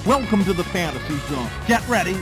Welcome to the Fantasy Zone. Get ready.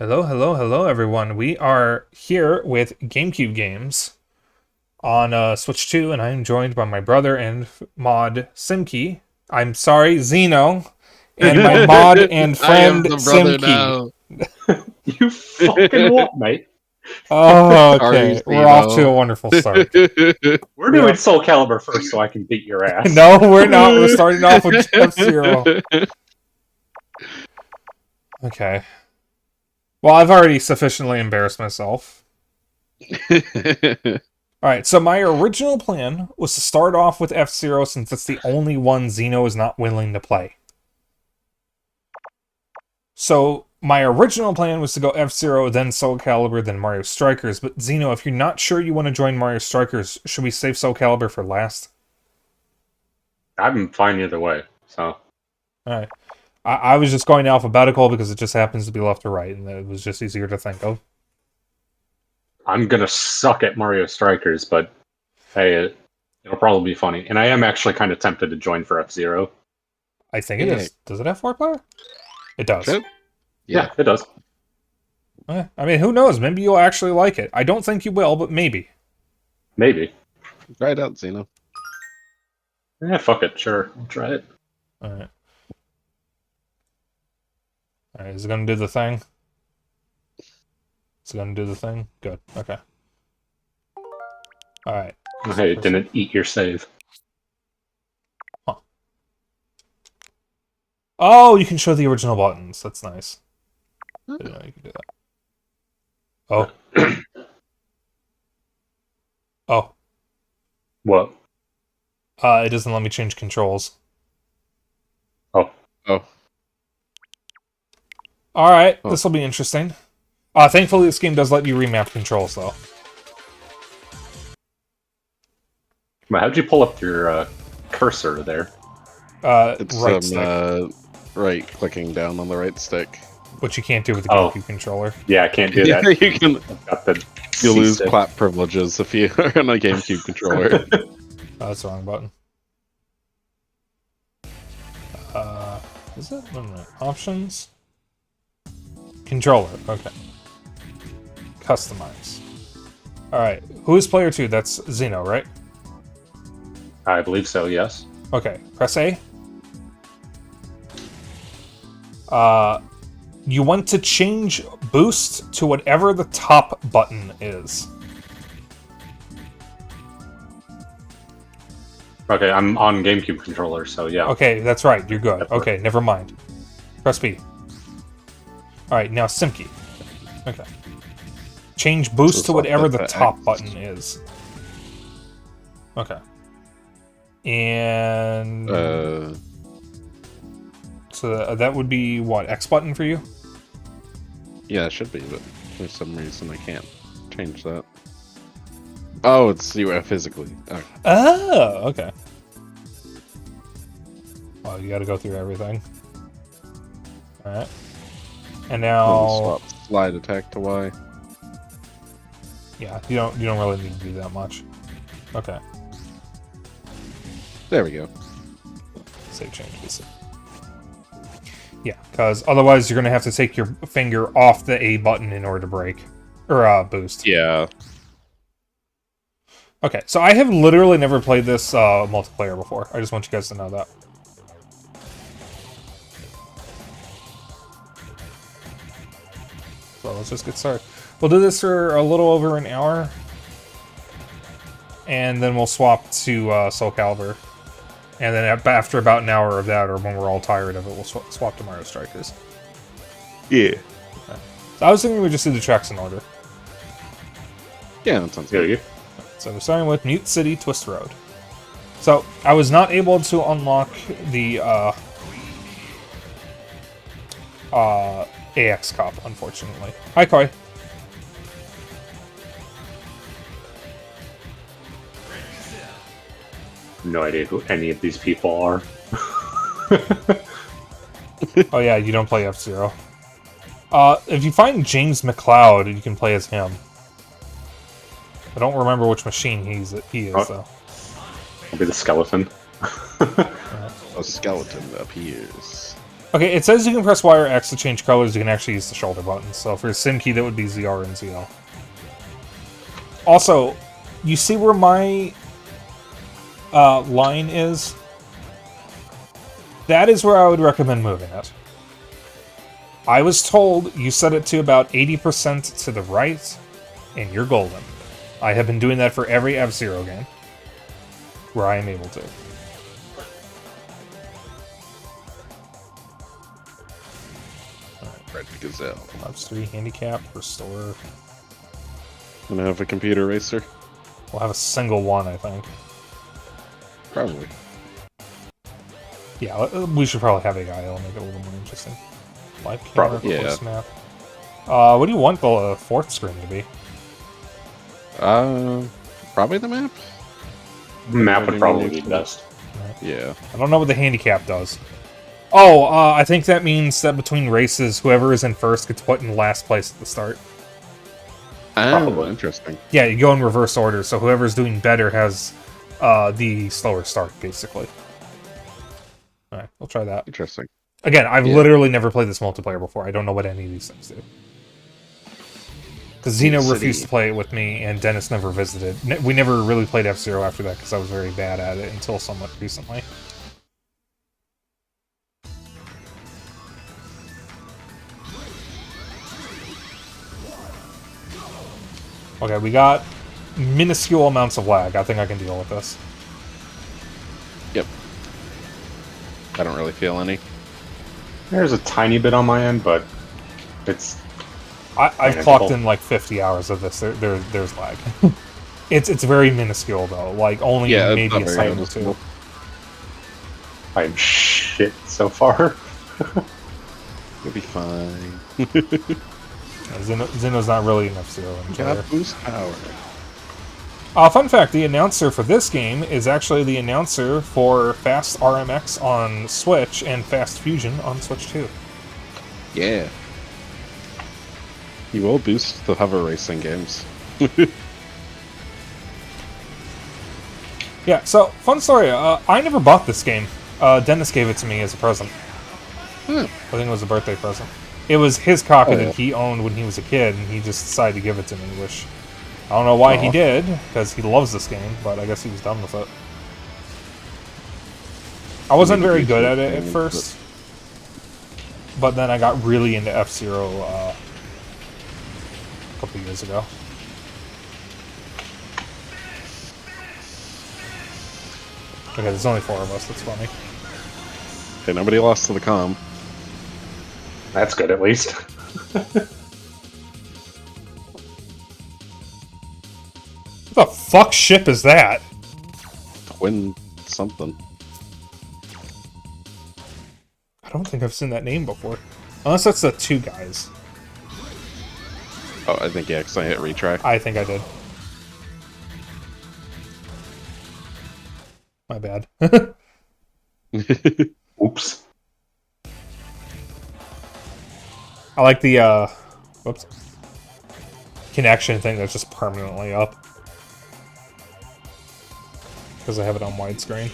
Hello, everyone. We are here with Gamecube games on Switch 2, and I'm joined by my brother and mod Simkey. I'm sorry, Zeno, and my mod and friend Simkey. You fucking what, mate? Oh, okay. We're off to a wonderful start. We're doing Soul Calibur first so I can beat your ass. No, we're not. We're starting off with F-Zero. Okay. Well, I've already sufficiently embarrassed myself. Alright, so my original plan was to start off with F-Zero since it's the only one Zeno is not willing to play. So, my original plan was to go F-Zero, then Soul Calibur, then Mario Strikers, but Zeno, if you're not sure you want to join Mario Strikers, should we save Soul Calibur for last? I'm fine either way, so... Alright. I was just going alphabetical because it just happens to be left to right, and it was just easier to think of. I'm gonna suck at Mario Strikers, but hey, it'll probably be funny. And I am actually kind of tempted to join for F-Zero. I think it is. Does it have 4-player? It does. Should? Yeah, it does. I mean, who knows? Maybe you'll actually like it. I don't think you will, but maybe. Maybe. Try it out, Xeno. Yeah, fuck it. Sure, I'll try it. Alright. Alright, is it gonna do the thing? Is it gonna do the thing? Good. Okay. Alright. Hey, it didn't eat your save. Huh. Oh, you can show the original buttons. That's nice. I didn't know you could do that. Oh. Oh. What? It doesn't let me change controls. Oh. Oh. Alright, this will be interesting. Thankfully, this game does let you remap controls, though. How'd you pull up your cursor there? It's Right stick, right-clicking down on the right stick. which you can't do with the Oh. GameCube controller. Yeah, I can't do Yeah, that. you can. Got the You'll lose C-stick. clap privileges if you are on a GameCube controller. Oh, that's the wrong button. Is it? Wait a minute. Options? Controller. Okay. Customize. Alright. Who is player 2? That's Xeno, right? I believe so, yes. Okay. Press A. You want to change boost to whatever the top button is. Okay, I'm on GameCube controller, so yeah. Okay, that's right. You're good. That Okay, never mind. Press B. Alright, now SimKey. Okay. Change boost to whatever the top button is. Okay. And... so that would be, what, X button for you? Yeah, it should be, but for some reason I can't change that. Oh, it's you physically. Okay. Oh, okay. Well, you gotta go through everything. Alright. And now... Swap slide attack to Y. Yeah, you don't really need to do that much. Okay. There we go. Save change, basic. Yeah, because otherwise you're going to have to take your finger off the A button in order to break. Or, boost. Yeah. Okay, so I have literally never played this multiplayer before. I just want you guys to know that. So let's just get started. We'll do this for a little over an hour. And then we'll swap to Soul Calibur. And then after about an hour of that, or when we're all tired of it, we'll swap to Mario Strikers. Yeah. Okay. So I was thinking we just do the tracks in order. Yeah, that sounds Here good. you go. So we're starting with Mute City Twist Road. So I was not able to unlock the AX Cup, unfortunately. Hi, Koi. No idea who any of these people are. Oh yeah, you don't play F-Zero. If you find James McLeod, you can play as him. I don't remember which machine he is, though. I'll be the skeleton. A skeleton appears. Okay, it says you can press Y or X to change colors. You can actually use the shoulder buttons. So for SimKey, that would be ZR and ZL. Also, you see where my line is? That is where I would recommend moving it. I was told you set it to about 80% to the right, and you're golden. I have been doing that for every F-Zero game, where I am able to. Red Gazelle. Loves 3 handicap, restore. Gonna have a computer racer? We'll have a single one, I think. Probably. Yeah, we should probably have a guy. It'll make it a little more interesting. Live camera, Probably, yeah. voice map. What do you want the fourth screen to be? Probably the map? Map would probably be best. Yeah. I don't know what the handicap does. Oh, I think that means that between races, whoever is in first gets put in last place at the start. Oh, Probably. interesting. Yeah, you go in reverse order, so whoever's doing better has the slower start, basically. Alright. We'll try that. Interesting. Again, I've Yeah. literally never played this multiplayer before. I don't know what any of these things do. Because Zeno City. refused to play it with me, and Dennis never visited. We never really played F-Zero after that, because I was very bad at it until somewhat recently. Okay, we got minuscule amounts of lag. I think I can deal with this. Yep. I don't really feel any. There's a tiny bit on my end, but it's... I've manageable. clocked in like 50 hours of this. There's lag. It's very minuscule though, like only Yeah, it's maybe not a very second or noticeable. two. I'm shit so far. You'll be fine. Zeno's not really an F-Zero enjoyer. Got boost power. Fun fact, the announcer for this game is actually the announcer for Fast RMX on Switch and Fast Fusion on Switch 2. Yeah. He will boost the hover racing games. Yeah, so, fun story. I never bought this game. Dennis gave it to me as a present. I think it was a birthday present. It was his copy that he owned when he was a kid, and he just decided to give it to me, which... I don't know why he did, because he loves this game, but I guess he was done with it. I wasn't very good at it at first, but then I got really into F-Zero a couple years ago. Okay, there's only 4 of us, that's funny. Okay, nobody lost to the comm. That's good, at least. What the fuck ship is that? Twin something. I don't think I've seen that name before. Unless that's the 2 guys. Oh, I think, yeah, because I hit retry. I think I did. My bad. Oops. I like the, whoops. Connection thing that's just permanently up. Because I have it on widescreen.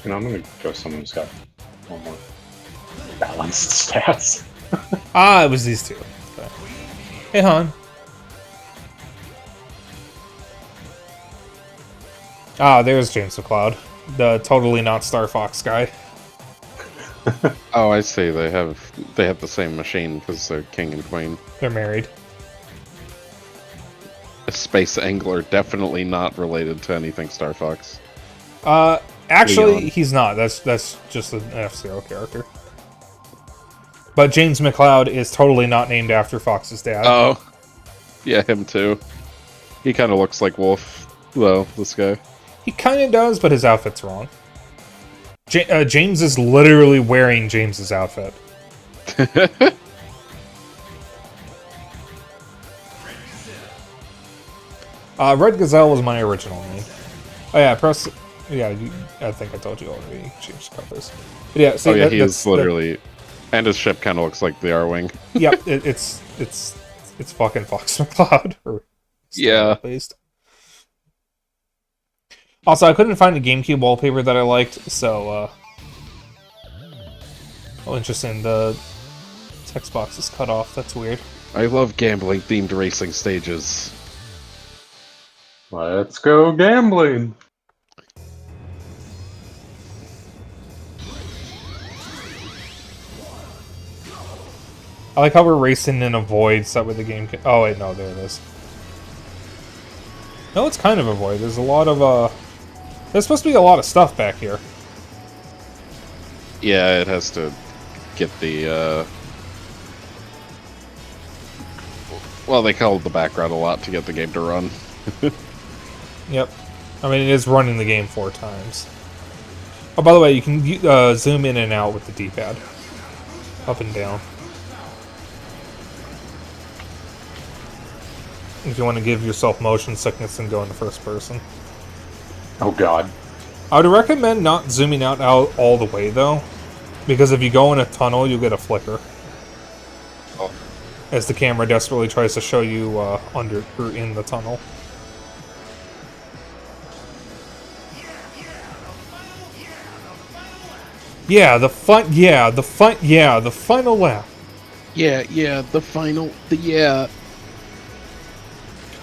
You know, I'm gonna go someone who's got one more balanced stats. It was these 2. Okay. Hey, hon. There's James McCloud. The totally not Star Fox guy. Oh, I see. They have the same machine because they're king and queen. They're married. A space angler, definitely not related to anything Star Fox. Actually, Leon. he's not. That's just an F-Zero character. But James McCloud is totally not named after Fox's dad. Oh, yeah, him too. He kind of looks like Wolf, though. This guy. He kind of does, but his outfit's wrong. James is literally wearing James's outfit. Red Gazelle was my original name. Oh yeah, press. Yeah, I think I told you already. Changed colors. But yeah, see, he is literally, and his ship kind of looks like the R-wing. Yep, it's fucking Fox McCloud. Or Yeah. at least. Also, I couldn't find a GameCube wallpaper that I liked, so oh, interesting. The text box is cut off. That's weird. I love gambling-themed racing stages. Let's go gambling. I like how we're racing in a void set with the game. Oh wait, no, there it is. No, it's kind of a void. There's a lot of there's supposed to be a lot of stuff back here. Yeah, it has to get the, well, they called the background a lot to get the game to run. Yep. I mean, it is running the game 4 times. Oh, by the way, you can zoom in and out with the D-pad. Up and down. If you want to give yourself motion sickness and go into first person. Oh god. I would recommend not zooming out all the way, though. Because if you go in a tunnel, you'll get a flicker. Oh. As the camera desperately tries to show you under or in the tunnel. Yeah, the final lap. Yeah, the final, yeah.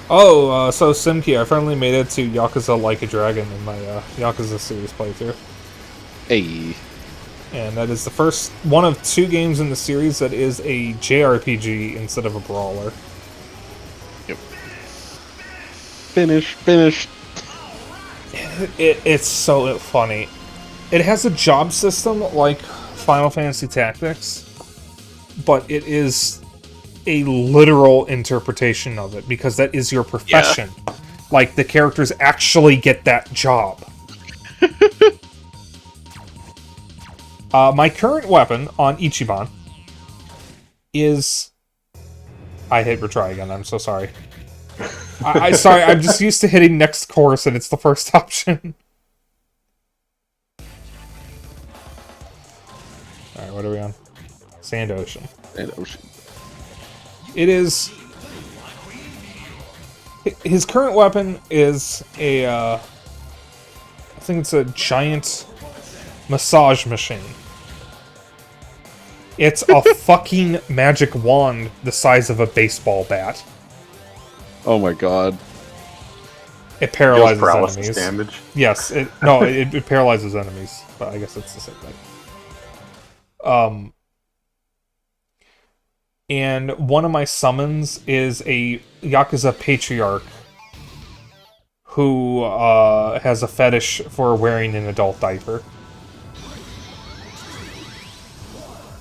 Oh, so Simki, I finally made it to Yakuza Like a Dragon in my Yakuza series playthrough. Hey. And that is the first one of 2 games in the series that is a JRPG instead of a brawler. Yep. Finish. It's so funny. It has a job system like Final Fantasy Tactics, but it is a literal interpretation of it, because that is your profession. Yeah. Like, the characters actually get that job. My current weapon on Ichiban is... I hit retry again, I'm so sorry. Sorry, I'm just used to hitting next course and it's the first option. Alright, what are we on? Sand Ocean. It is... His current weapon is a, I think it's a giant massage machine. It's a fucking magic wand the size of a baseball bat. Oh my god. It paralyzes paralysis enemies. Damage. Yes, it paralyzes enemies, but I guess it's the same thing. And one of my summons is a Yakuza patriarch who has a fetish for wearing an adult diaper.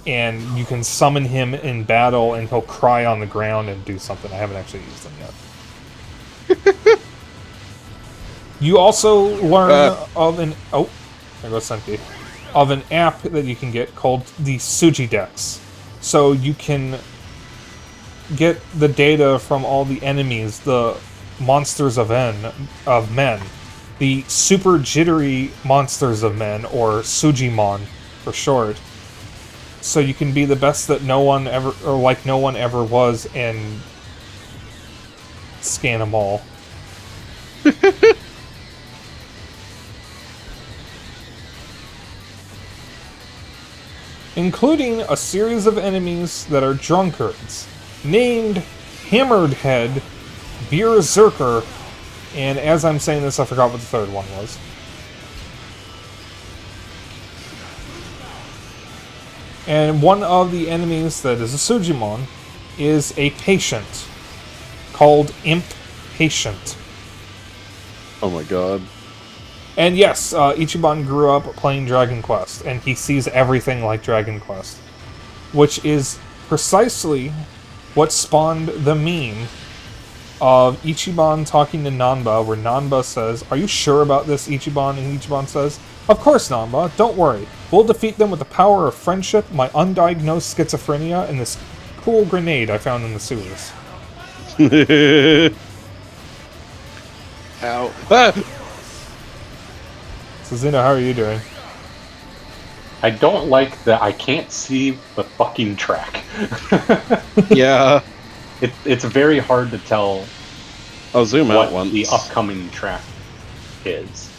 And you can summon him in battle and he'll cry on the ground and do something. I haven't actually used him yet. You also learn of an... Oh, there goes Senki. Of an app that you can get called the Suji Dex. So you can get the data from all the enemies, the monsters of men, the super jittery monsters of men, or Sujimon for short. So you can be the best that no one ever, or like no one ever was, and scan them all. Including a series of enemies that are drunkards, named Hammered Head, Berserker, and as I'm saying this, I forgot what the third one was. And one of the enemies that is a Sujimon is a patient, called Imp Patient. Oh my god. And yes, Ichiban grew up playing Dragon Quest, and he sees everything like Dragon Quest. Which is precisely what spawned the meme of Ichiban talking to Nanba, where Nanba says, "Are you sure about this, Ichiban?" And Ichiban says, "Of course, Nanba, don't worry. We'll defeat them with the power of friendship, my undiagnosed schizophrenia, and this cool grenade I found in the sewers." Ow. Ah! So Zeno, how are you doing? I don't like that I can't see the fucking track. Yeah. It's very hard to tell I'll zoom what out once. the upcoming track is.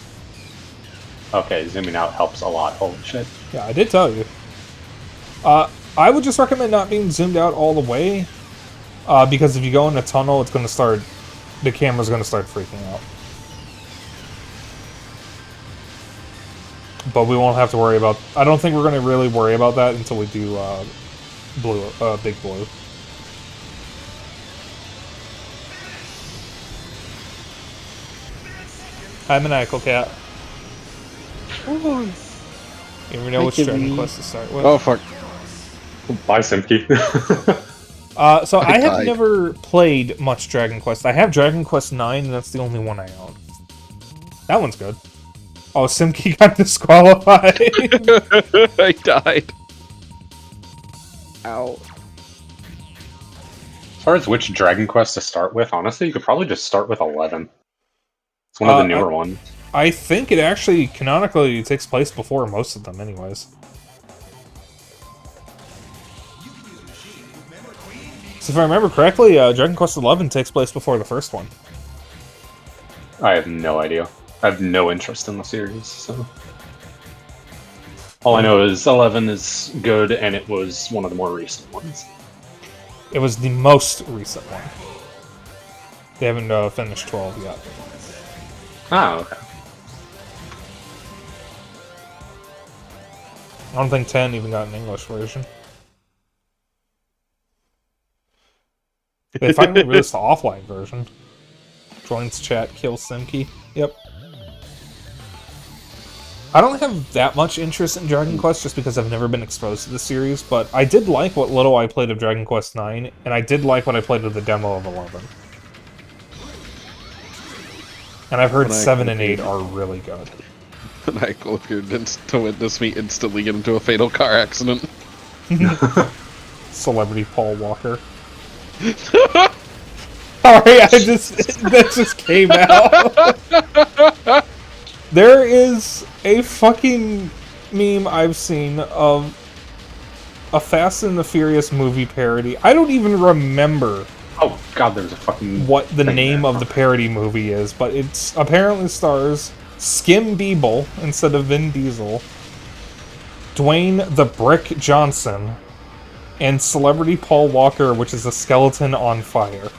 Okay, zooming out helps a lot. Holy shit. Yeah, I did tell you. I would just recommend not being zoomed out all the way, because if you go in a tunnel, it's going to start... The camera's going to start freaking out. But we won't have to worry about... I don't think we're going to really worry about that until we do Big Blue. Hi, Maniacal Cat. Oh, You never know which Dragon Quest to start with. oh fuck. Bye, Simki. So I have died. never played much Dragon Quest. I have Dragon Quest 9, and that's the only one I own. That one's good. Oh, Simki got disqualified. I died. Ow. As far as which Dragon Quest to start with, honestly, you could probably just start with 11. It's one of the newer ones. I think it actually canonically takes place before most of them, anyways. So if I remember correctly, Dragon Quest 11 takes place before the first one. I have no idea. I have no interest in the series, so... All I know is 11 is good, and it was one of the more recent ones. It was the most recent one. They haven't finished 12 yet. Oh, okay. I don't think 10 even got an English version. They finally released the offline version. Joins chat, kills Simkey. Yep. I don't have that much interest in Dragon Quest just because I've never been exposed to the series, but I did like what little I played of Dragon Quest 9, and I did like what I played of the demo of 11. And I've heard 7 and 8 are really good. And I appeared to witness me instantly get into a fatal car accident. Celebrity Paul Walker. Sorry, that just came out. There is a fucking meme I've seen of a Fast and the Furious movie parody. I don't even remember Oh god, there's a fucking what the thing name there. of the parody movie is, but it's apparently stars Skim Beeble instead of Vin Diesel, Dwayne the Brick Johnson, and Celebrity Paul Walker, which is a skeleton on fire.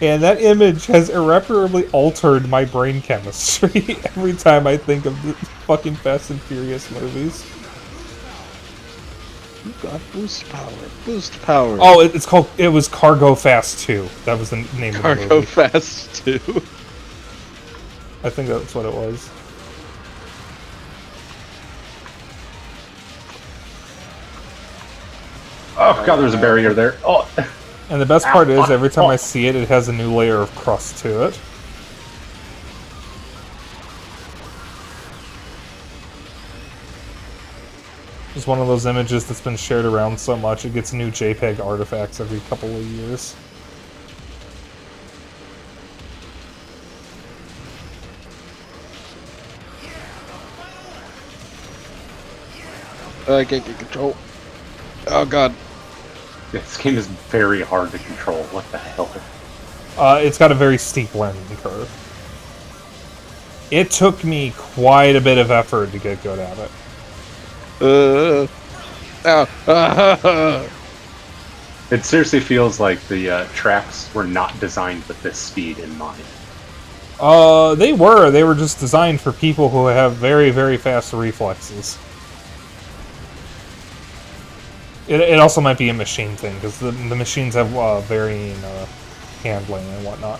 And that image has irreparably altered my brain chemistry every time I think of the fucking Fast and Furious movies. You got boost power. Boost power. Oh, it was Cargo Fast 2. That was the name of the Cargo movie. Fast 2. I think that's what it was. Oh god, there's a barrier there. Oh, And the best part is, every time I see it, it has a new layer of crust to it. It's one of those images that's been shared around so much, it gets new JPEG artifacts every couple of years. I can't get control. Oh god. this game is very hard to control. What the hell? It's got a very steep landing curve. It took me quite a bit of effort to get good at it. It seriously feels like the tracks were not designed with this speed in mind. They were just designed for people who have very, very fast reflexes. It also might be a machine thing, because the machines have varying handling and whatnot.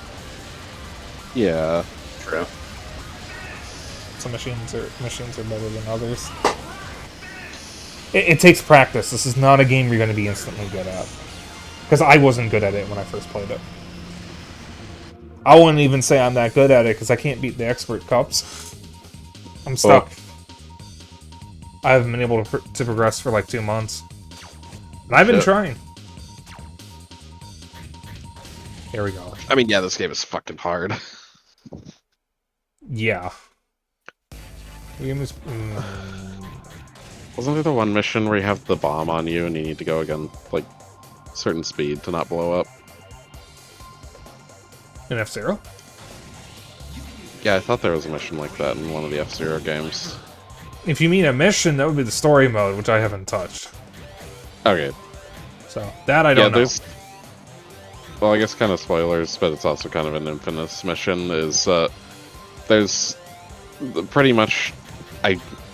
Yeah. True. Some machines are better than others. It takes practice. This is not a game you're going to be instantly good at. Because I wasn't good at it when I first played it. I wouldn't even say I'm that good at it, because I can't beat the expert cups. I'm stuck. I haven't been able to progress for like 2 months. And I've been trying. Here we go. I mean, yeah, this game is fucking hard. Yeah. The game is... Wasn't there the one mission where you have the bomb on you and you need to go again, like, certain speed to not blow up? In F-Zero? Yeah, I thought there was a mission like that in one of the F-Zero games. If you mean a mission, that would be the story mode, which I haven't touched. Okay. So, that I don't know. Well, I guess kind of spoilers, but it's also kind of an infamous mission, is, there's pretty much...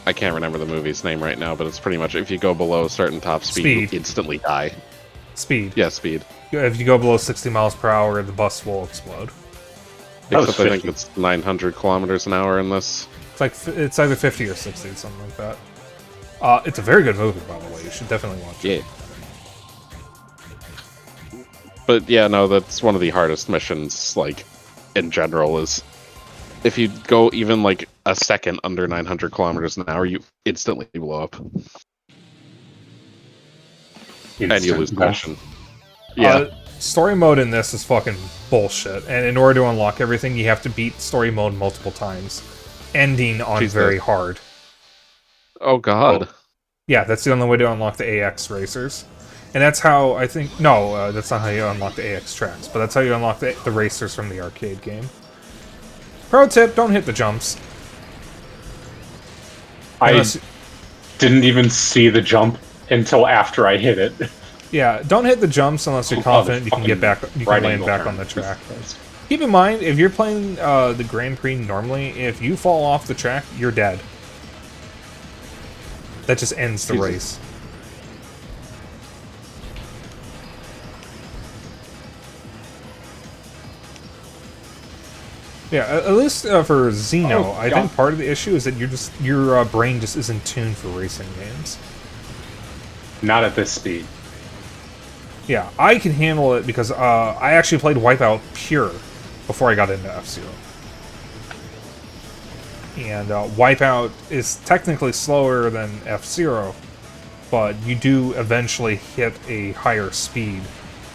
I can't remember the movie's name right now, but it's pretty much if you go below a certain top speed, you instantly die. Speed. Yeah, speed. If you go below 60 miles per hour, the bus will explode. Except I think it's 900 kilometers an hour in this. It's either 50 or 60, something like that. It's a very good movie, by the way. You should definitely watch it. Yeah. But yeah, no, that's one of the hardest missions, like, in general, is if you go even, like, a second under 900 kilometers an hour, you instantly blow up. And you lose the mission. Yeah. Story mode in this is fucking bullshit, and in order to unlock everything, you have to beat story mode multiple times, ending on very hard. Oh god. Yeah, that's the only way to unlock the AX racers. And that's how, I think... No, that's not how you unlock the AX tracks, but that's how you unlock the racers from the arcade game. Pro tip, don't hit the jumps. I Unless- didn't even see the jump until after I hit it. Yeah, don't hit the jumps unless you're Oh, confident the you can get back. fucking You can right land angle back turn. on the track. Jesus Christ. Keep in mind, if you're playing the Grand Prix normally, if you fall off the track, you're dead. That just ends the Jesus. race. Yeah, at least for Xeno, Oh, I God. think part of the issue is that your brain just isn't tuned for racing games. Not at this speed. Yeah, I can handle it because I actually played Wipeout Pure before I got into F-Zero. And Wipeout is technically slower than F-Zero, but you do eventually hit a higher speed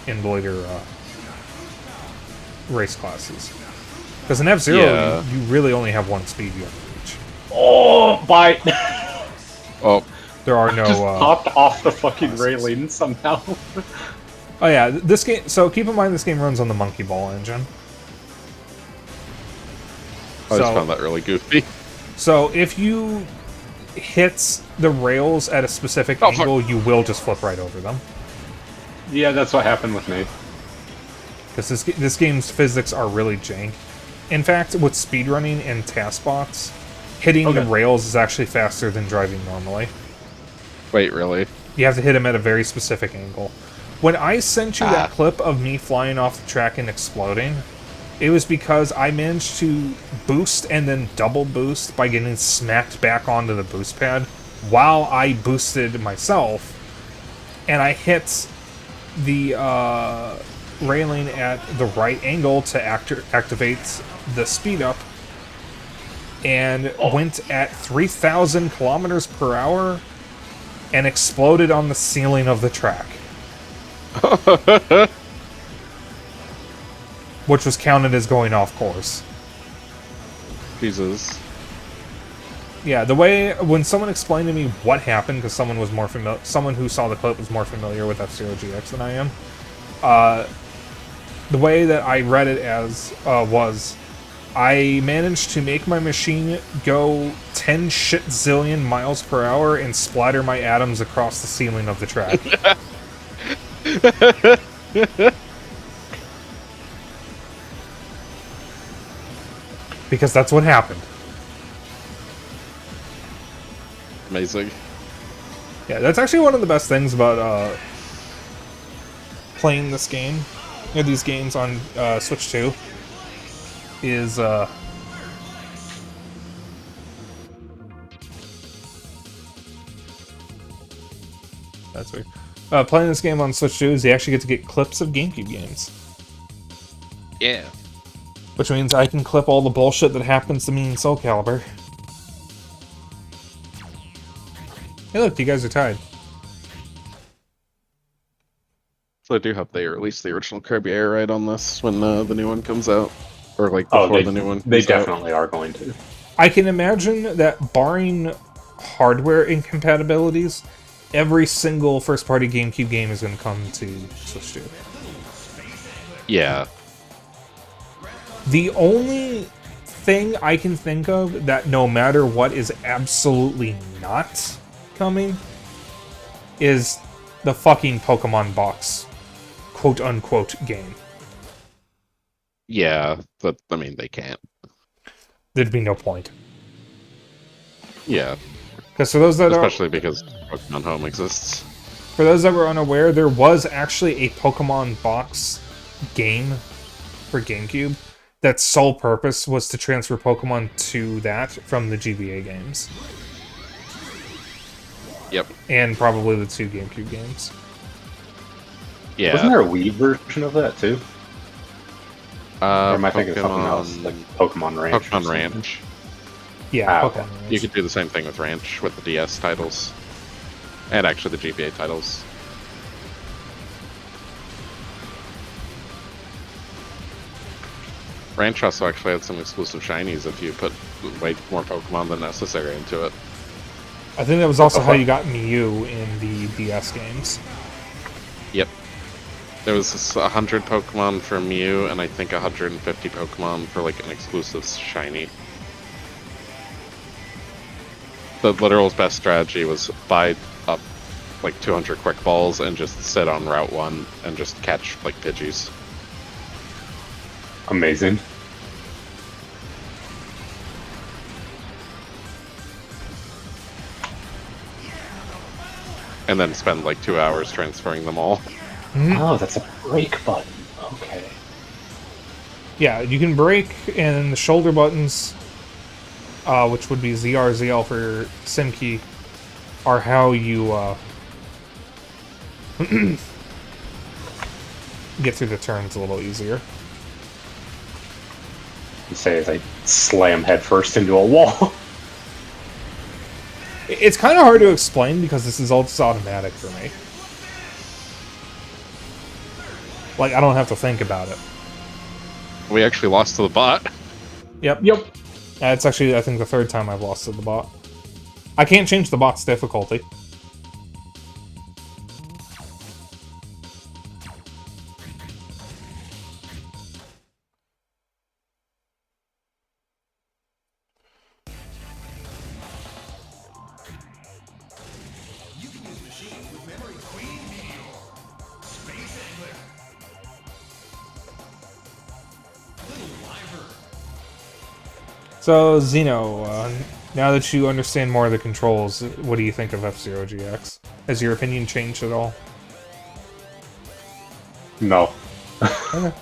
in the later race classes. Because in F-Zero, Yeah. you really only have one speed you have to reach. Oh, bye! Oh, There are Just no... popped off the fucking classes. railing somehow. Oh yeah, this game... So keep in mind this game runs on the Monkey Ball engine. I just So- found that really goofy. So if you hit the rails at a specific Oh, fuck. angle, you will just flip right over them. Yeah, that's what happened with me. Because this game's physics are really jank. In fact, with speedrunning and taskbots, hitting the Okay. rails is actually faster than driving normally. Wait, really? You have to hit them at a very specific angle. When I sent you that clip of me flying off the track and exploding, it was because I managed to boost and then double boost by getting smacked back onto the boost pad while I boosted myself, and I hit the railing at the right angle to activate the speed up, and went at 3,000 kilometers per hour and exploded on the ceiling of the track. Which was counted as going off course. Jesus. Yeah, the way when someone explained to me what happened, because someone was more someone who saw the clip was more familiar with F-Zero GX than I am. The way that I read it as was, I managed to make my machine go 10 shit zillion miles per hour and splatter my atoms across the ceiling of the track. Because that's what happened. Amazing. Yeah, that's actually one of the best things about playing this game, or these games on Switch 2, is that's weird. Playing this game on Switch 2 is you actually get to get clips of GameCube games. Yeah. Which means I can clip all the bullshit that happens to me in Soul Calibur. Hey look, you guys are tied. So I do hope they release the original Kirby Air Ride on this when the new one comes out. Or like Oh, before the new one comes they out. definitely are going to. I can imagine that barring hardware incompatibilities, every single first-party GameCube game is going to come to Switch 2. Yeah. The only thing I can think of that no matter what is absolutely not coming is the fucking Pokemon box, quote-unquote, game. Yeah. But, I mean, they can't. There'd be no point. Yeah. Because for those that Especially because Pokemon Home exists. For those that were unaware, there was actually a Pokemon box game for GameCube that's sole purpose was to transfer Pokemon to that from the GBA games. Yep. And probably the two GameCube games. Yeah. Wasn't there a Wii version of that too? Or am I thinking of something Pokemon- else, like Pokemon Ranch? or Pokemon something? Ranch. Yeah, Ah, Pokemon. You could do the same thing with Ranch with the DS titles. And actually the GBA titles. Ranch also actually had some exclusive shinies if you put way more Pokemon than necessary into it. I think that was also how you got Mew in the DS games. Yep. There was 100 Pokemon for Mew, and I think 150 Pokemon for like an exclusive shiny. The literal best strategy was buy up like 200 quick balls and just sit on Route 1 and just catch like Pidgeys. Amazing. And then spend like 2 hours transferring them all. Oh, that's a break button. Okay. Yeah, you can break, and the shoulder buttons, which would be ZR, ZL for Simkey, are how you get through the turns a little easier. You say as I slam headfirst into a wall. It's kind of hard to explain because this is all just automatic for me. Like, I don't have to think about it. We actually lost to the bot. Yep. Yep. It's actually, I think, the third time I've lost to the bot. I can't change the bot's difficulty. So, Xeno, now that you understand more of the controls, what do you think of F-Zero GX? Has your opinion changed at all? No. Okay.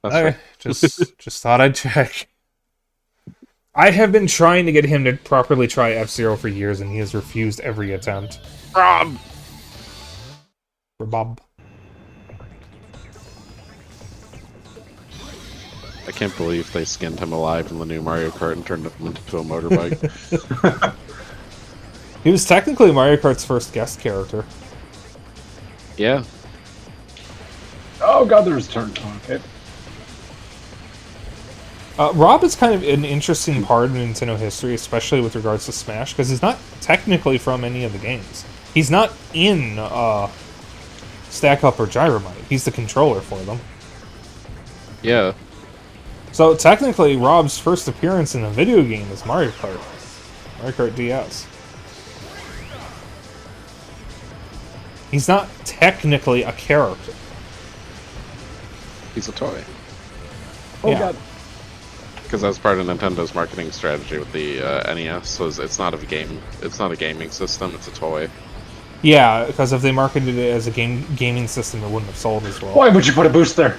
That's Okay, right. just thought I'd check. I have been trying to get him to properly try F-Zero for years, and he has refused every attempt. Rob! For Bob. I can't believe they skinned him alive in the new Mario Kart and turned him into a motorbike. He was technically Mario Kart's first guest character. Yeah. Oh god, there's a turn. Okay. Rob is kind of an interesting part of Nintendo history, especially with regards to Smash, because he's not technically from any of the games. He's not in Stack Up or Gyromite. He's the controller for them. Yeah. So technically, Rob's first appearance in a video game is Mario Kart. Mario Kart DS. He's not technically a character. He's a toy. Oh Yeah. god. Because that was part of Nintendo's marketing strategy with the NES. So it's not a game. It's not a gaming system. It's a toy. Yeah, because if they marketed it as a gaming system, it wouldn't have sold as well. Why would you put a boost there?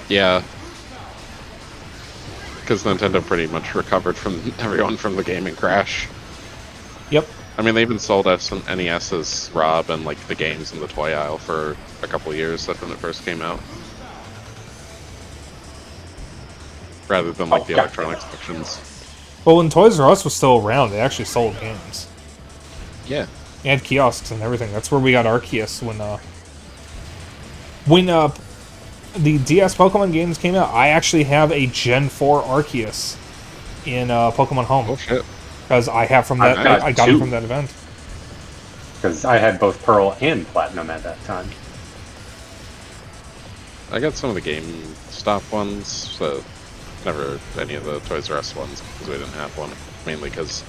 Yeah. Because Nintendo pretty much recovered from everyone from the gaming crash. Yep. I mean, they even sold us an NES as Rob and like the games in the toy aisle for a couple of years when it first came out. Rather than like the electronic sections. Well, when Toys R Us was still around, they actually sold games. Yeah. They had kiosks and everything. That's where we got Arceus when the DS Pokemon games came out. I actually have a Gen 4 Arceus in Pokemon Home. Oh shit. Because I have from that. I got it from that event. Because I had both Pearl and Platinum at that time. I got some of the GameStop ones, so never any of the Toys R Us ones because we didn't have one. Mainly because,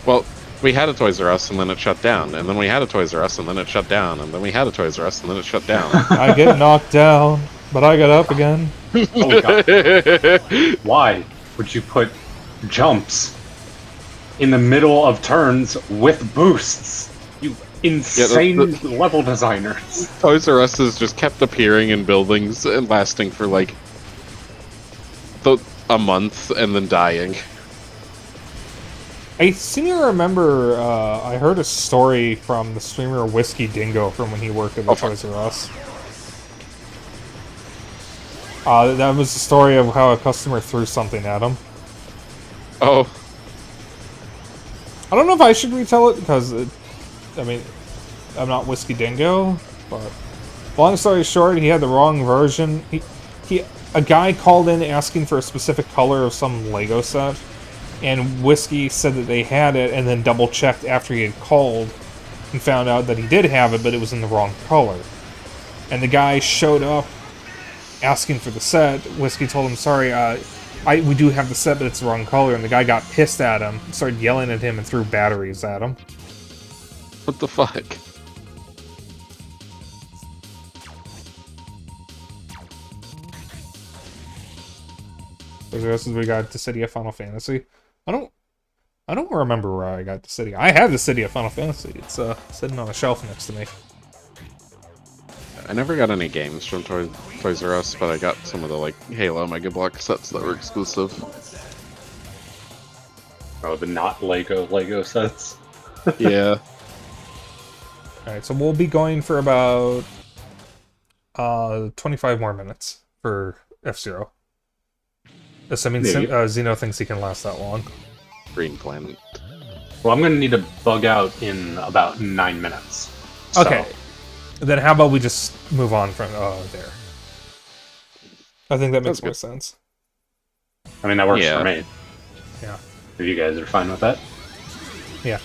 well, we had a Toys R Us and then it shut down, and then we had a Toys R Us and then it shut down, and then we had a Toys R Us and then it shut down. I get knocked down, but I got up again. Oh god. Why would you put jumps in the middle of turns with boosts? You insane level designers. Toys R Us just kept appearing in buildings and lasting for like a month and then dying. I seem to remember I heard a story from the streamer Whiskey Dingo from when he worked at the Toys R Us. That was the story of how a customer threw something at him. Oh. I don't know if I should retell it because, I mean, I'm not Whiskey Dingo, but long story short, he had the wrong version. A guy called in asking for a specific color of some Lego set, and Whiskey said that they had it, and then double-checked after he had called, and found out that he did have it, but it was in the wrong color. and the guy showed up asking for the set. Whiskey told him, sorry, we do have the set, but it's the wrong color, and the guy got pissed at him, started yelling at him, and threw batteries at him. What the fuck? Those are the rest of we got the City of Final Fantasy. I don't remember where I got the City. I have the City of Final Fantasy. It's sitting on a shelf next to me. I never got any games from Toys R Us, but I got some of the like Halo Mega Block sets that were exclusive. Oh, the not Lego sets. Yeah. Alright, so we'll be going for about 25 more minutes for F-Zero. Assuming Xeno thinks he can last that long. Green Planet. Well, I'm gonna need to bug out in about 9 minutes. So. Okay. Then how about we just move on from there? I think that makes That's more good. sense. I mean, that works Yeah. for me. Yeah. If you guys are fine with that. Yeah.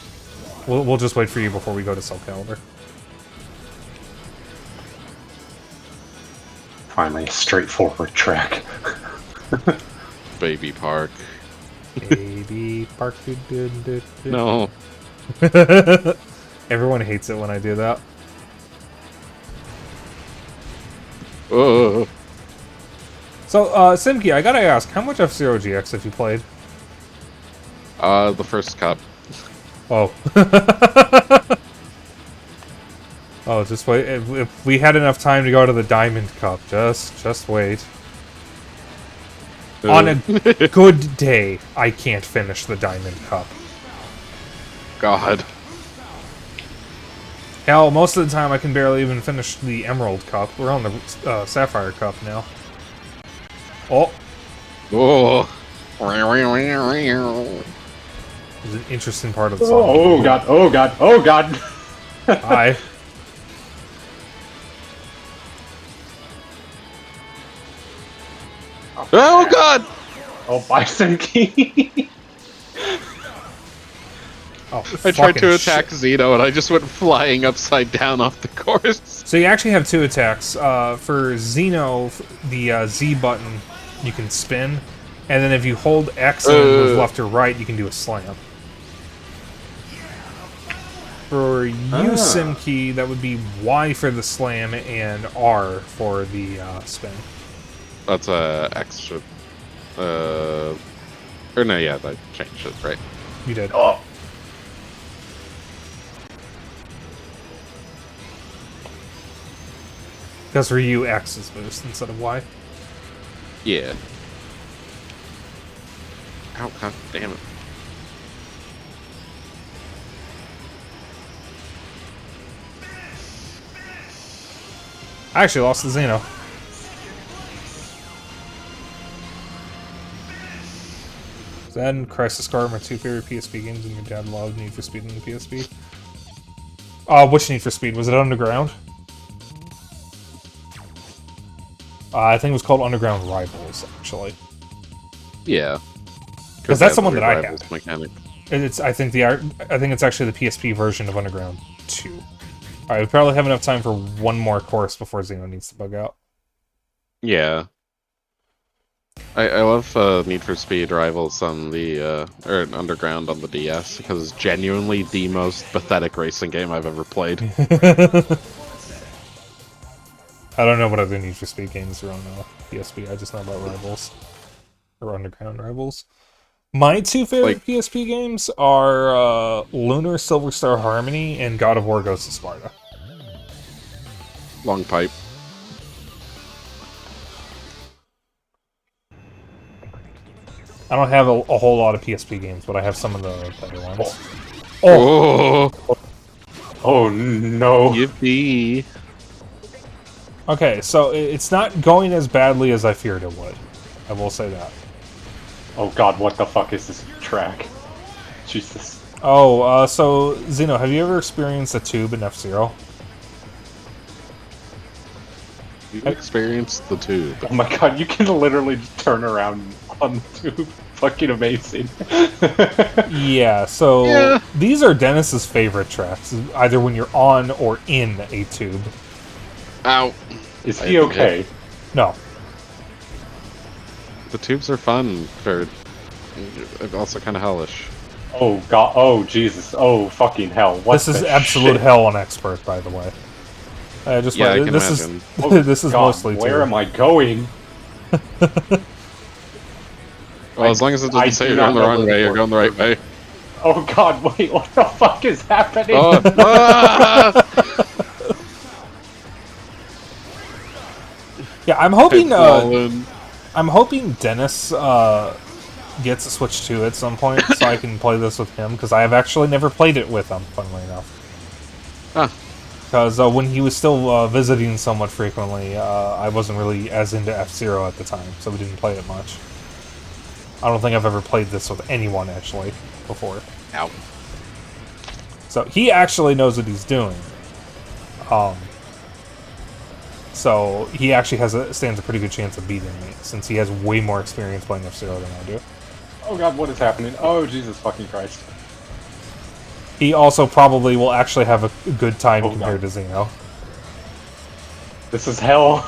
We'll just wait for you before we go to Soul Calibur. Finally, a straightforward track. Baby Park. Baby Park. No. Everyone hates it when I do that. Oh. So, Simki, I gotta ask, how much F-Zero GX have you played? The first cup. Oh. Oh, just wait. If we had enough time to go to the Diamond Cup, just wait. On a good day, I can't finish the Diamond Cup. God. Hell, most of the time I can barely even finish the Emerald Cup. We're on the Sapphire Cup now. Oh, Oh. it's an interesting part of the song. Oh god, oh god, oh god! Hi. Oh God! Oh, Bison Key! Oh, I tried to fucking attack shit. Zeno and I just went flying upside down off the course. So you actually have two attacks. For Xeno, the Z button, you can spin. And then if you hold X and move left or right, you can do a slam. For you, Simkey, that would be Y for the slam and R for the spin. That's extra. Or no, yeah, that changed it, right? You did. Oh. Because for you, X is boost instead of Y. Yeah. Ow, god damn it. I actually lost the Xeno. That and Crisis Core are my two favorite PSP games, and your dad loved Need for Speed on the PSP. Which Need for Speed? Was it Underground? I think it was called Underground Rivals, actually. Yeah. Because that's the one that I Rivals had. mechanic. And it's I think it's actually the PSP version of Underground 2. Alright, we probably have enough time for one more course before Xeno needs to bug out. Yeah. I love Need for Speed Rivals on the or Underground on the DS because it's genuinely the most pathetic racing game I've ever played. I don't know what other Need for Speed games are on PSP. I just know about Rivals. Or Underground Rivals. My two favorite PSP games are Lunar Silver Star Harmony and God of War Ghosts of Sparta. Long pipe. I don't have a whole lot of PSP games, but I have some of the better ones. Oh, Oh no! yippee! Okay, so it's not going as badly as I feared it would. I will say that. Oh god, what the fuck is this track? Jesus. Oh, so, Xeno, have you ever experienced a tube in F-Zero? You experienced the tube. Oh my god, you can literally just turn around on the tube. Fucking amazing. Yeah, so Yeah. these are Dennis's favorite tracks, either when you're on or in a tube. Ow. Is he okay? No. The tubes are fun. They're also kind of hellish. Oh god, oh Jesus, oh fucking hell. What This is the absolute shit? hell on expert, by the way. I just Yeah, I want- can this imagine. is Oh, this is God, mostly where too. am I going? Well, as long as it I doesn't say do you're going the not know wrong where way, the you're going the right way. Oh god, wait, what the fuck is happening? Oh, ah! Yeah, I'm hoping Fallen. I'm hoping Dennis gets a Switch 2 at some point, so I can play this with him, because I have actually never played it with him, funnily enough. Huh. Because when he was still visiting somewhat frequently, I wasn't really as into F-Zero at the time, so we didn't play it much. I don't think I've ever played this with anyone, actually, before. Ow. So he actually knows what he's doing. So he actually stands a pretty good chance of beating me, since he has way more experience playing F-Zero than I do. Oh god, what is happening? Oh Jesus fucking Christ. He also probably will actually have a good time Oh, compared God. to Xeno. This is hell.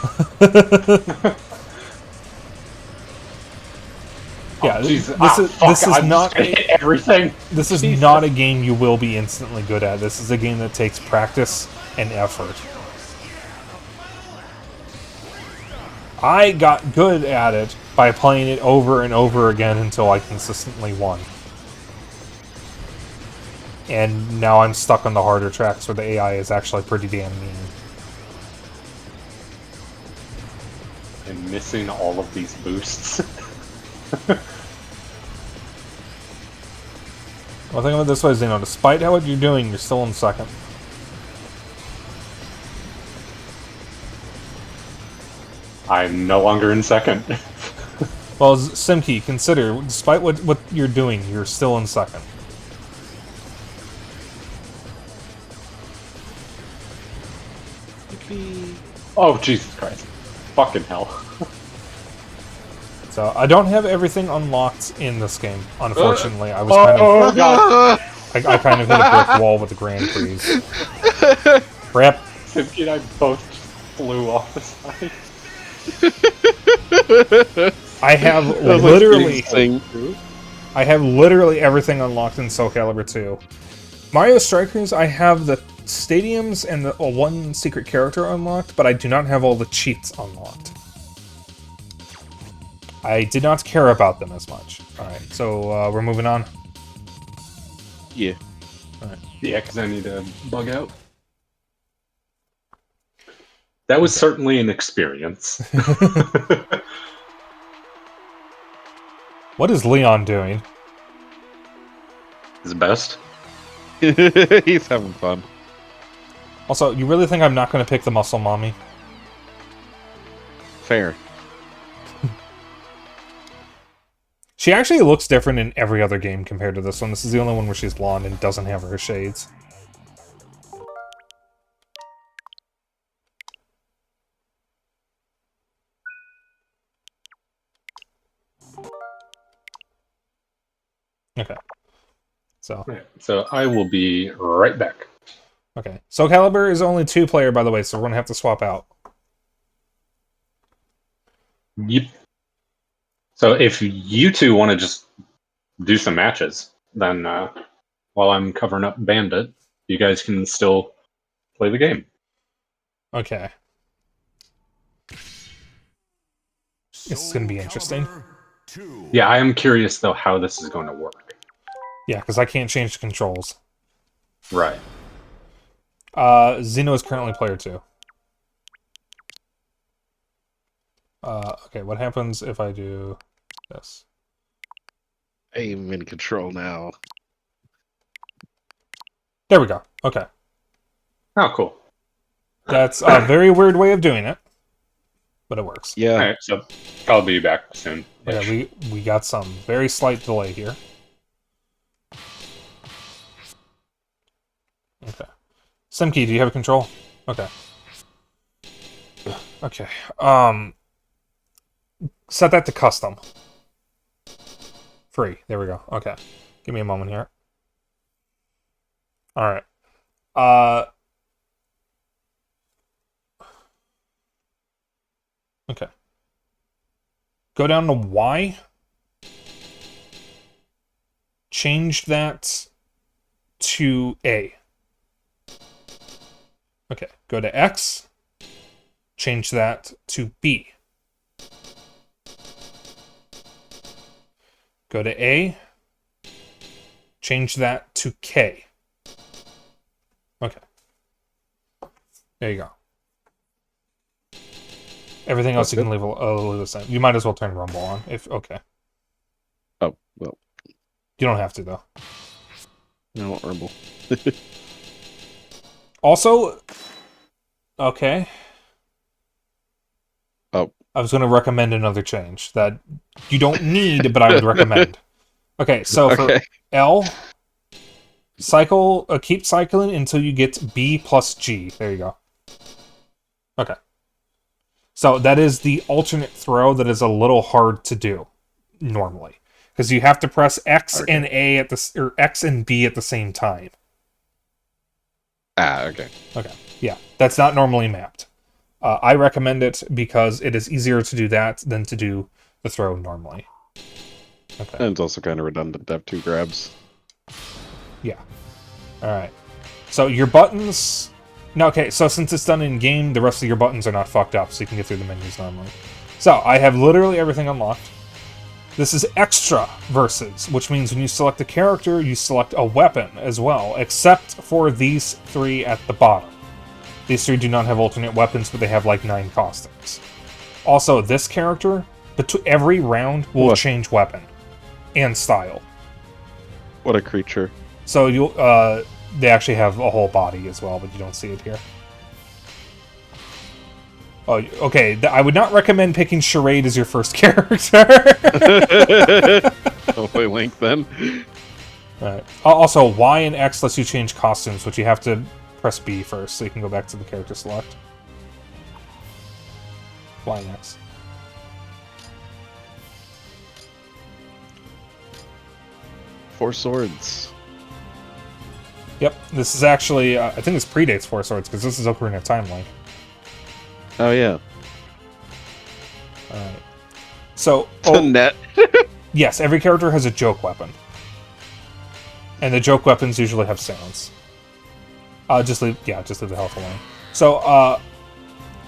Yeah, Oh, Jesus. this is I'm not just gonna hit everything. this is Jesus. not a game you will be instantly good at. This is a game that takes practice and effort. I got good at it by playing it over and over again until I consistently won. And now I'm stuck on the harder tracks where the AI is actually pretty damn mean. And missing all of these boosts. Well, think of it this way, Xeno. Despite how what you're doing, you're still in second. I'm no longer in second. Well, Simkey, consider, despite what you're doing, you're still in second. Oh Jesus Christ. Fucking hell. So, I don't have everything unlocked in this game, unfortunately. I was kind of... Oh god. I kind of hit a brick wall with the Grand Prix. Rip. Simki and I both flew off the side. I have literally... I have literally everything unlocked in Soul Calibur 2. Mario Strikers, I have the stadiums and the one secret character unlocked, but I do not have all the cheats unlocked. I did not care about them as much. Alright, so we're moving on. Yeah. Yeah, because I need to bug out. That was certainly an experience. What is Leon doing? His best. He's having fun. Also, you really think I'm not going to pick the Muscle Mommy? Fair. She actually looks different in every other game compared to this one. This is the only one where she's blonde and doesn't have her shades. Okay. So, Yeah, so I will be right back. okay. Soul Calibur is only 2-player, by the way, so we're going to have to swap out. Yep. So if you two want to just do some matches, then while I'm covering up Bandit, you guys can still play the game. Okay. This is going to be interesting. Yeah, I am curious though how this is going to work. Yeah, because I can't change the controls. Right. Xeno is currently player 2. Okay, what happens if I do this? I'm in control now. There we go. Okay. Oh, cool. That's a very weird way of doing it, but it works. Yeah. All right, so I'll be back soon. Okay, we got some very slight delay here. Okay. Simkey, do you have control? Okay. Okay. Set that to custom. Free. There we go. Okay. Give me a moment here. Alright. Okay. Go down to Y. Change that to A. Okay, go to X. Change that to B. Go to A. Change that to K. Okay. There you go. Everything else you can leave the same. You might as well turn Rumble on. Okay. Oh, well. You don't have to, though. I want Rumble. Also, okay. Oh. I was going to recommend another change that you don't need, but I would recommend. Okay, so for L, keep cycling until you get B plus G. There you go. Okay. So that is the alternate throw that is a little hard to do normally. Because you have to press X and A or X and B at the same time. Ah, okay. Okay, yeah. That's not normally mapped. I recommend it because it is easier to do that than to do the throw normally. Okay. And it's also kind of redundant to have 2 grabs. Yeah. Alright. So your buttons... No, okay, so since it's done in-game, the rest of your buttons are not fucked up, so you can get through the menus normally. So, I have literally everything unlocked. This is extra versus, which means when you select a character, you select a weapon as well, except for these 3 at the bottom. These 3 do not have alternate weapons, but they have like 9 costumes. Also, this character, every round will change weapon and style. What a creature. So you'll they actually have a whole body as well, but you don't see it here. Oh, okay. I would not recommend picking Charade as your first character. Don't play Link then. Alright. Also, Y and X lets you change costumes, which you have to press B first, so you can go back to the character select. Y and X. Four Swords. Yep, this is actually, I think this predates Four Swords, because this is Ocarina of Time Link. Oh, yeah. Alright. So, Net. yes, every character has a joke weapon. And the joke weapons usually have sounds. Just leave the health alone. So,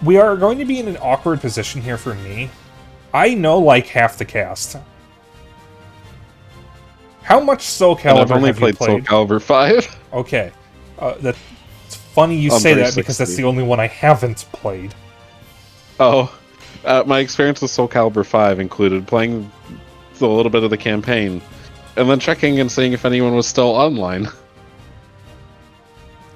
we are going to be in an awkward position here for me. I know, like, half the cast. How much Soul Calibur I've only played Soul Calibur 5. Okay. That's funny you say that, because that's the only one I haven't played. Oh. My experience with Soul Calibur 5 included playing a little bit of the campaign, and then checking and seeing if anyone was still online.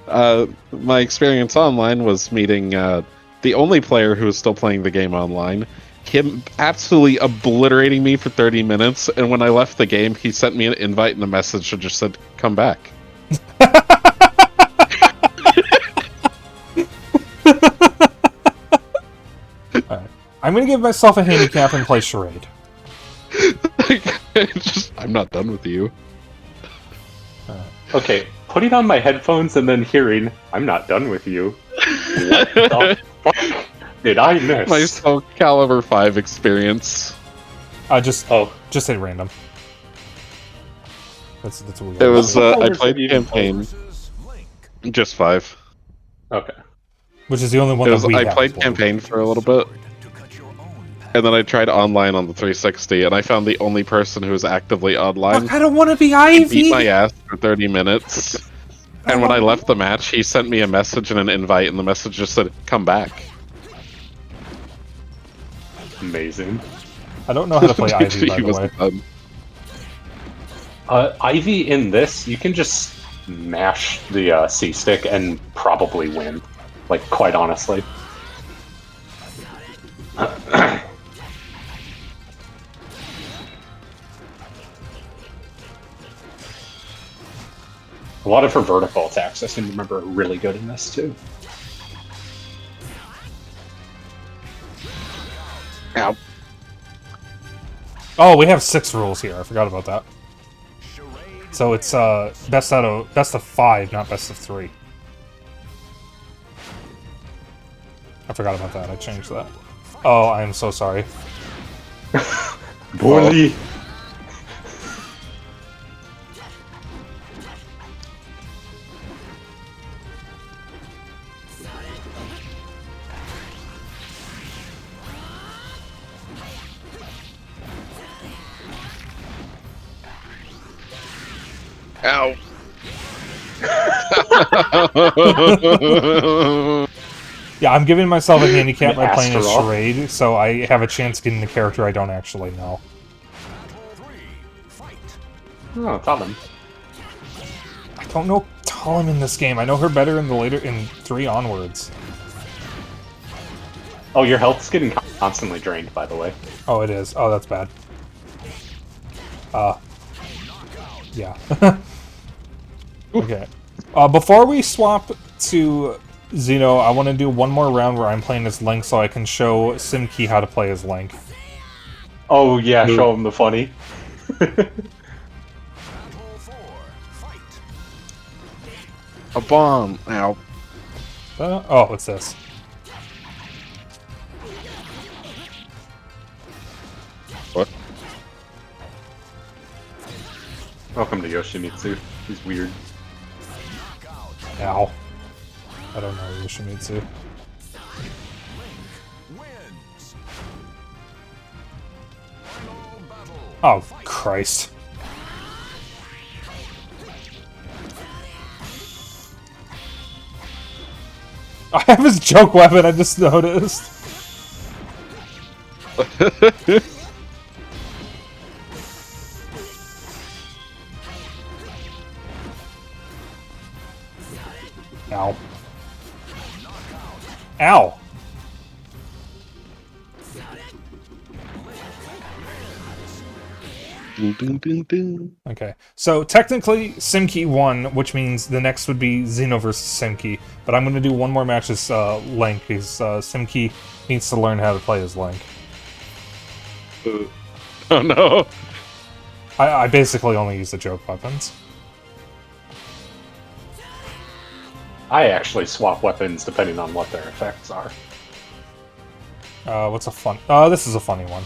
My experience online was meeting the only player who was still playing the game online, him absolutely obliterating me for 30 minutes, and when I left the game, he sent me an invite and a message that just said, "Come back." Alright. I'm gonna give myself a handicap and play Charade. I'm not done with you. Okay, putting on my headphones and then hearing, "I'm not done with you." What the fuck did I miss? My Soul Calibur 5 experience. Just hit random. That's what we got. It was, I played campaign. Just 5. Okay. Which is the only one that we have. I played campaign for a little bit. And then I tried online on the 360, and I found the only person who was actively online. Fuck, I don't want to be He Ivy! beat my ass for 30 minutes. And when I left the match, he sent me a message and an invite, and the message just said, "Come back." Amazing. I don't know how to play Ivy, by He the way. wasn't done. Ivy in this, you can just mash the C stick and probably win. Like, quite honestly. A lot of her vertical attacks, I seem to remember, are really good in this, too. Ow. Oh, we have 6 rules here. I forgot about that. So it's best of 5, not best of 3. I forgot about that. I changed that. Oh, I'm so sorry. Bully. Ow. Yeah, I'm giving myself a handicap by playing as Astaroth. Charade, so I have a chance getting the character I don't actually know. Oh, Talon. I don't know Talon in this game. I know her better in the later in 3 onwards. Oh, your health's getting constantly drained, by the way. Oh, it is. Oh, that's bad. Yeah. Okay. Before we swap to Xeno, I want to do one more round where I'm playing as Link so I can show Simkey how to play as Link. Oh, yeah, show him the funny. A bomb. Ow. Oh, what's this? What? Welcome to Yoshimitsu. He's weird. Ow. I don't know Yoshimitsu. Oh, Christ. I have his joke weapon, I just noticed. Ow. Ow! Ding, ding, ding, ding. Okay, so technically Simkey won, which means the next would be Xeno versus Simkey. But I'm going to do one more match as Link, because Simkey needs to learn how to play as Link. Oh no. I basically only use the joke weapons. I actually swap weapons depending on what their effects are. What's a fun... this is a funny one.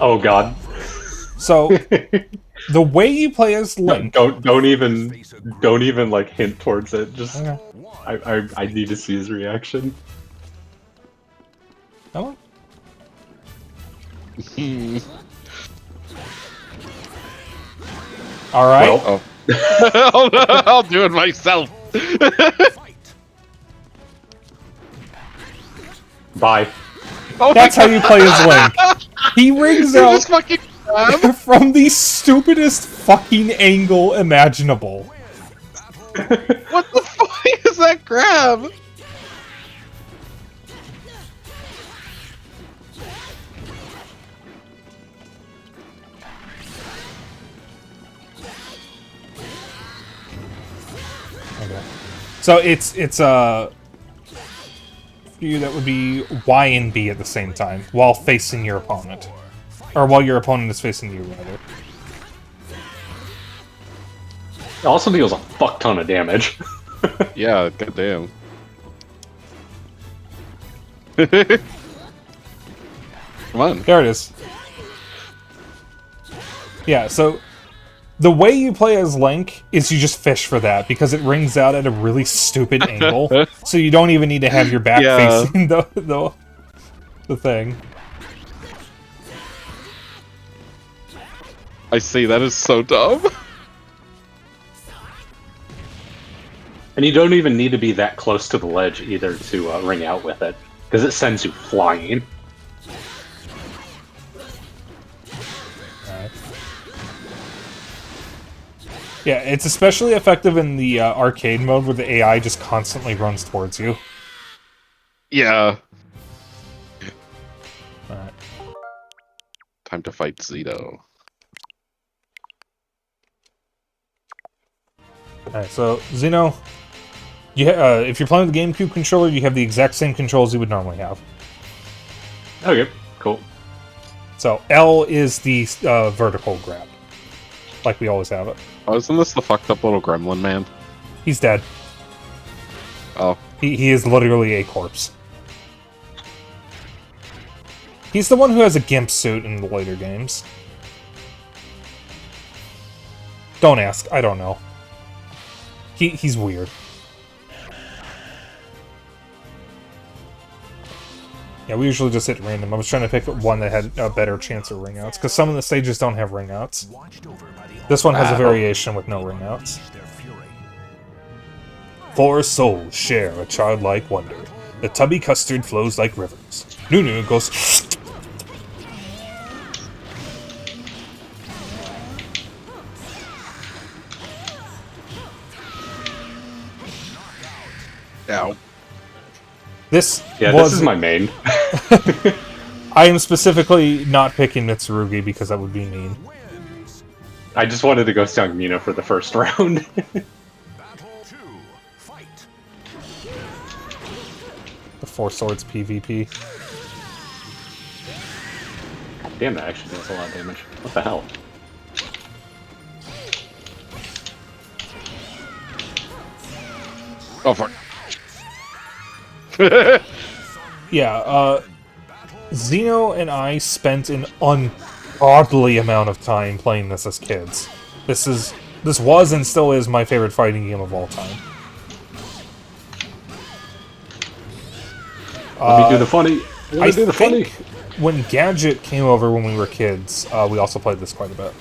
Oh god. So, the way you play as Link... Don't even like hint towards it. Just Okay. I need to see his reaction. Oh. Alright. Well, I'll do it myself. bye. Oh That's how you play as Link. He rings out just fucking grab. from the stupidest fucking angle imaginable. What the fuck is that grab? Okay. So it's for you that would be Y and B at the same time while facing your opponent, or while your opponent is facing you, rather. It also deals a fuck ton of damage. Yeah, goddamn. Come on. There it is. Yeah, so the way you play as Link is you just fish for that, because it rings out at a really stupid angle, so you don't even need to have your back Yeah. facing the thing. I see, that is so dumb. And you don't even need to be that close to the ledge either to ring out with it, because it sends you flying. Alright. Yeah, it's especially effective in the arcade mode where the AI just constantly runs towards you. Yeah. Alright. Time to fight Zito. Alright, so, Xeno, if you're playing with the GameCube controller, you have the exact same controls you would normally have. Okay, cool. So, L is the vertical grab, like we always have it. Oh, isn't this the fucked up little gremlin man? He's dead. Oh. He is literally a corpse. He's the one who has a gimp suit in the later games. Don't ask. I don't know. He's weird. Yeah, we usually just hit random. I was trying to pick one that had a better chance of ring outs, because some of the stages don't have ring outs. This one has a variation with no ring outs. 4 souls share a childlike wonder. The tubby custard flows like rivers. Nunu goes... Ow. This this is my main. I am specifically not picking Mitsurugi because that would be mean. I just wanted to go Seongmina for the first round. The 4 swords PvP. Damn, that actually does a lot of damage. What the hell? Oh, fuck. Yeah, Xeno and I spent an ungodly amount of time playing this as kids. This was and still is my favorite fighting game of all time. Let me do the funny. Let me do the funny. When Gadget came over when we were kids, we also played this quite a bit.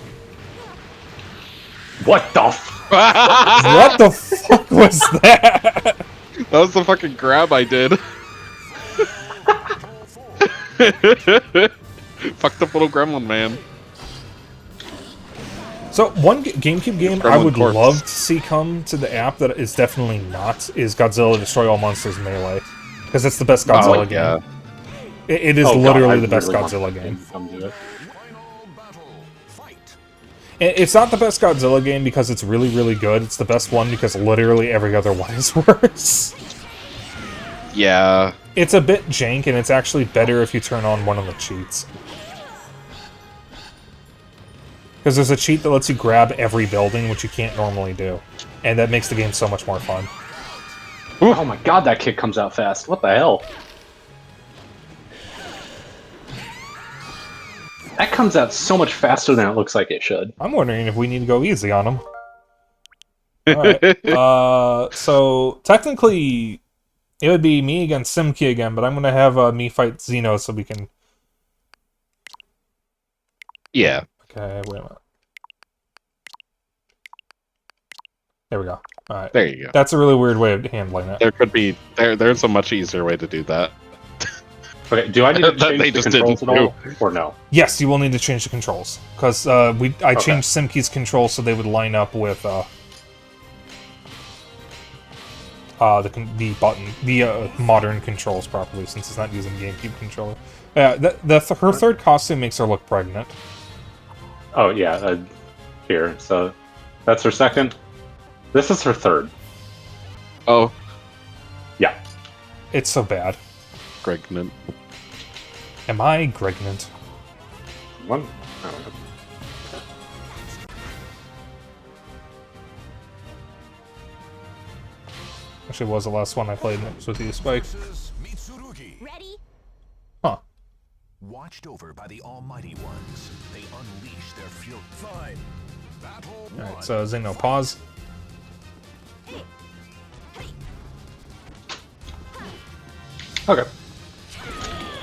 What the f- What the fuck was that? That was the fucking grab I did. Fucked up little gremlin man. So, one GameCube game I would love to see come to the app that is definitely not is Godzilla Destroy All Monsters Melee. Because it's the best Godzilla game. It is literally the best Godzilla game. It's not the best Godzilla game because it's really, really good. It's the best one because literally every other one is worse. Yeah. It's a bit jank, and it's actually better if you turn on one of the cheats. Because there's a cheat that lets you grab every building, which you can't normally do. And that makes the game so much more fun. Oh my god, that kick comes out fast. What the hell? That comes out so much faster than it looks like it should. I'm wondering if we need to go easy on him. Alright, so technically it would be me against Simki again, but I'm going to have me fight Xeno so we can... Yeah. Okay, wait a minute. There we go. Alright. There you go. That's a really weird way of handling it. There could be... There's a much easier way to do that. Okay, do I need to change They the just controls didn't at all, or no? Yes, you will need to change the controls. Because I changed Simki's controls so they would line up with the modern controls properly, since it's not using GameCube controller. Her third costume makes her look pregnant. Oh yeah, here. So that's her second. This is her third. Oh. Yeah. It's so bad. Pregnant. Am I pregnant? One. I don't know. Actually, was the last one I played, and it was with you, Spike. Ready? Huh. Watched over by the Almighty Ones, they unleash their fury. Fine. Battle Alright, so Xeno, pause. Okay.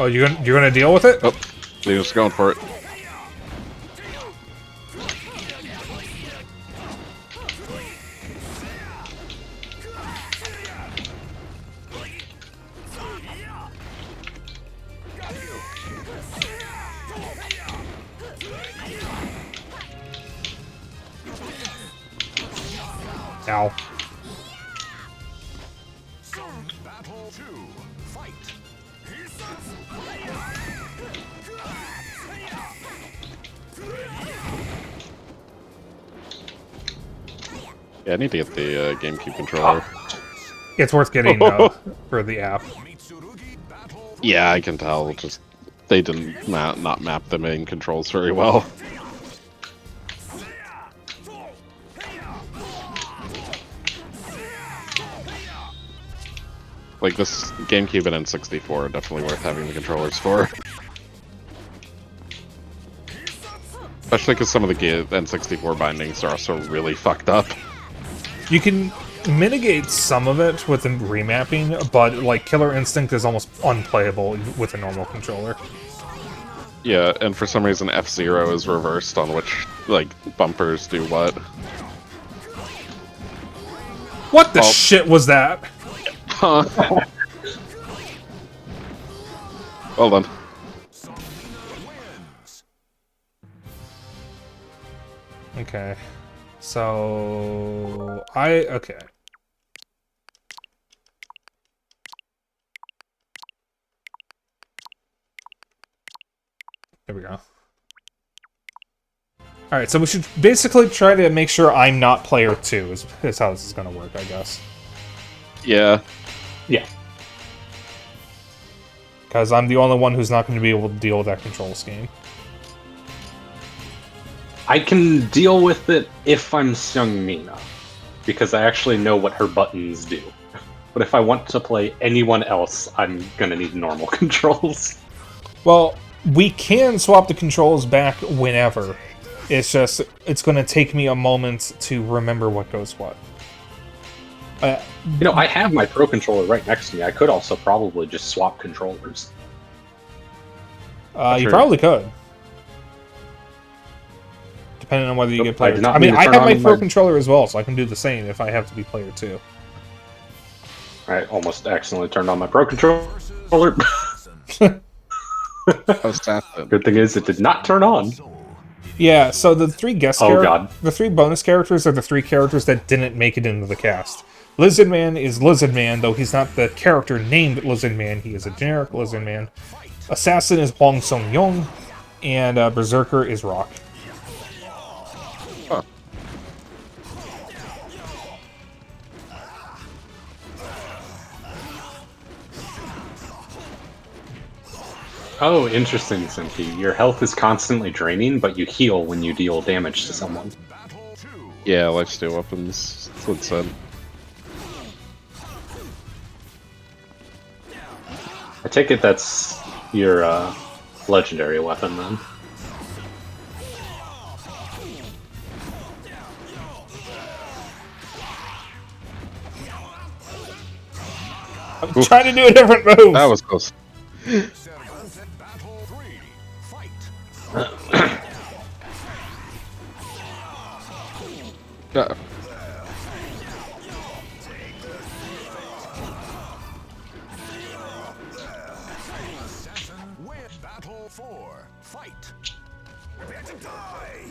Oh, you're gonna deal with it? Oh, he was going for it. Ow. Battle 2. Fight. Yeah, I need to get the GameCube controller. It's worth getting for the app. Yeah, I can tell. Just they didn't not map the main controls very well. Like this GameCube and N64 are definitely worth having the controllers for. Especially because some of the N64 bindings are also really fucked up. You can mitigate some of it with the remapping, but like Killer Instinct is almost unplayable with a normal controller. Yeah, and for some reason F-Zero is reversed on which, like, bumpers do what. What the shit was that? Huh. Well done. Okay. So... Okay. There we go. Alright, so we should basically try to make sure I'm not player 2, is how this is going to work, I guess. Yeah. Yeah. Because I'm the only one who's not going to be able to deal with that control scheme. I can deal with it if I'm Seung Mina, because I actually know what her buttons do. But if I want to play anyone else, I'm gonna need normal controls. Well, we can swap the controls back whenever. It's just, it's going to take me a moment to remember what goes what. You know, I have my Pro Controller right next to me. I could also probably just swap controllers. You probably could. Depending on whether you get player 2. I mean, I have my Pro Controller as well, so I can do the same if I have to be player 2. I almost accidentally turned on my Pro Controller. Good thing is, it did not turn on. Yeah, so the 3 guest God. The 3 bonus characters are the 3 characters that didn't make it into the cast. Lizard Man is Lizard Man, though he's not the character named Lizard Man, he is a generic Lizard Man. Assassin is Hwang Sung-yong, and Berserker is Rock. Huh. Oh, interesting, Simpi. Your health is constantly draining, but you heal when you deal damage to someone. Yeah, lifesteal weapons. That's what it said. I take it that's your legendary weapon, then. I'm trying to do a different move! That was close. Yeah. Battle 4. Fight. Prepare to die.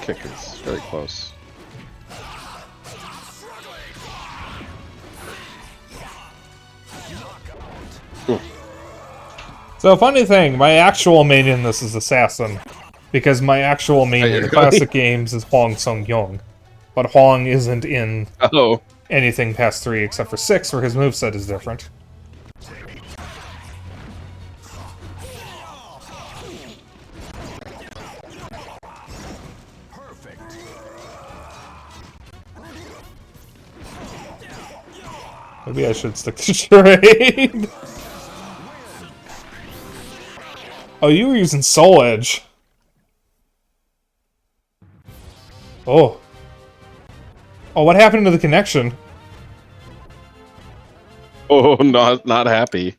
Kick is very close. So, funny thing, my actual main in this is Assassin. Because my actual main in the classic games is Hwang Sung-yong. But Hwang isn't in anything past 3 except for 6, where his moveset is different. Maybe I should stick to Charade. Oh, you were using Soul Edge. Oh. Oh, what happened to the connection? Oh, not happy.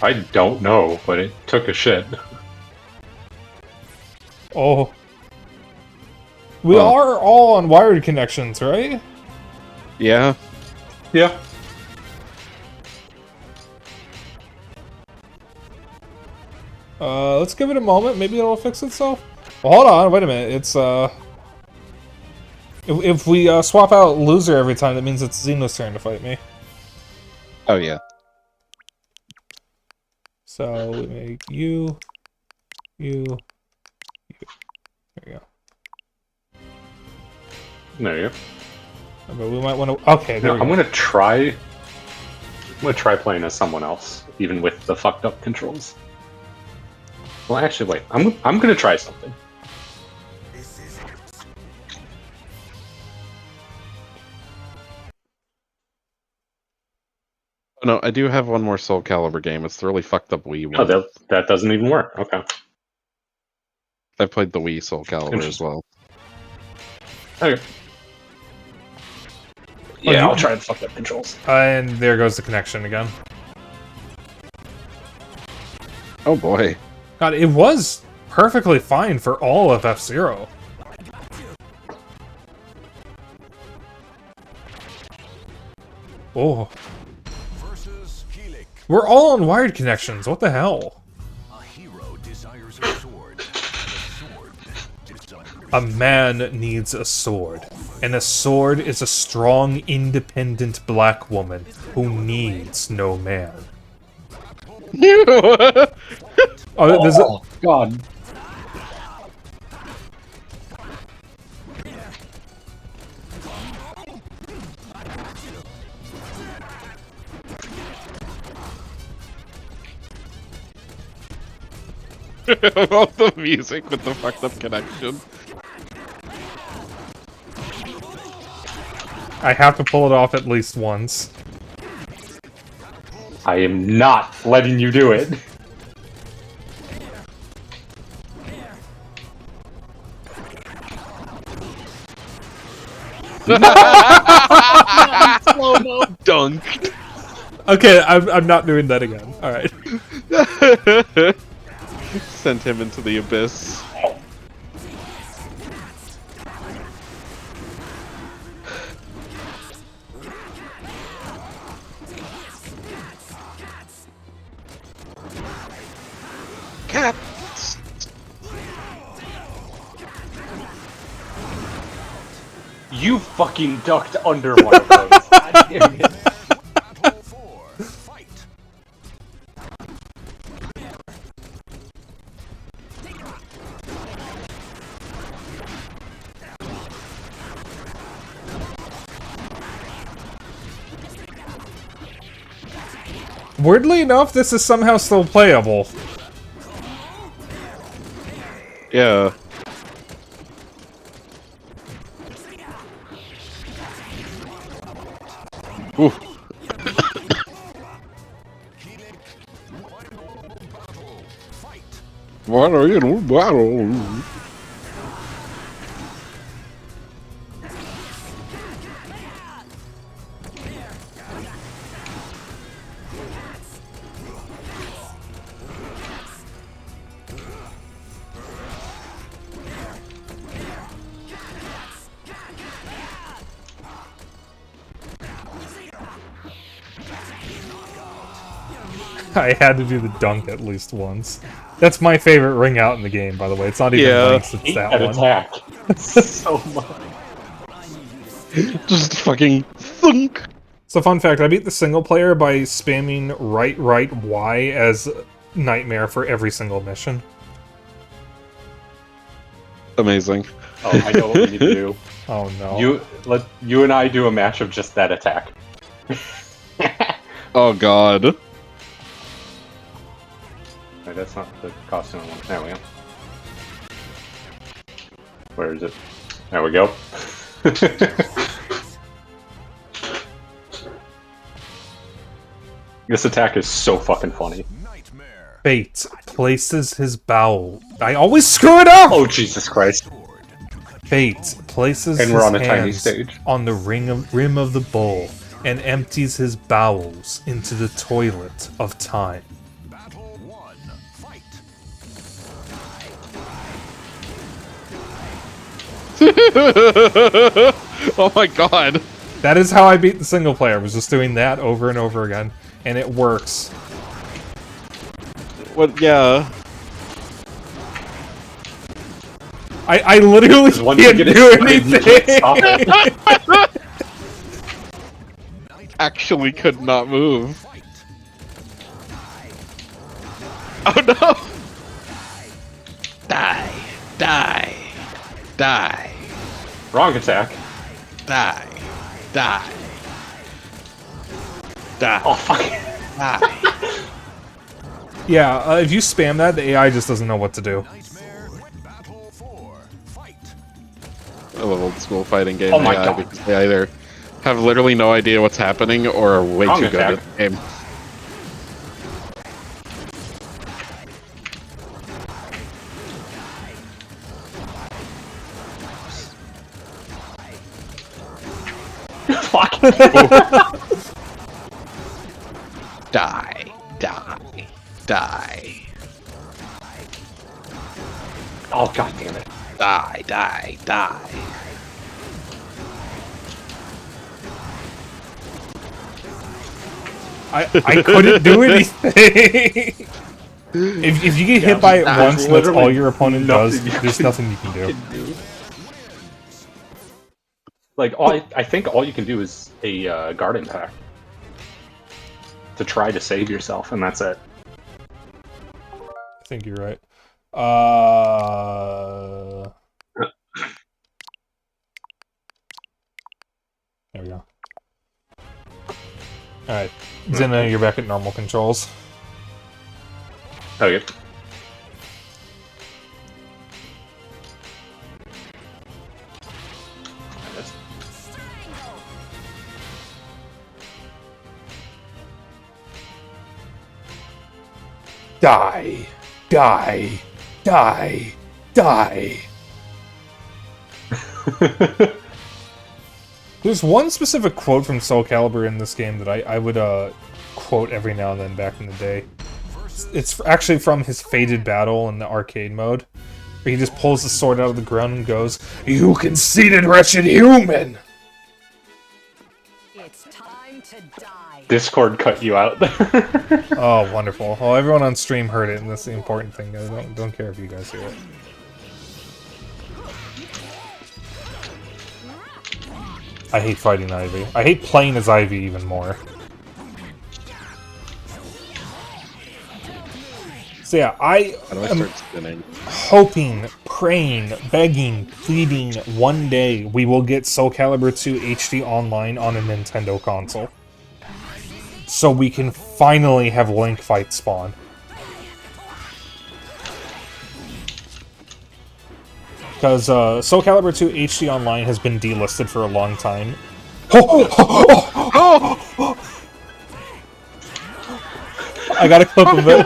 I don't know, but it took a shit. Oh. We are all on wired connections, right? Yeah. Yeah. Let's give it a moment. Maybe it'll fix itself. Well, hold on. Wait a minute. It's, If we swap out loser every time, that means it's Xeno's turn to fight me. Oh, yeah. So, we make you. There you go. There you go. But we might want to... Okay, there we go. I'm gonna try playing as someone else, even with the fucked up controls. Well, actually, wait. I'm gonna try something. No, I do have one more Soul Calibur game. It's the really fucked up Wii one. Oh, that doesn't even work. Okay. I played the Wii Soul Calibur as well. Okay. Yeah, I'll try and fuck up controls. And there goes the connection again. Oh boy. God, it was perfectly fine for all of F-Zero. Oh. Versus Helix. We're all on wired connections. What the hell? A hero desires a sword. And a sword desires A man needs a sword. And a sword is a strong, independent black woman who needs no man. Oh, there's a... God. About the music with the fucked up connection. I have to pull it off at least once. I am not letting you do it. Slow-mo dunked. Okay, I'm not doing that again. Alright. Sent him into the abyss. Cats. You fucking ducked under one of those. God damn it. Battle 4. Fight. Weirdly enough, this is somehow still playable. Yeah. Ooh. Fight. What are you doing? Battle? I had to do the dunk at least once. That's my favorite ring out in the game, by the way. It's not even Yeah. links, it's that one. Attack. So much. Just fucking thunk. So fun fact, I beat the single player by spamming right, Y as Nightmare for every single mission. Amazing. Oh, I know what we need to do. Oh no. You and I do a match of just that attack. Oh god. Wait, that's not the costume one. There we go. Where is it? There we go. This attack is so fucking funny. Nightmare. Fate places his bowel. I always screw it up! Oh, Jesus Christ. Fate places And his we're on a tiny hands stage. on the rim of the bowl and empties his bowels into the toilet of time. Battle 1. Fight. Oh my god. That is how I beat the single player, was just doing that over and over again. And it works. What? Yeah. I literally Once you can't get it do started, you can't stop anything! Actually could not move. Oh no! Die. Die. Die. Wrong attack. Die. Die. Die. Oh, fuck. Die. Yeah, if you spam that, the AI just doesn't know what to do. Nightmare. Battle 4. Fight. I love old school fighting game Oh my AI God. because they either have literally no idea what's happening or are way Wrong too good at attack. the game. Fuck. Die. Die. Die. Oh, god damn it. Die. Die. Die. I couldn't do anything. If you get hit by it once, and that's all your opponent does. There's nothing you can do. Like, I think all you can do is a guard impact to try to save yourself, and that's it. I think you're right. There we go. Alright. Zena, you're back at normal controls. Okay. Die. Die. Die. Die. There's one specific quote from Soul Calibur in this game that I would quote every now and then back in the day. It's actually from his Fated Battle in the arcade mode, where he just pulls the sword out of the ground and goes, "You conceited wretched human!" It's time to die. Discord cut you out there. Oh, wonderful. Well, everyone on stream heard it, and that's the important thing. I don't care if you guys hear it. I hate fighting Ivy. I hate playing as Ivy even more. So yeah, I How do I am start spinning? hoping, praying, begging, pleading one day we will get Soul Calibur 2 HD Online on a Nintendo console. So we can finally have Link fight Spawn. Because Soul Calibur 2 HD Online has been delisted for a long time. I got a clip of it.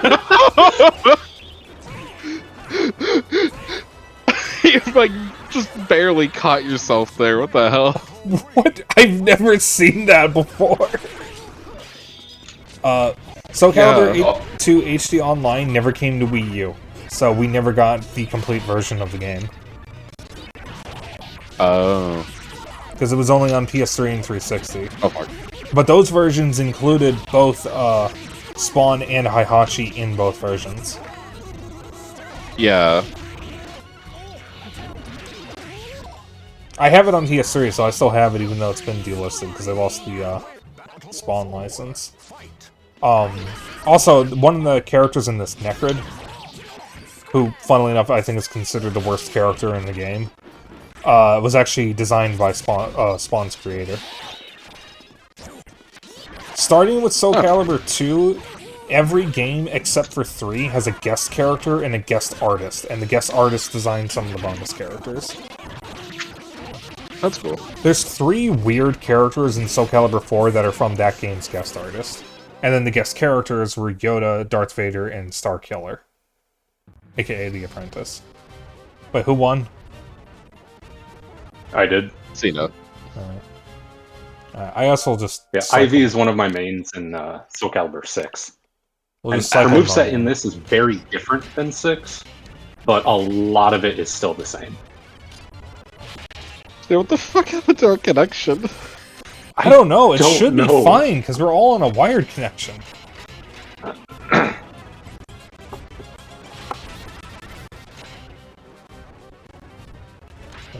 You've like just barely caught yourself there. What the hell? What? I've never seen that before. Soul Calibur 2 HD Online never came to Wii U, so we never got the complete version of the game. Oh. Because it was only on PS3 and 360. Oh, fuck. But those versions included both Spawn and Heihachi in both versions. Yeah. I have it on PS3, so I still have it even though it's been delisted because I lost the Spawn license. Also, one of the characters in this, Necrid, who, funnily enough, I think is considered the worst character in the game, was actually designed by Spawn's creator. Starting with Soul Calibur 2, every game except for 3 has a guest character and a guest artist, and the guest artist designed some of the bonus characters. That's cool. There's 3 weird characters in Soul Calibur 4 that are from that game's guest artist. And then the guest characters were Yoda, Darth Vader, and Starkiller. AKA The Apprentice. Wait, who won? I did. Cena. I also just... Yeah, Ivy is one of my mains in Soul Calibur 6. We'll And just her cycle moveset on. in this is very different than 6, but a lot of it is still the same. Dude, what the fuck happened to our connection? I don't know, it don't should know. be fine, because we're all on a wired connection.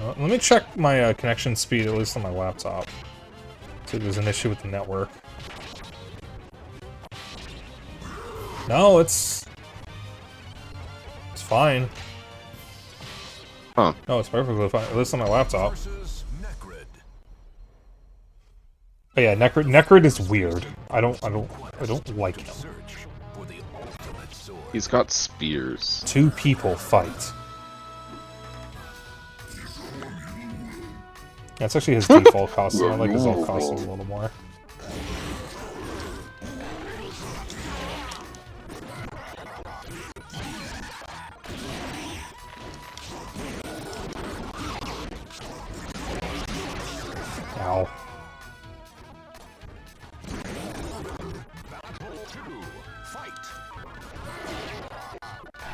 Let me check my connection speed, at least on my laptop. See if there's an issue with the network. No, it's fine. Huh. No, it's perfectly fine, at least on my laptop. Versus Necrid. Oh yeah, Necrid is weird. I don't like him. Search for the ultimate sword. He's got spears. 2 people fight. That's actually his default costume. I like his old costume a little more. Ow.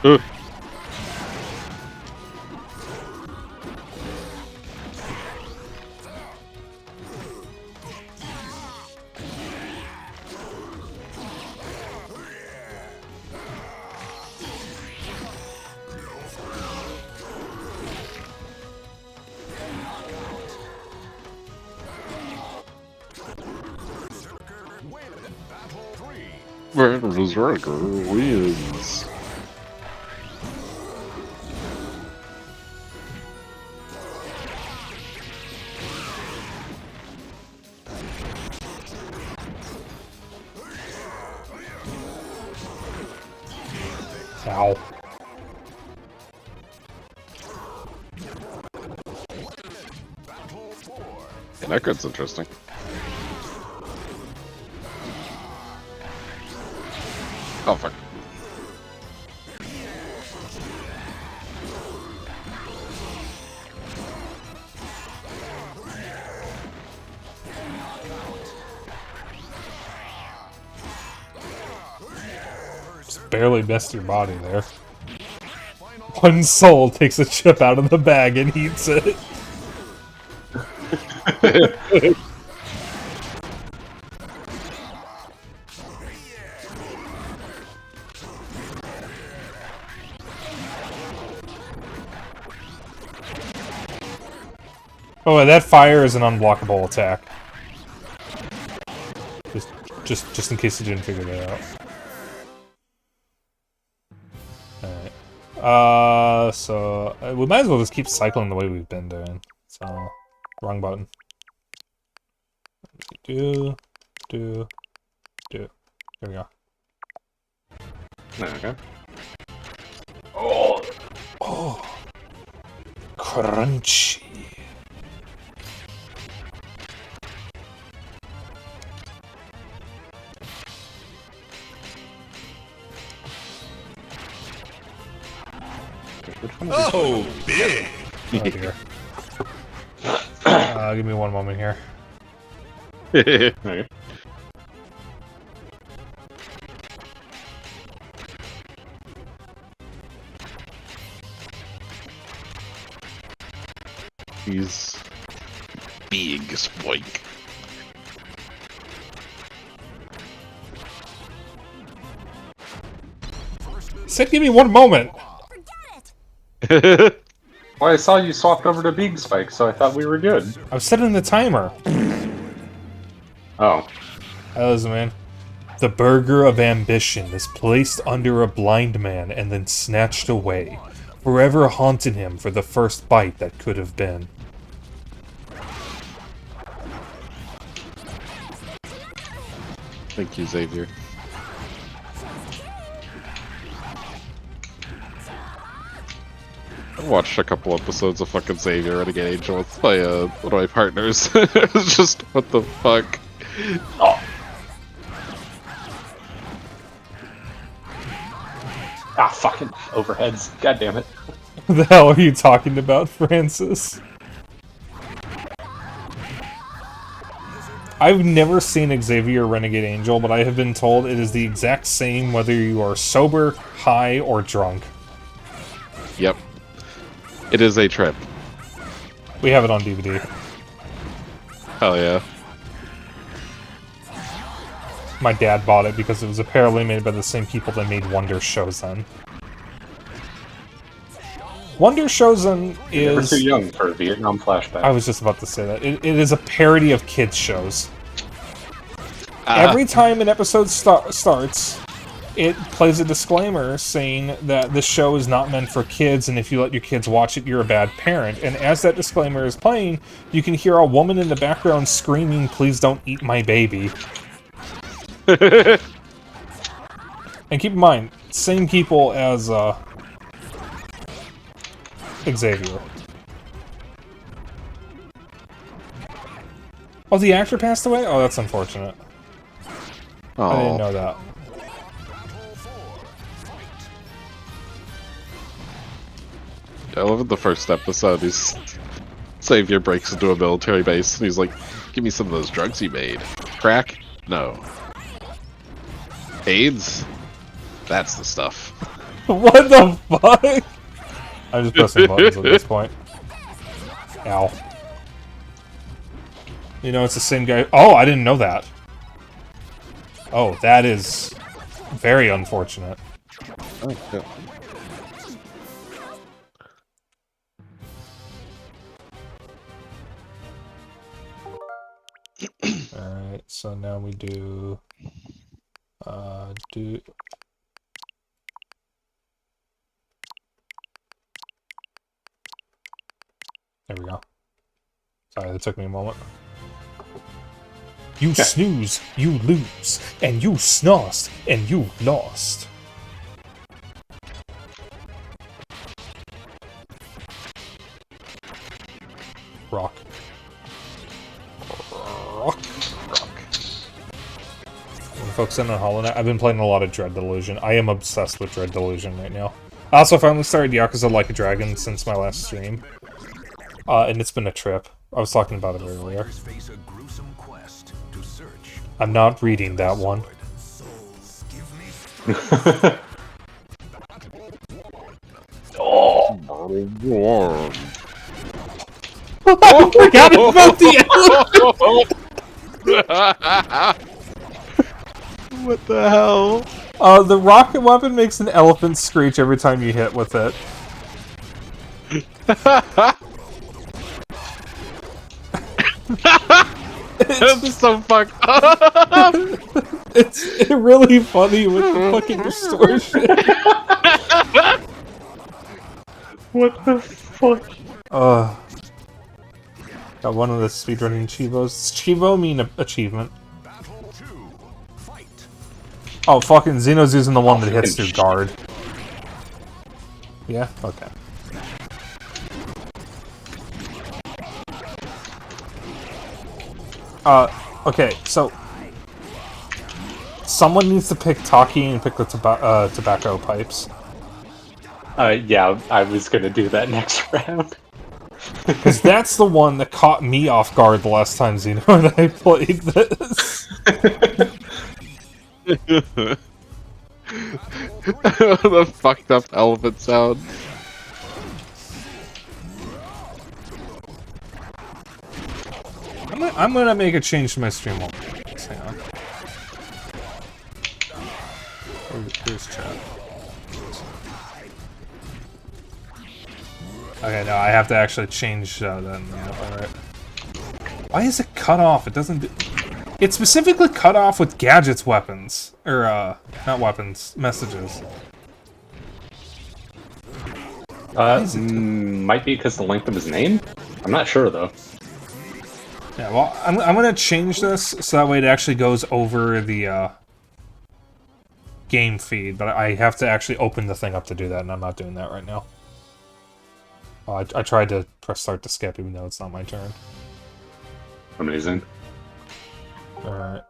Ugh. Berserker wins. Ow. Yeah, that card's interesting. Oh, fuck. Just barely missed your body there. One soul takes a chip out of the bag and eats it. Oh, and that fire is an unblockable attack. Just in case you didn't figure that out. Alright. So we might as well just keep cycling the way we've been doing. So, wrong button. Do. Here we go. Okay. Oh. Crunchy. Oh, big! Oh dear. Give me one moment here. Okay. He's big Spike. Said give me one moment. Well, I saw you swapped over to RogueSpyke, so I thought we were good. I was setting the timer. Oh. Listen, man. The burger of ambition is placed under a blind man and then snatched away, forever haunting him for the first bite that could have been. Thank you, Xavier. I watched a couple episodes of fucking Xavier Renegade Angel with my, one of my partners. It was just, what the fuck? Oh. Ah, fucking overheads. God damn it. What the hell are you talking about, Francis? I've never seen Xavier Renegade Angel, but I have been told it is the exact same whether you are sober, high, or drunk. Yep. It is a trip. We have it on DVD. Hell yeah. My dad bought it because it was apparently made by the same people that made Wonder Shozen. Wonder Shozen We're is... too young for a Vietnam flashback. I was just about to say that. It is a parody of kids' shows. Every time an episode starts, it plays a disclaimer saying that this show is not meant for kids, and if you let your kids watch it, you're a bad parent. And as that disclaimer is playing, you can hear a woman in the background screaming, "Please don't eat my baby." And keep in mind, same people as Xavier. Oh, the actor passed away? Oh, that's unfortunate. Oh, I didn't know that. I love it. The first episode, he's Savior breaks into a military base, and he's like, "Give me some of those drugs you made. Crack? No. AIDS? That's the stuff." What the fuck? I'm just pressing buttons at this point. Ow. You know, it's the same guy. Oh, I didn't know that. Oh, that is very unfortunate. Oh, yeah. Alright, so now we do... There we go. Sorry, that took me a moment. You snooze, you lose, and you snost, and you lost. Rock. Rock. I'm focusing on Hollow Knight. I've been playing a lot of Dread Delusion. I am obsessed with Dread Delusion right now. I also finally started Yakuza Like a Dragon since my last stream. And it's been a trip. I was talking about it earlier. I'm not reading that one. Oh, I forgot about the elephant! What the hell? The rocket weapon makes an elephant screech every time you hit with it. That's so fucked up. It's really funny with the fucking distortion. what the fuck? Got one of the speedrunning Chivos. Does Chivo mean achievement? Oh, fucking Xeno's using the one that hits through guard. Yeah? Okay. Okay, so... Someone needs to pick Taki and pick the tobacco pipes. Yeah, I was gonna do that next round. Because that's the one that caught me off guard the last time Xeno and I played this. The fucked up elephant sound. I'm gonna make a change to my stream. Hang on. Here's chat. Okay, no, I have to actually change that. Alright. Why is it cut off? It doesn't do... It's specifically cut off with gadgets weapons. Or, not weapons, messages. Might be because the length of his name? I'm not sure, though. Yeah, well, I'm gonna change this so that way it actually goes over the, game feed, but I have to actually open the thing up to do that, and I'm not doing that right now. I tried to press start to skip, even though it's not my turn. Amazing. Alright.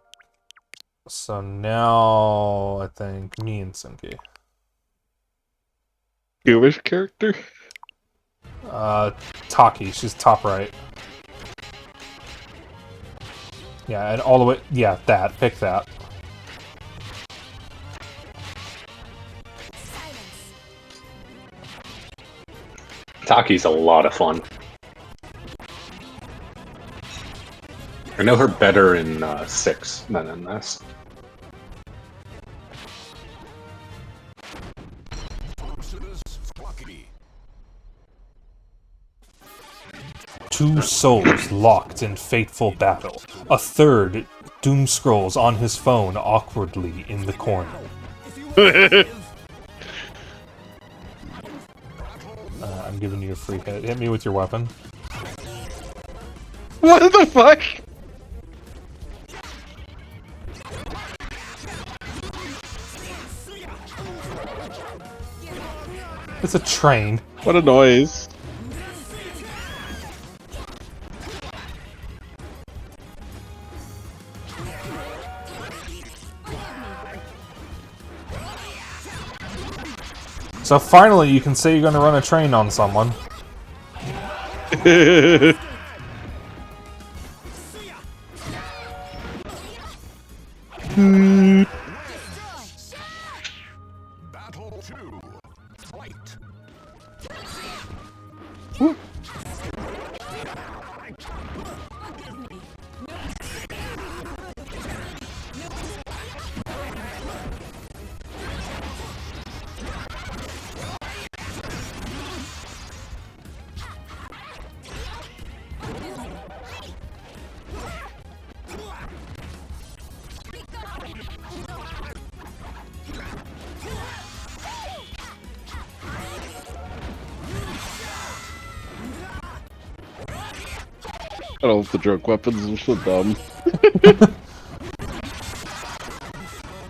So now, I think, me and Simki. Jewish character? Taki, she's top right. Yeah, and all the way, yeah, that, pick that. Taki's a lot of fun. I know her better in 6 than in this. Two souls locked in fateful battle. A third doom scrolls on his phone awkwardly in the corner. I'm giving you a free hit. Hit me with your weapon. What the fuck? It's a train. What a noise. So finally, you can say you're going to run a train on someone. Battle 2. Fight. I don't know if the joke weapons are so dumb.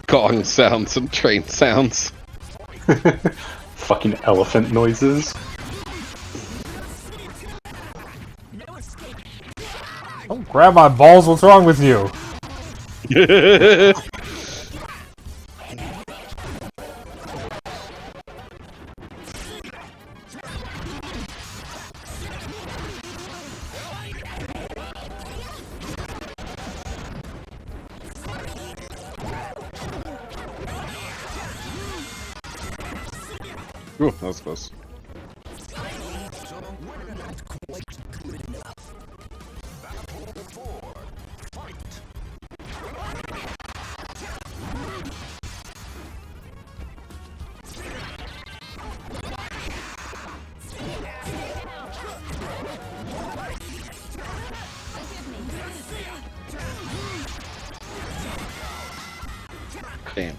Gong sounds and train sounds. Fucking elephant noises. Don't grab my balls, what's wrong with you? Ooh, that was close. Damn.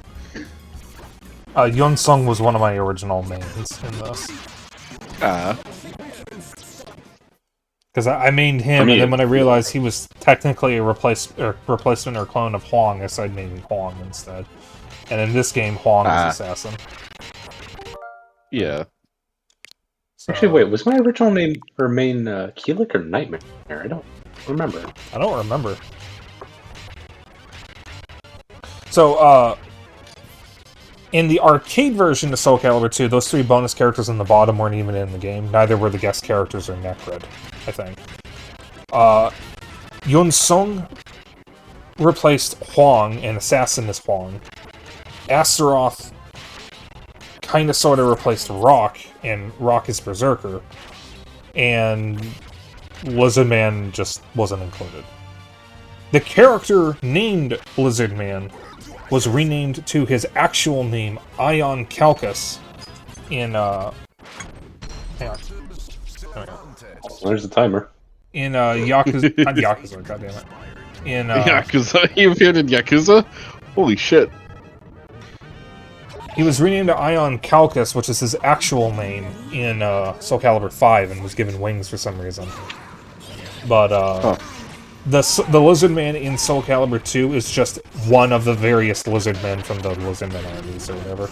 Yun Sung was one of my original mains in this. Because I mained him, and then when I realized he was technically a replacement or clone of Huang, I started naming Huang instead. And in this game, Huang is Assassin. Yeah. So, Actually, wait, was my original name or main Keelik or Nightmare? I don't remember. I don't remember. So, in the arcade version of Soul Calibur 2, those 3 bonus characters on the bottom weren't even in the game. Neither were the guest characters or Necrid, I think. Yun Sung replaced Huang, and Assassin is Huang. Astaroth kind of sort of replaced Rock, and Rock is Berserker. And Lizard Man just wasn't included. The character named Lizard Man was renamed to his actual name, Ion Calcus, in, hang on. There's the timer. In, Yakuza, not Yakuza, goddammit. In, Yakuza? You appeared in Yakuza? Holy shit. he was renamed to Ion Calcus, which is his actual name, in, Soul Calibur 5, and was given wings for some reason. But, The Lizard Man in Soul Calibur 2 is just one of the various Lizard Men from the Lizard Men armies or whatever.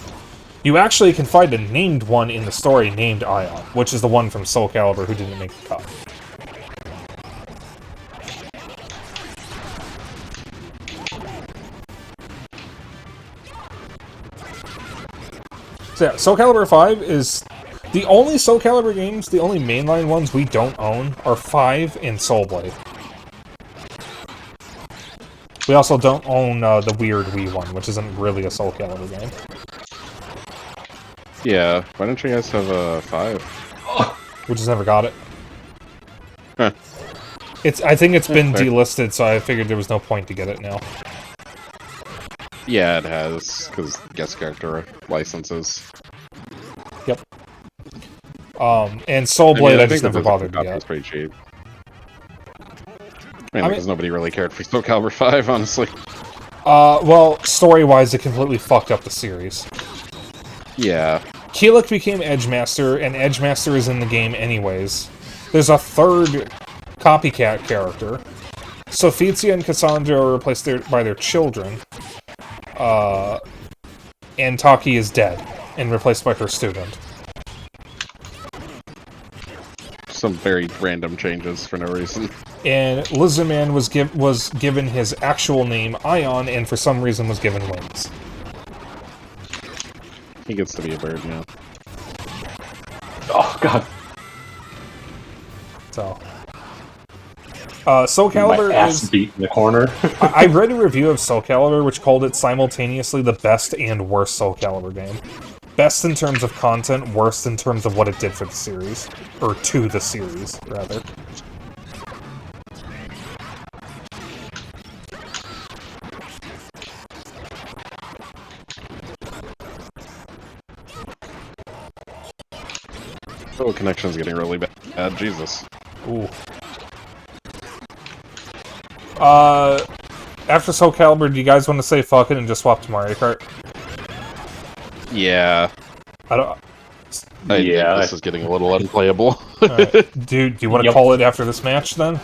You actually can find a named one in the story named Ion, which is the one from Soul Calibur who didn't make the cut. So yeah, Soul Calibur 5 is... The only Soul Calibur games, the only mainline ones we don't own, are 5 and Soul Blade. We also don't own the weird Wii one, which isn't really a Soul Calibur game. Yeah, why don't you guys have a 5? We just never got it. Huh. I think it's been fair. delisted, so I figured there was no point to get it now. Yeah, it has, because guest character licenses. Yep. And Soul Blade, I just think never the bothered to copy get. is pretty cheap. Because nobody really cared for Soul Calibur 5, honestly. Well, story-wise, it completely fucked up the series. Yeah. Keelik became Edgemaster, and Edgemaster is in the game anyways. There's a third copycat character. Sophia and Cassandra are replaced by their children. And Taki is dead, and replaced by her student. Some very random changes for no reason. And Lizardman was given his actual name, Ion, and for some reason was given wings. He gets to be a bird now. Oh god. So, Soul My Calibur ass is. beat in the corner. I read a review of Soul Calibur which called it simultaneously the best and worst Soul Calibur game. Best in terms of content, worst in terms of what it did for the series. Or to the series, rather. Oh, connection's getting really bad. Jesus. Ooh. After Soul Calibur, do you guys want to say fuck it and just swap to Mario Kart? Yeah. I don't... I think Yeah. this is getting a little unplayable. Alright. Do you want to Yep. call it after this match, then?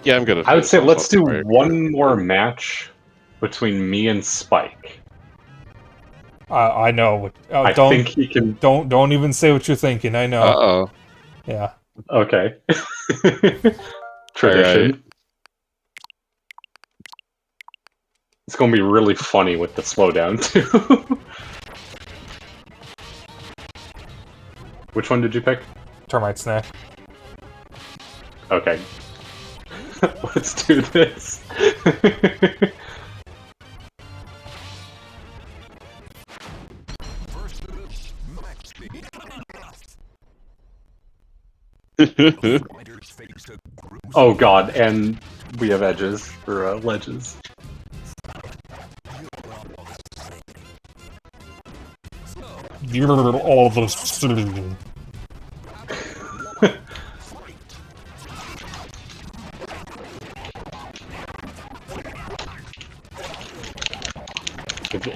Yeah, I'm good at I would say this. let's do Mario Kart. one more match between me and Spike. I know. I Don't think he can. don't even say what you're thinking. I know. Uh-oh. Yeah. Okay. Tradition. Alright. It's gonna be really funny with the slowdown too. Which one did you pick? Termite snack. Okay. Let's do this. Versus Maxi. Fighters face a gruesome Oh god, and we have edges, or ledges. You're all those.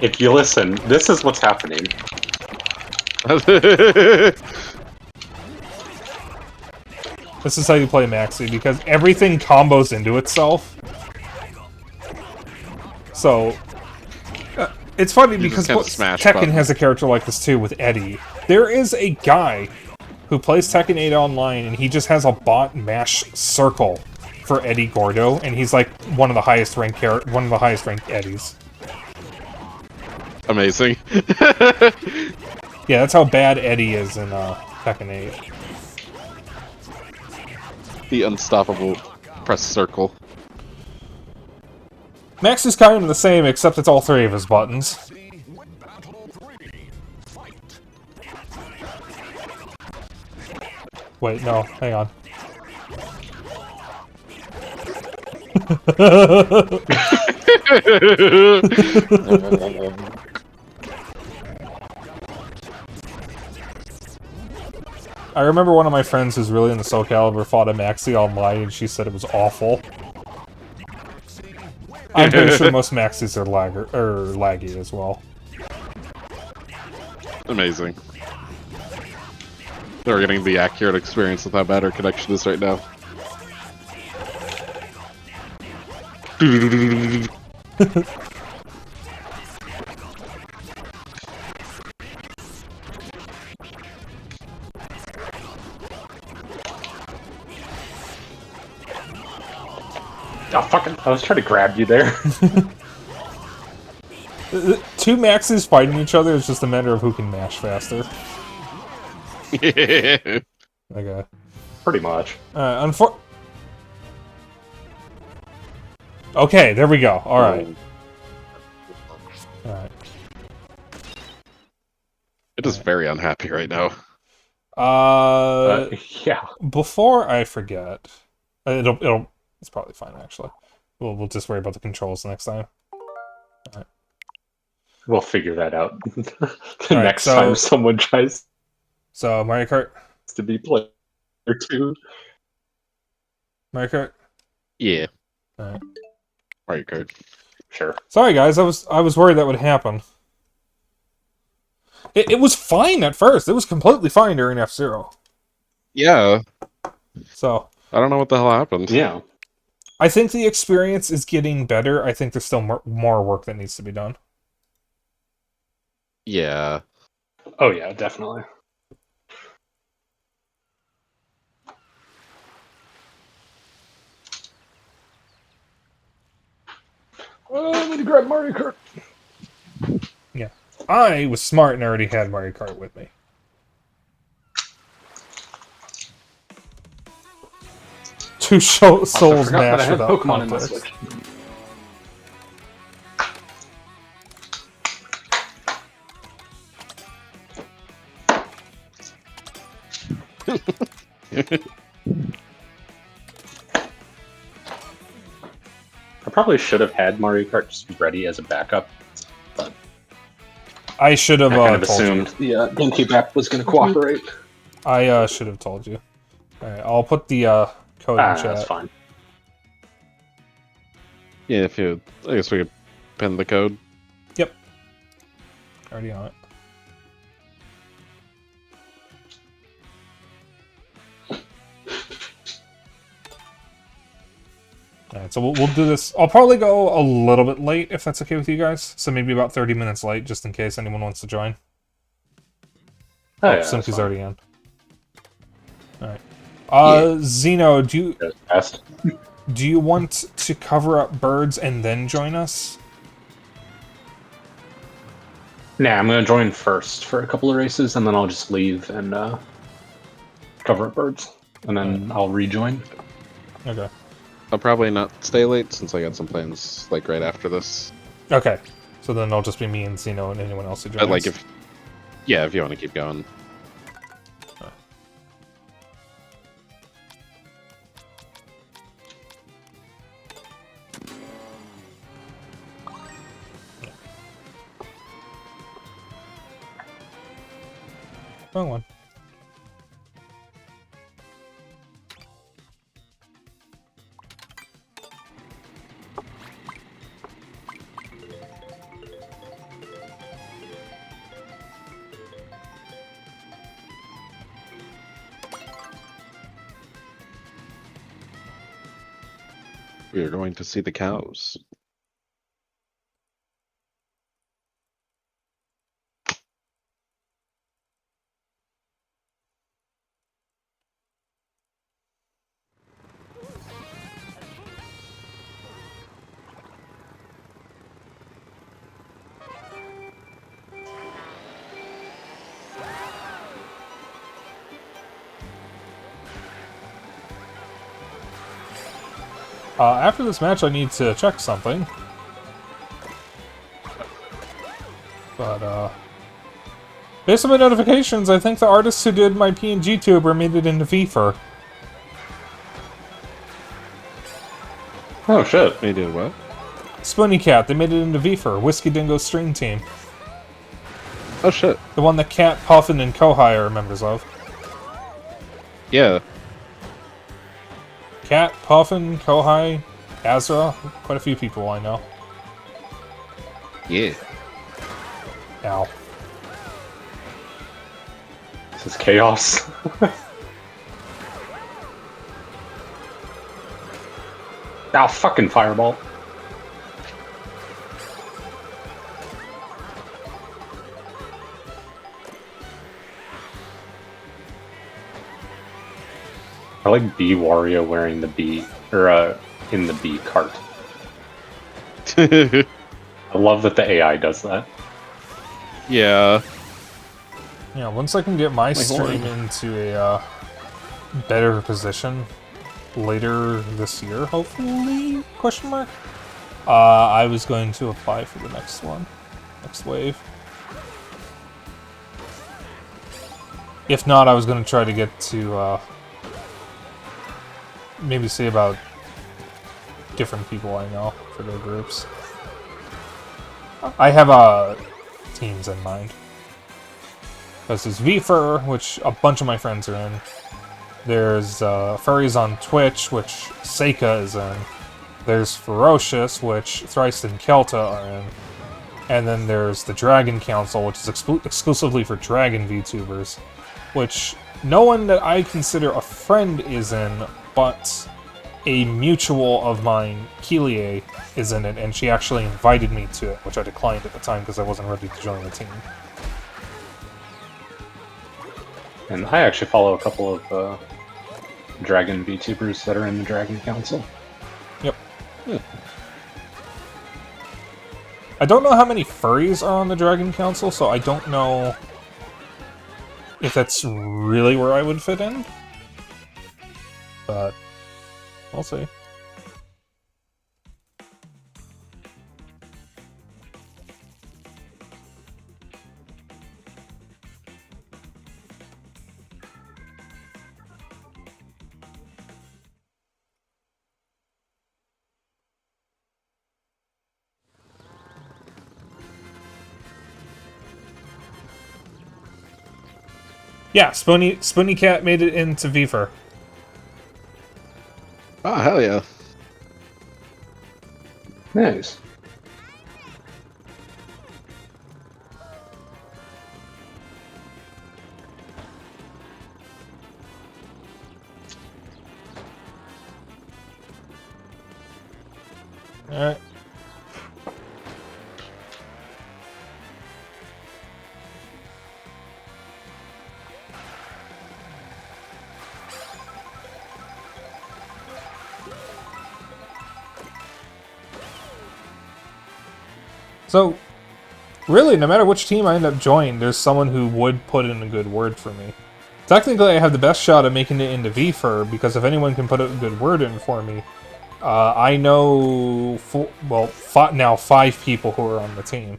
If you listen, this is what's happening. This is how you play Maxi, because everything combos into itself. So, it's funny You because just kinda smash Tekken buttons. has a character like this too with Eddie. There is a guy who plays Tekken 8 online, and he just has a bot mash circle for Eddie Gordo, and he's like one of the highest ranked Eddies. Amazing. Yeah, that's how bad Eddie is in Tekken 8. The unstoppable press circle. Max is kind of the same, except it's all three of his buttons. battle 3. Fight. Wait, no, hang on. I remember one of my friends who's really into Soul Calibur fought a Maxi online, and she said it was awful. I'm pretty sure most Maxis are laggy as well. Amazing. We're getting the accurate experience with how bad our connection is right now. Oh, fucking! I was trying to grab you there. Two Maxis fighting each other is just a matter of who can mash faster. Okay. Pretty much. Okay, there we go. Alright. Alright. It is very unhappy right now. Yeah. Before I forget, it's probably fine actually. We'll just worry about the controls next time. Alright. We'll figure that out. Alright, Next so- time someone tries So Mario Kart. to be player 2. Mario Kart. Yeah. Alright. Mario Kart. Sure. Sorry guys, I was worried that would happen. It was fine at first. It was completely fine during F-Zero. Yeah. So I don't know what the hell happened. Yeah. I think the experience is getting better. I think there's still more work that needs to be done. Yeah. Oh yeah, definitely. I need to grab Mario Kart. Yeah. I was smart and already had Mario Kart with me. Two souls forgot that I match had without Pokemon in the context. Switch. I probably should have had Mario Kart just ready as a backup, but I should have I kind of told assumed you. the GameCube app was going to cooperate. I should have told you. Alright, I'll put the code in chat. That's fine. Yeah, if you, I guess we could pin the code. Yep. Already on it. Alright, so we'll do this. I'll probably go a little bit late, if that's okay with you guys. So maybe about 30 minutes late, just in case anyone wants to join. Oh, yeah, Since he's fine. already in. Alright. Zeno, do you want to cover up birds and then join us? Nah, I'm going to join first for a couple of races, and then I'll just leave and cover up birds, and then I'll rejoin. Okay. I'll probably not stay late since I got some plans like right after this. Okay. So then it'll just be me and Zeno and anyone else who joins. But like if you want to keep going. Wrong one. We are going to see the cows. After this match, I need to check something. But, based on my notifications, I think the artists who did my PNG tuber made it into FIFA. Oh, shit. They did what? Spoony Cat, they made it into FIFA. Whiskey Dingo Stream Team. Oh shit. The one that Cat, Puffin, and Kohai are members of. Yeah. Cat, Puffin, Kohai, Azra, quite a few people I know. Yeah. Ow. This is chaos. Ow, fucking fireball. I like B Wario wearing the B, or in the B cart. I love that the AI does that. Yeah. Yeah, once I can get my horn. stream into a better position later this year, hopefully? Question mark. I was going to apply for the next one, next wave. If not, I was going to try to get to maybe see about different people I know for their groups. I have teams in mind. Because there's VFur, which a bunch of my friends are in. There's Furries on Twitch, which Seika is in. There's Ferocious, which Thrice and Kelta are in. And then there's the Dragon Council, which is exclusively for Dragon VTubers. Which no one that I consider a friend is in, but a mutual of mine, Keelie, is in it, and she actually invited me to it, which I declined at the time because I wasn't ready to join the team. And I actually follow a couple of Dragon VTubers that are in the Dragon Council. Yep. I don't know how many furries are on the Dragon Council, so I don't know if that's really where I would fit in. But we'll see. Yeah, Spoony Cat made it into VFur. Oh, hell yeah. Nice. Alright. So, really, no matter which team I end up joining, there's someone who would put in a good word for me. Technically, I have the best shot at making it into VFur, because if anyone can put a good word in for me, I know, now 5 people who are on the team.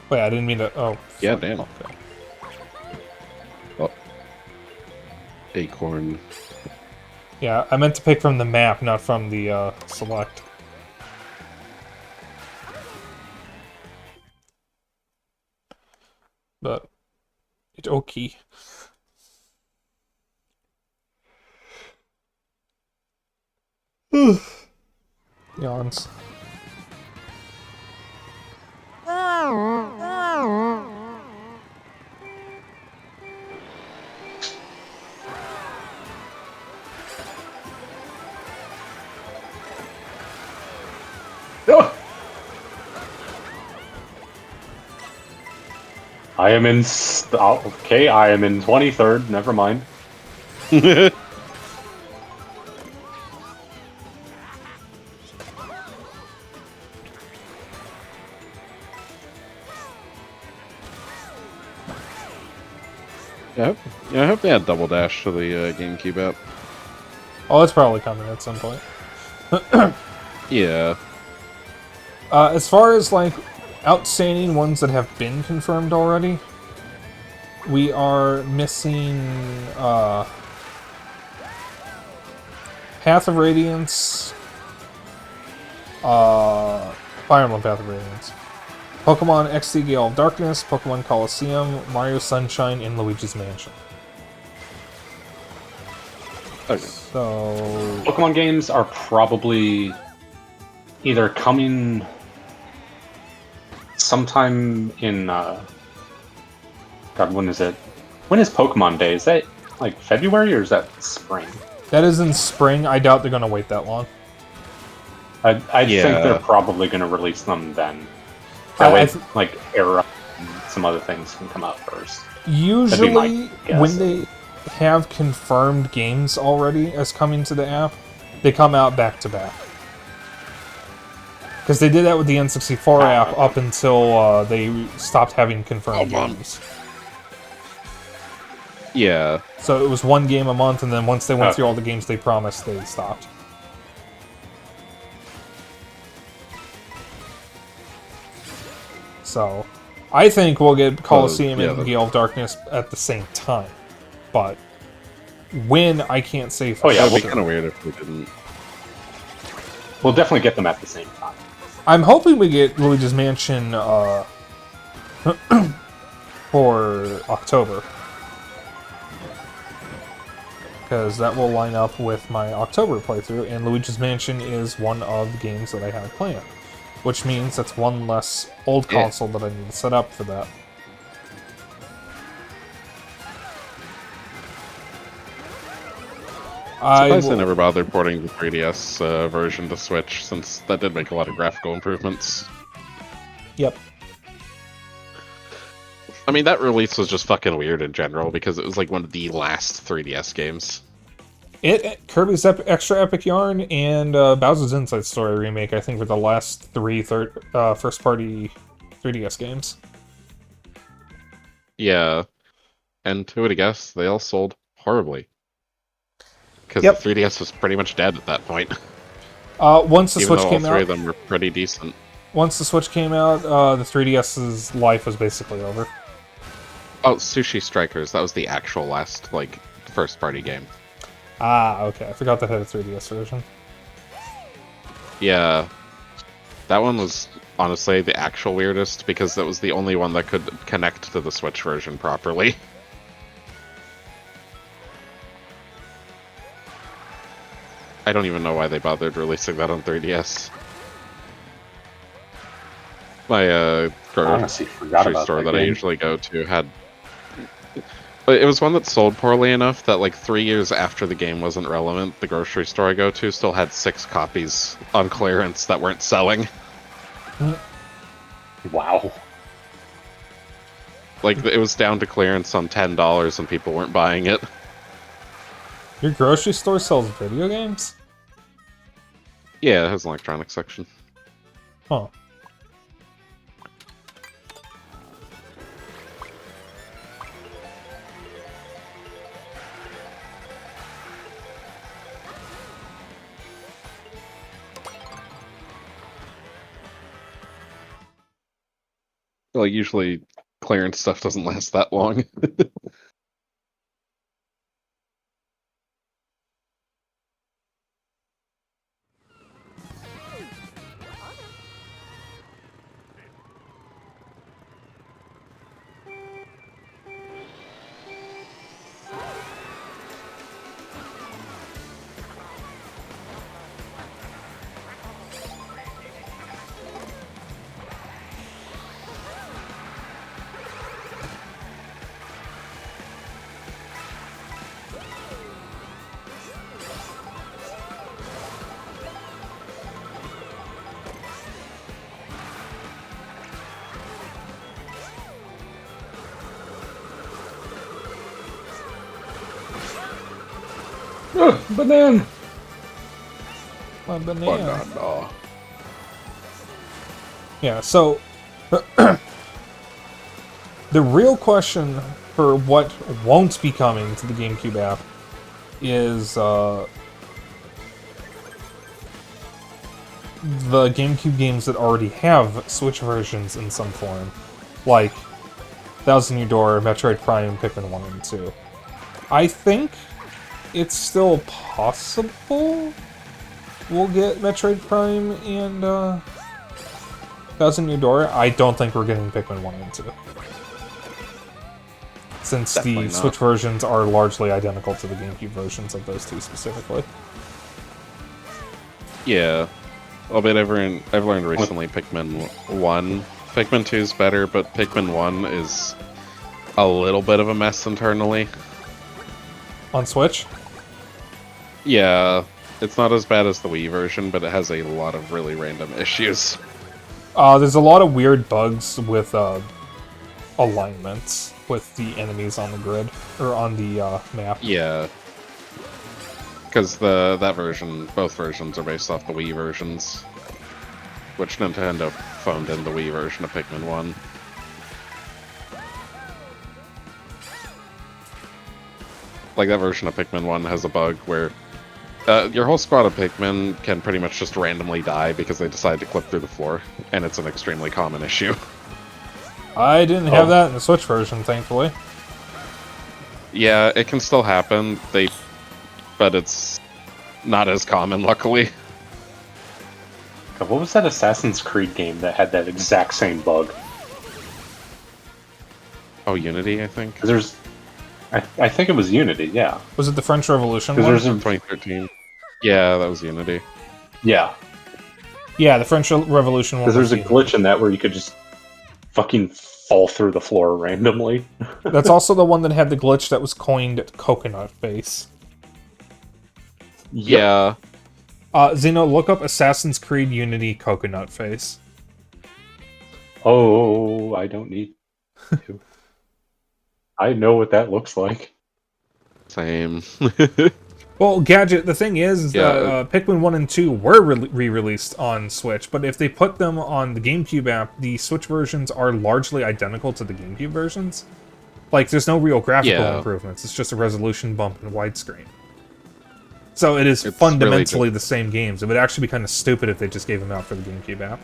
Wait, I didn't mean to, oh. Yeah, fuck. damn. Okay. Oh. Acorn. Yeah, I meant to pick from the map, not from the, select. But, it's okay. Yawns. Oh! I am in. Okay, I am in 23rd. Never mind. I hope they had Double Dash to the GameCube app. Oh, it's probably coming at some point. Yeah. As far as, like, outstanding ones that have been confirmed already, we are missing, Path of Radiance, Fire Emblem Path of Radiance, Pokemon XD Gale of Darkness, Pokemon Coliseum, Mario Sunshine, and Luigi's Mansion. Okay. So... Pokemon games are probably either coming sometime in, God, when is it? When is Pokemon Day? Is that, like, February, or is that spring? That is in spring. I doubt they're going to wait that long. I Yeah. think they're probably going to release them then. That way, like, Era and some other things can come out first. Usually, guess. when they have confirmed games already as coming to the app, they come out back to back. Because they did that with the N64 app up until they stopped having confirmed games. Yeah. So it was one game a month, and then once they went through all the games they promised, they stopped. So, I think we'll get Coliseum and Gale of Darkness at the same time. But when, I can't say for yeah, That would be sure. kind of weird if we didn't. We'll definitely get them at the same time. I'm hoping we get Luigi's Mansion for October. Because that will line up with my October playthrough, and Luigi's Mansion is one of the games that I have planned. Which means that's one less old console that I need to set up for that. Surprised they never bothered porting the 3DS version to Switch, since that did make a lot of graphical improvements. Yep. I mean, that release was just fucking weird in general, because it was like one of the last 3DS games. Kirby's Extra Epic Yarn and Bowser's Inside Story remake, I think, were the last three first-party 3DS games. Yeah, and who would have guessed they all sold horribly. Because Yep. the 3DS was pretty much dead at that point. Once the Even Switch though all came three out, of them were pretty decent. once the Switch came out, the 3DS's life was basically over. Oh, Sushi Strikers, that was the actual last, like, first-party game. Ah, okay. I forgot that had a 3DS version. Yeah. That one was, honestly, the actual weirdest, because that was the only one that could connect to the Switch version properly. I don't even know why they bothered releasing that on 3DS. My Honestly, forgot grocery about store that that I game. usually go to had... It was one that sold poorly enough that, like, 3 years after the game wasn't relevant, the grocery store I go to still had 6 copies on clearance that weren't selling. Wow. Like, it was down to clearance on $10 and people weren't buying it. Your grocery store sells video games? Yeah, it has an electronics section. Huh. Well, usually clearance stuff doesn't last that long. Banana! A banana. Banana. Yeah, so the real question for what won't be coming to the GameCube app is the GameCube games that already have Switch versions in some form, like Thousand Year Door, Metroid Prime, Pikmin 1 and 2. I think it's still possible we'll get Metroid Prime and Thousand Year Door. I don't think we're getting Pikmin 1 and 2. Since Definitely the not. Switch versions are largely identical to the GameCube versions of those two specifically. Yeah. Albeit I've learned recently Pikmin 1. Pikmin 2 is better, but Pikmin 1 is a little bit of a mess internally. On Switch? Yeah, it's not as bad as the Wii version, but it has a lot of really random issues. There's a lot of weird bugs with alignments with the enemies on the grid, or on the map. Yeah. Because both versions are based off the Wii versions, which Nintendo phoned in the Wii version of Pikmin 1. Like, that version of Pikmin 1 has a bug where your whole squad of Pikmin can pretty much just randomly die because they decide to clip through the floor, and it's an extremely common issue. I didn't have that in the Switch version, thankfully. Yeah, it can still happen, but it's not as common, luckily. God, what was that Assassin's Creed game that had that exact same bug? Oh, Unity, I think? 'Cause there's... I think it was Unity, yeah. Was it the French Revolution 'Cause one? there's a... 2013. Yeah, that was Unity. Yeah. Yeah, the French Revolution one. Because there's a was glitch in that where you could just fucking fall through the floor randomly. That's also the one that had the glitch that was coined Coconut Face. Yeah. Zeno, look up Assassin's Creed Unity Coconut Face. Oh, I don't need to. I know what that looks like. Same. Well, Gadget, the thing is Yeah. that Pikmin 1 and 2 were re-released on Switch, but if they put them on the GameCube app, the Switch versions are largely identical to the GameCube versions. Like, there's no real graphical Yeah. improvements. It's just a resolution bump and widescreen. So it is It's fundamentally really the same games. It would actually be kind of stupid if they just gave them out for the GameCube app,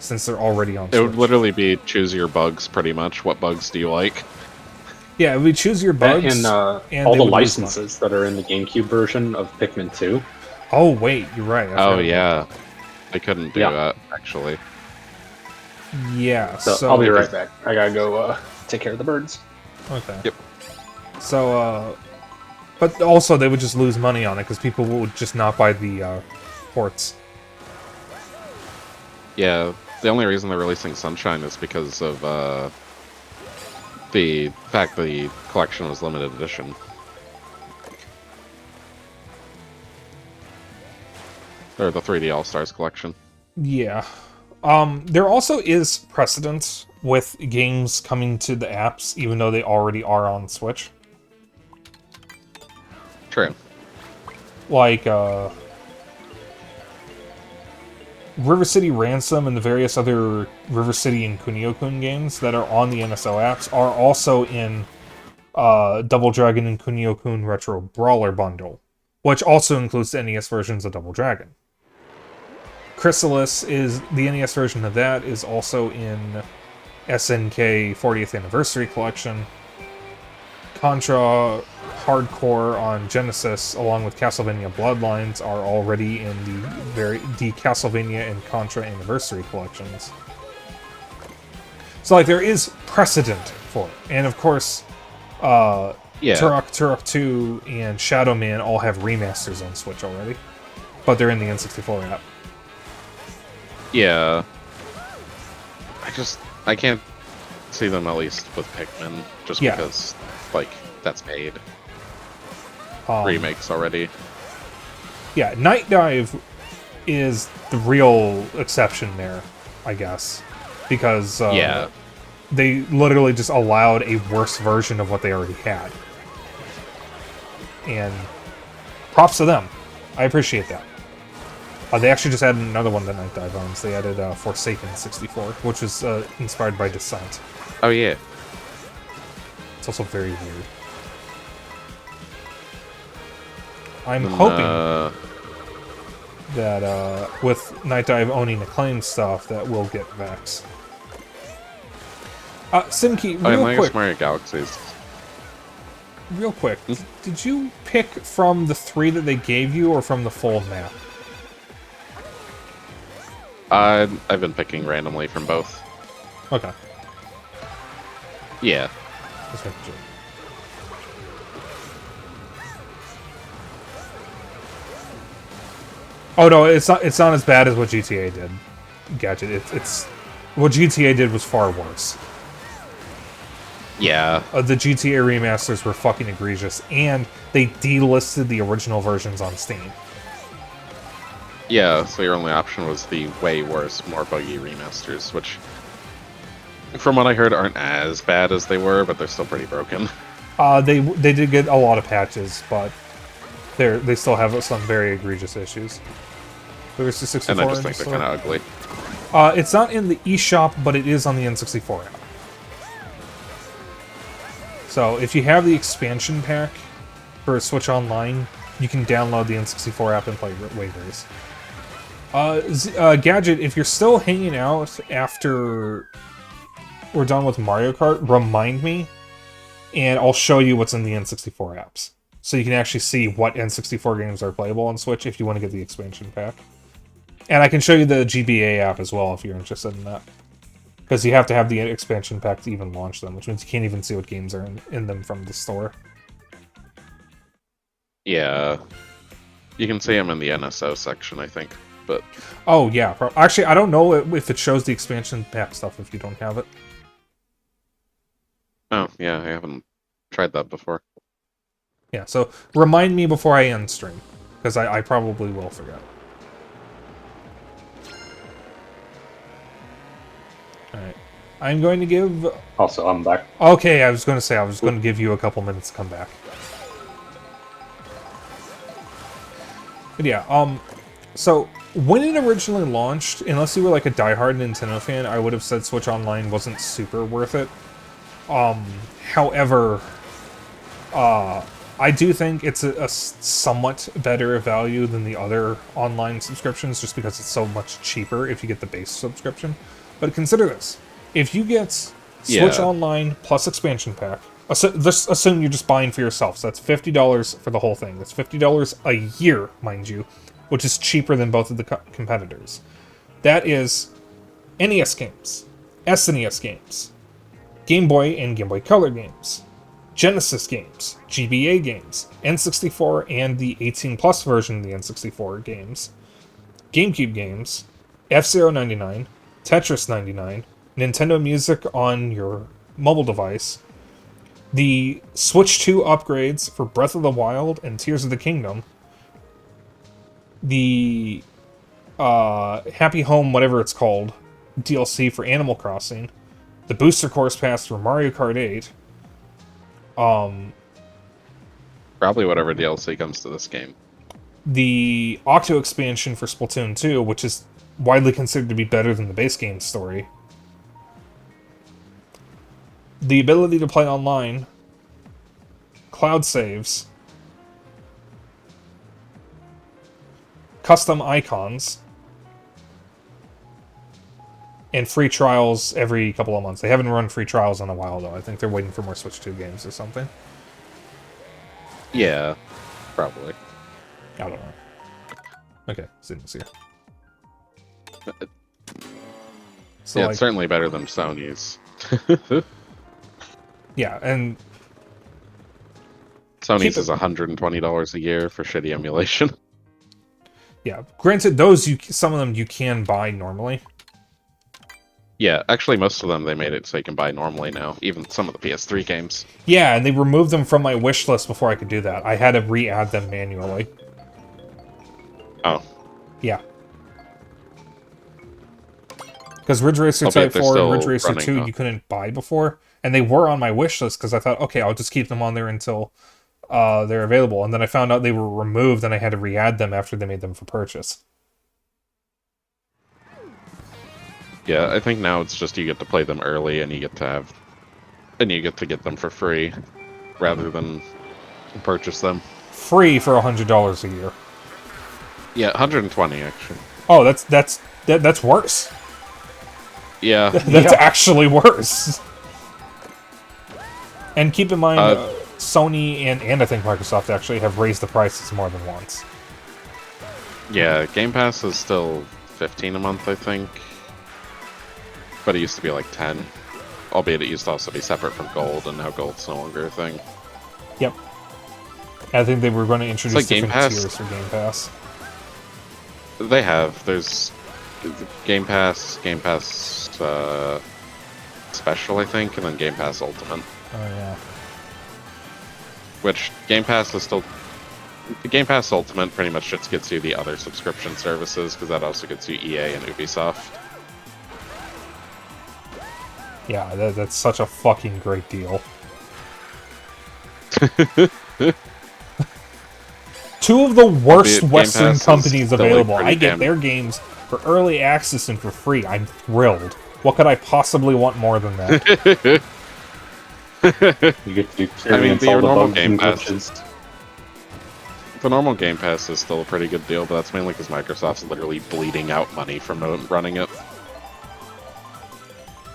since they're already on It Switch. would literally be choose your bugs, pretty much. What bugs do you like? Yeah, we choose your bugs, And and all they the would lose licenses that are in the GameCube version of Pikmin 2. money. Oh, wait, you're right. I Oh, forgot. yeah. I couldn't do Yeah. that, actually. Yeah, So, I'll be right back. I gotta go take care of the birds. Okay. Yep. So, but also they would just lose money on it because people would just not buy the ports. Yeah, the only reason they're releasing Sunshine is because of the fact the collection was limited edition. Or the 3D All-Stars collection. Yeah. There also is precedent with games coming to the apps, even though they already are on Switch. True. Like, River City Ransom and the various other River City and Kunio-kun games that are on the NSO apps are also in Double Dragon and Kunio-kun Retro Brawler Bundle, which also includes the NES versions of Double Dragon. Chrysalis is the NES version of that is also in SNK 40th Anniversary Collection. Contra Hardcore on Genesis, along with Castlevania Bloodlines, are already in the Castlevania and Contra Anniversary collections. So, like, there is precedent for it. And, of course, Yeah. Turok 2 and Shadow Man all have remasters on Switch already. But they're in the N64 app. Yeah. I can't see them at least with Pikmin, just Yeah. because, like, that's paid. Um, Remakes already. Yeah, Night Dive is the real exception there, I guess. Because Yeah. they literally just allowed a worse version of what they already had. And props to them. I appreciate that. They actually just added another one that Night Dive owns. They added Forsaken 64, which was inspired by Descent. Oh, yeah. It's also very weird. I'm hoping that with Night Dive owning Acclaim stuff, that we'll get Vex. Simkey, Oh, and real I quick. guess Mario Galaxies. Real quick, did you pick from the 3 that they gave you, or from the full map? I've been picking randomly from both. Okay. Yeah. Just making sure. Oh no, it's not as bad as what GTA did. Gadget. It's what GTA did was far worse. Yeah. The GTA remasters were fucking egregious, and they delisted the original versions on Steam. Yeah, so your only option was the way worse, more buggy remasters, which, from what I heard, aren't as bad as they were, but they're still pretty broken. They did get a lot of patches, but they still have some very egregious issues. There's the 64 And I just think they're kind of ugly. It's not in the eShop, but it is on the N64 app. So if you have the expansion pack for Switch Online, you can download the N64 app and play waivers. Gadget, if you're still hanging out after we're done with Mario Kart, remind me, and I'll show you what's in the N64 apps. So you can actually see what N64 games are playable on Switch if you want to get the expansion pack. And I can show you the GBA app as well if you're interested in that. Because you have to have the expansion pack to even launch them, which means you can't even see what games are in them from the store. Yeah. You can see them in the NSO section, I think. But Oh, yeah. Actually, I don't know if it shows the expansion pack stuff if you don't have it. oh, yeah, I haven't tried that before. Yeah, so remind me before I end stream, because I probably will forget. Alright. I'm going to give... Also, I'm back. Okay, I was going to say, I was going to give you a couple minutes to come back. But yeah, so when it originally launched, unless you were like a diehard Nintendo fan, I would have said Switch Online wasn't super worth it. However, I do think it's a somewhat better value than the other online subscriptions, just because it's so much cheaper if you get the base subscription. But consider this. If you get Switch Online plus expansion pack, let's assume you're just buying for yourself, so that's $50 for the whole thing. That's $50 a year, mind you, which is cheaper than both of the competitors. That is NES games, SNES games, Game Boy and Game Boy Color games, Genesis games, GBA games, N64 and the 18 plus version of the N64 games, Gamecube games, F-Zero 99, Tetris 99, Nintendo Music on your mobile device, the Switch 2 upgrades for Breath of the Wild and Tears of the Kingdom, the Happy Home, whatever it's called, DLC for Animal Crossing, the Booster Course Pass for Mario Kart 8, Probably whatever DLC comes to this game. the Octo expansion for Splatoon 2, which is widely considered to be better than the base game story, the ability to play online, cloud saves, custom icons, and free trials every couple of months. They haven't run free trials in a while, though. I think they're waiting for more Switch 2 games or something. Yeah, probably. I don't know. Okay, Zin's here. So, Yeah, like, it's certainly better than Sony's. yeah, and Sony's is $120 a year for shitty emulation. yeah, granted, those some of them you can buy normally. Yeah, actually, most of them they made it so you can buy normally now, even some of the PS3 games. Yeah, and they removed them from my wish list before I could do that. I had to re-add them manually. Oh. Yeah. Because Ridge Racer Albeit Type they're 4 and still Ridge Racer running, 2 huh? you couldn't buy before, and they were on my wish list because I thought, okay, I'll just keep them on there until they're available. And then I found out they were removed, and I had to re-add them after they made them for purchase. Yeah, I think now it's just you get to play them early and you get to get them for free rather than purchase them. Free for $100 a year. Yeah, 120 actually. Oh, that's worse. Yeah. That's actually worse. And keep in mind, Sony and I think Microsoft actually have raised the prices more than once. Yeah, Game Pass is still $15 a month, I think. But it used to be like 10. Albeit it used to also be separate from Gold, and now Gold's no longer a thing. Yep. I think they were going to introduce like Game different Pass. tiers for Game Pass. They have. There's Game Pass Special, I think, and then Game Pass Ultimate. Oh, yeah. Which, Game Pass is still... Game Pass Ultimate pretty much just gets you the other subscription services, because that also gets you EA and Ubisoft. Yeah, that's such a fucking great deal. Two of the worst Game Western Pass is companies still, like, available. pretty I get damn- their games for early access and for free. I'm thrilled. What could I possibly want more than that? You get to experience the all the normal bugs Game and Pass. glitches. The normal Game Pass is still a pretty good deal, but that's mainly because Microsoft's literally bleeding out money from running it.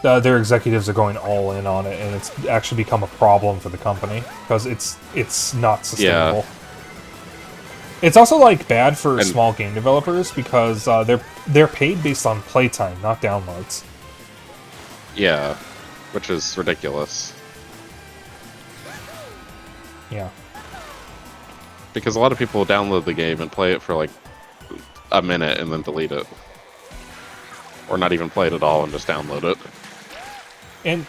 Their executives are going all in on it, and it's actually become a problem for the company because it's not sustainable. It's also like bad for small game developers because they're paid based on playtime, not downloads. Yeah, which is ridiculous. Yeah. Because a lot of people download the game and play it for like a minute and then delete it. Or not even play it at all and just download it. And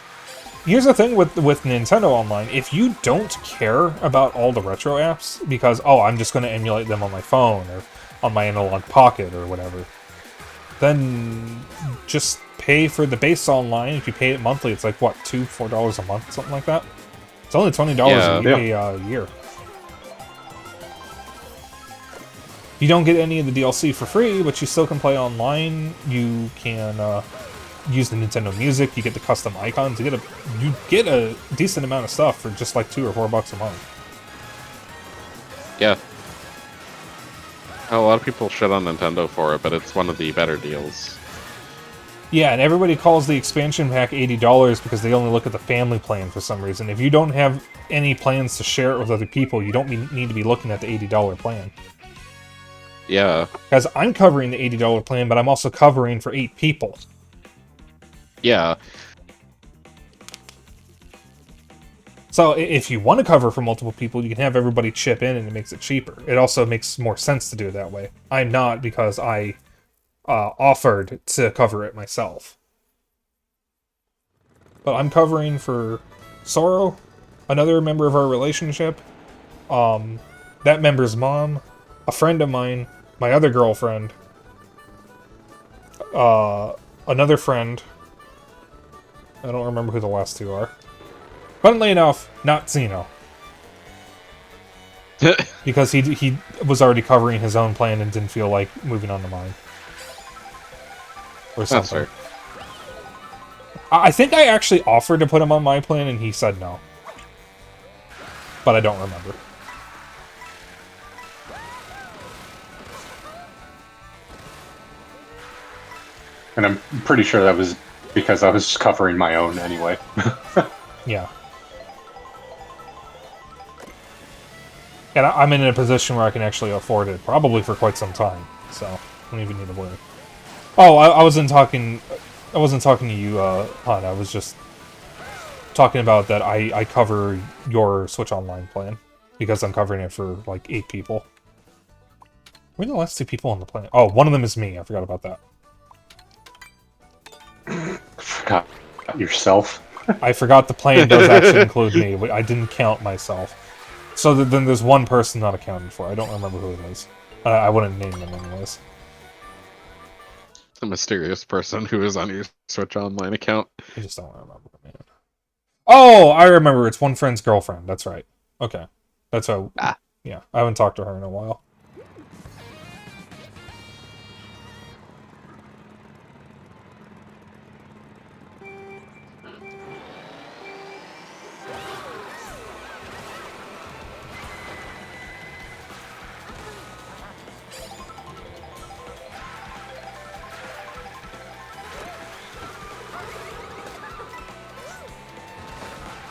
here's the thing with Nintendo Online. If you don't care about all the retro apps, because, oh, I'm just going to emulate them on my phone or on my Analog Pocket or whatever, then just pay for the base online. If you pay it monthly, it's like, what, $4 a month, something like that? It's only $20 a year. You don't get any of the DLC for free, but you still can play online. You can use the Nintendo Music. You get the custom icons. You get a decent amount of stuff for just like $2 or $4 a month. Yeah. A lot of people shit on Nintendo for it, but it's one of the better deals. Yeah, and everybody calls the expansion pack $80 because they only look at the family plan for some reason. If you don't have any plans to share it with other people, you don't need to be looking at the $80 plan. Yeah. Because I'm covering the $80 plan, but I'm also covering for 8 people. Yeah. So if you want to cover for multiple people, you can have everybody chip in and it makes it cheaper. It also makes more sense to do it that way. I'm not, because I offered to cover it myself. But I'm covering for Sorrow, another member of our relationship, that member's mom, a friend of mine, my other girlfriend, another friend. I don't remember who the last 2 are. Funnily enough, not Zeno. Because he was already covering his own plan and didn't feel like moving on to mine. Or something. That's fair. I think I actually offered to put him on my plan and he said no. But I don't remember. And I'm pretty sure that was because I was covering my own anyway. Yeah. And I'm in a position where I can actually afford it, probably for quite some time. So, I don't even need to worry. Oh, I wasn't talking to you, Han. I was just talking about that I cover your Switch Online plan. Because I'm covering it for, like, 8 people. Where are the last 2 people on the plan? Oh, one of them is me. I forgot about that. Forgot yourself. I forgot the plan does actually include me, but I didn't count myself. So then there's one person not accounted for. I don't remember who it is. I wouldn't name them anyways. The mysterious person who is on your Switch Online account. I just don't remember, man. Oh, I remember. It's one friend's girlfriend. That's right. Okay. That's how... Yeah, I haven't talked to her in a while.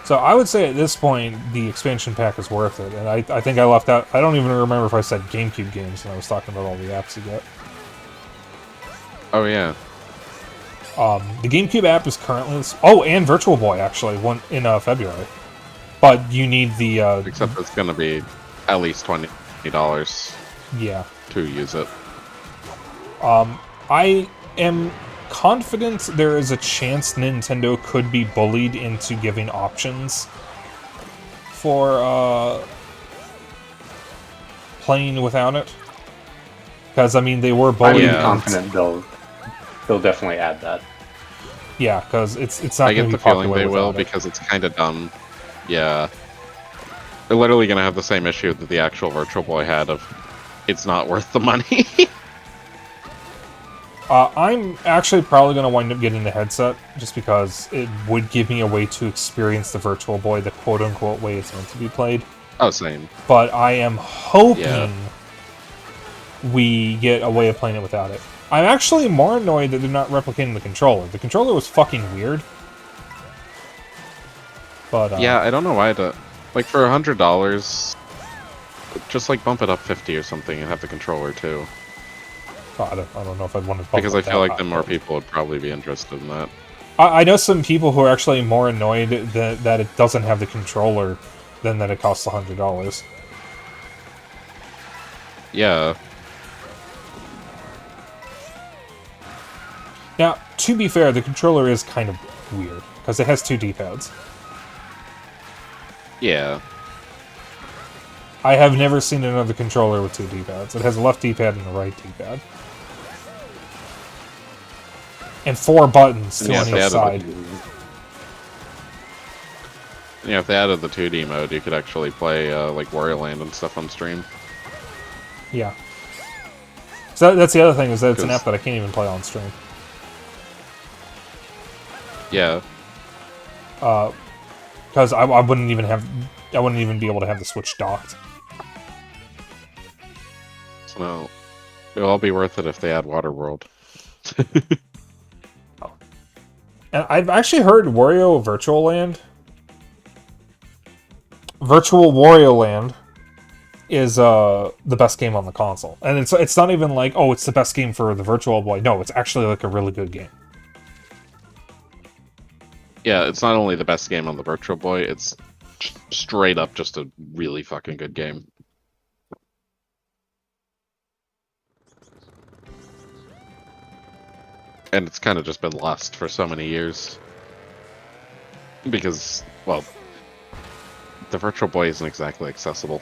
So I would say at this point, the expansion pack is worth it. And I think I left out... I don't even remember if I said GameCube games when I was talking about all the apps you get. Oh, yeah. The GameCube app is currently... Oh, and Virtual Boy, actually, one in February. But you need the... Except it's going to be at least $20 Yeah. to use it. I am confident there is a chance Nintendo could be bullied into giving options for playing without it. Because, I mean, they were bullied. I'm confident they'll definitely add that. Yeah, because it's not I going get to the be feeling popular they will without it. because it's kind of dumb. Yeah. They're literally going to have the same issue that the actual Virtual Boy had of it's not worth the money. I'm actually probably going to wind up getting the headset, just because it would give me a way to experience the Virtual Boy the quote-unquote way it's meant to be played. Oh, same. But I am hoping we get a way of playing it without it. I'm actually more annoyed that they're not replicating the controller. The controller was fucking weird. But, yeah, I don't know why to... Like, for $100, just, like, bump it up 50 or something and have the controller, too. I don't know if I'd want to... Because I feel like then more people would probably be interested in that. I know some people who are actually more annoyed that it doesn't have the controller than that it costs $100. Yeah. Now, to be fair, the controller is kind of weird, because it has 2 D-pads. Yeah. I have never seen another controller with 2 D-pads. It has a left D-pad and a right D-pad. And 4 buttons, 2 on each side. Yeah, if they added the 2D mode, you could actually play, like, Wario Land and stuff on stream. Yeah. So that's the other thing, is that it's an app that I can't even play on stream. Yeah. Because I wouldn't even be able to have the Switch docked. So it'll all be worth it if they add Waterworld. And I've actually heard Wario Virtual Wario Land is the best game on the console. And it's not even like, oh, it's the best game for the Virtual Boy. No, it's actually like a really good game. Yeah, it's not only the best game on the Virtual Boy, it's straight up just a really fucking good game. And it's kind of just been lost for so many years. Because, well, the Virtual Boy isn't exactly accessible.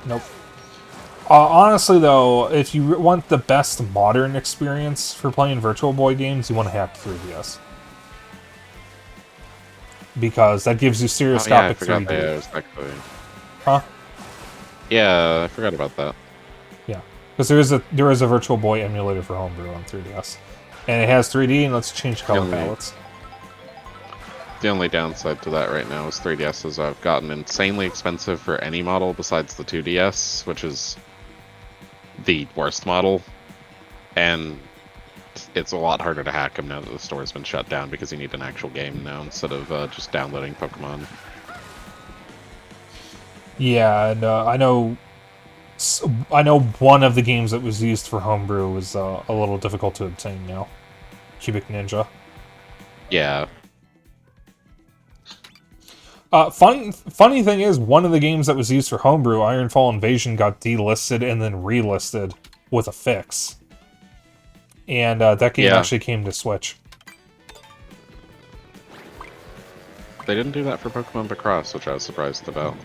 Nope. Honestly, though, if you want the best modern experience for playing Virtual Boy games, you want to hack 3DS. Because that gives you stereoscopic 3D. Yeah, exactly. Huh? Yeah, I forgot about that. Yeah. Because there is a Virtual Boy emulator for Homebrew on 3DS. And it has 3D and lets you change color palettes. The only downside to that right now is 3DSs have gotten insanely expensive for any model besides the 2DS, which is the worst model. And it's a lot harder to hack them now that the store's been shut down because you need an actual game now instead of just downloading Pokemon. Yeah, and I know one of the games that was used for Homebrew was a little difficult to obtain now. Cubic Ninja. Yeah. Funny thing is, one of the games that was used for Homebrew, Ironfall Invasion, got delisted and then relisted with a fix. And that game actually came to Switch. They didn't do that for Pokemon Picross, which I was surprised about.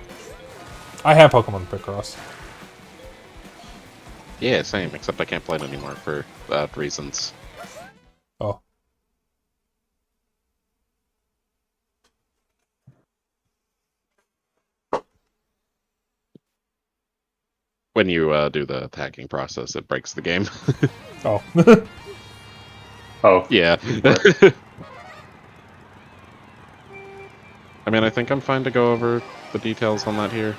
I have Pokemon Picross. Yeah, same, except I can't play it anymore for reasons. Oh. When you do the hacking process, it breaks the game. Oh. Oh. Yeah. I mean, I think I'm fine to go over the details on that here.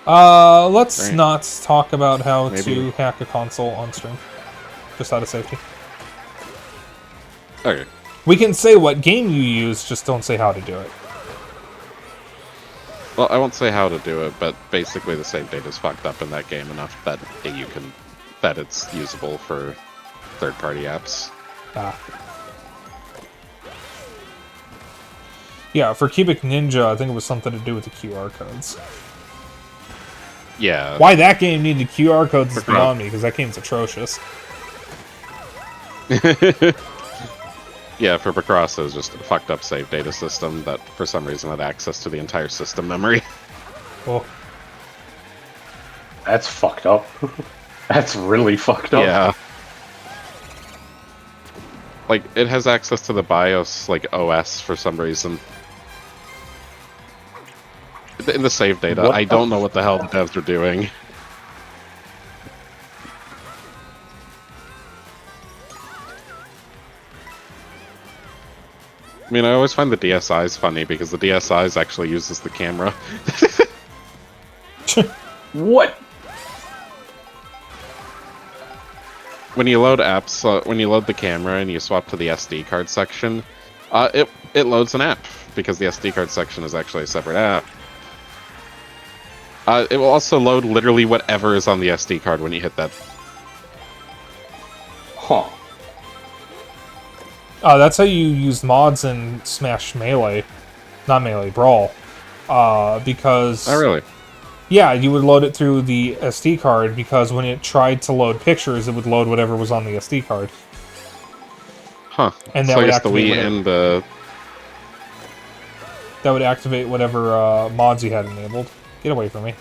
Let's Right. not talk about how Maybe. to hack a console on stream. Just out of safety. Okay. We can say what game you use, just don't say how to do it. Well, I won't say how to do it, but basically the save data is fucked up in that game enough that that it's usable for third-party apps. Ah. Yeah, for Cubic Ninja, I think it was something to do with the QR codes. Yeah. Why that game needed QR codes is For beyond me, because that game's atrocious. Yeah, for Picross, it was just a fucked up save data system that for some reason had access to the entire system memory. Oh. That's fucked up. That's really fucked up. Yeah. Like, it has access to the BIOS, like, OS for some reason. In the save data, What I the don't know what the hell the devs are doing. I mean, I always find the DSIs funny because the DSIs actually uses the camera. What? When you load apps, when you load the camera and you swap to the SD card section, it loads an app because the SD card section is actually a separate app. It will also load literally whatever is on the SD card when you hit that. Huh. That's how you use mods in Smash Melee. Not Melee, Brawl. Because... Oh, really? Yeah, you would load it through the SD card, because when it tried to load pictures, it would load whatever was on the SD card. Huh. And that so I would guess the activate Wii whatever- and the... That would activate whatever mods you had enabled. Get away from me.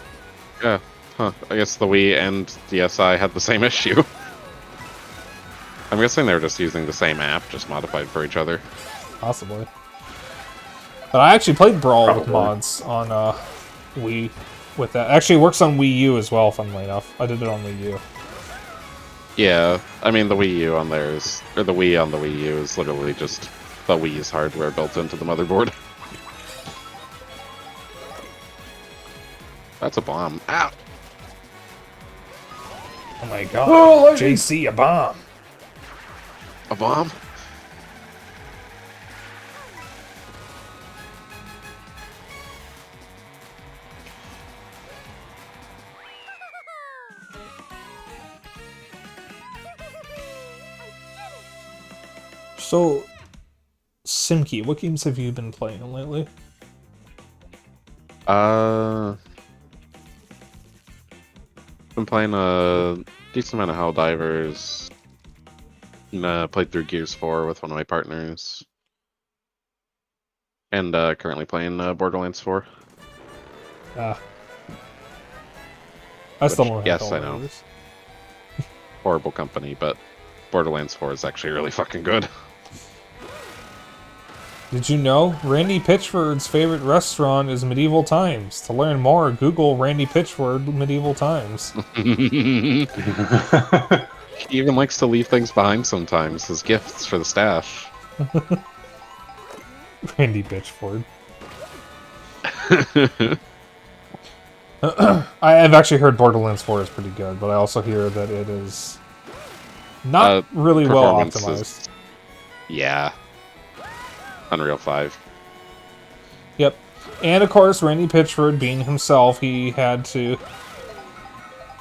Yeah. Huh. I guess the Wii and DSi had the same issue. I'm guessing they were just using the same app, just modified for each other. Possibly. But I actually played Brawl with Probably. mods on Wii with that. Actually, it works on Wii U as well, funnily enough. I did it on Wii U. Yeah, I mean the Wii U on there is, or the Wii on the Wii U is literally just the Wii's hardware built into the motherboard. That's a bomb. Ow! Oh my god. JC, a bomb. A bomb? So, Simki, what games have you been playing lately? Been playing a decent amount of Helldivers. Played through Gears 4 with one of my partners. And currently playing Borderlands 4. Ah. I still don't have yes, I know. Helldivers. Horrible company, but Borderlands 4 is actually really fucking good. Did you know Randy Pitchford's favorite restaurant is Medieval Times? To learn more, Google Randy Pitchford Medieval Times. He even likes to leave things behind sometimes as gifts for the staff. Randy Pitchford. I've actually heard Borderlands 4 is pretty good, but I also hear that it is not really well optimized. Yeah. Unreal 5. Yep. And of course, Randy Pitchford, being himself, he had to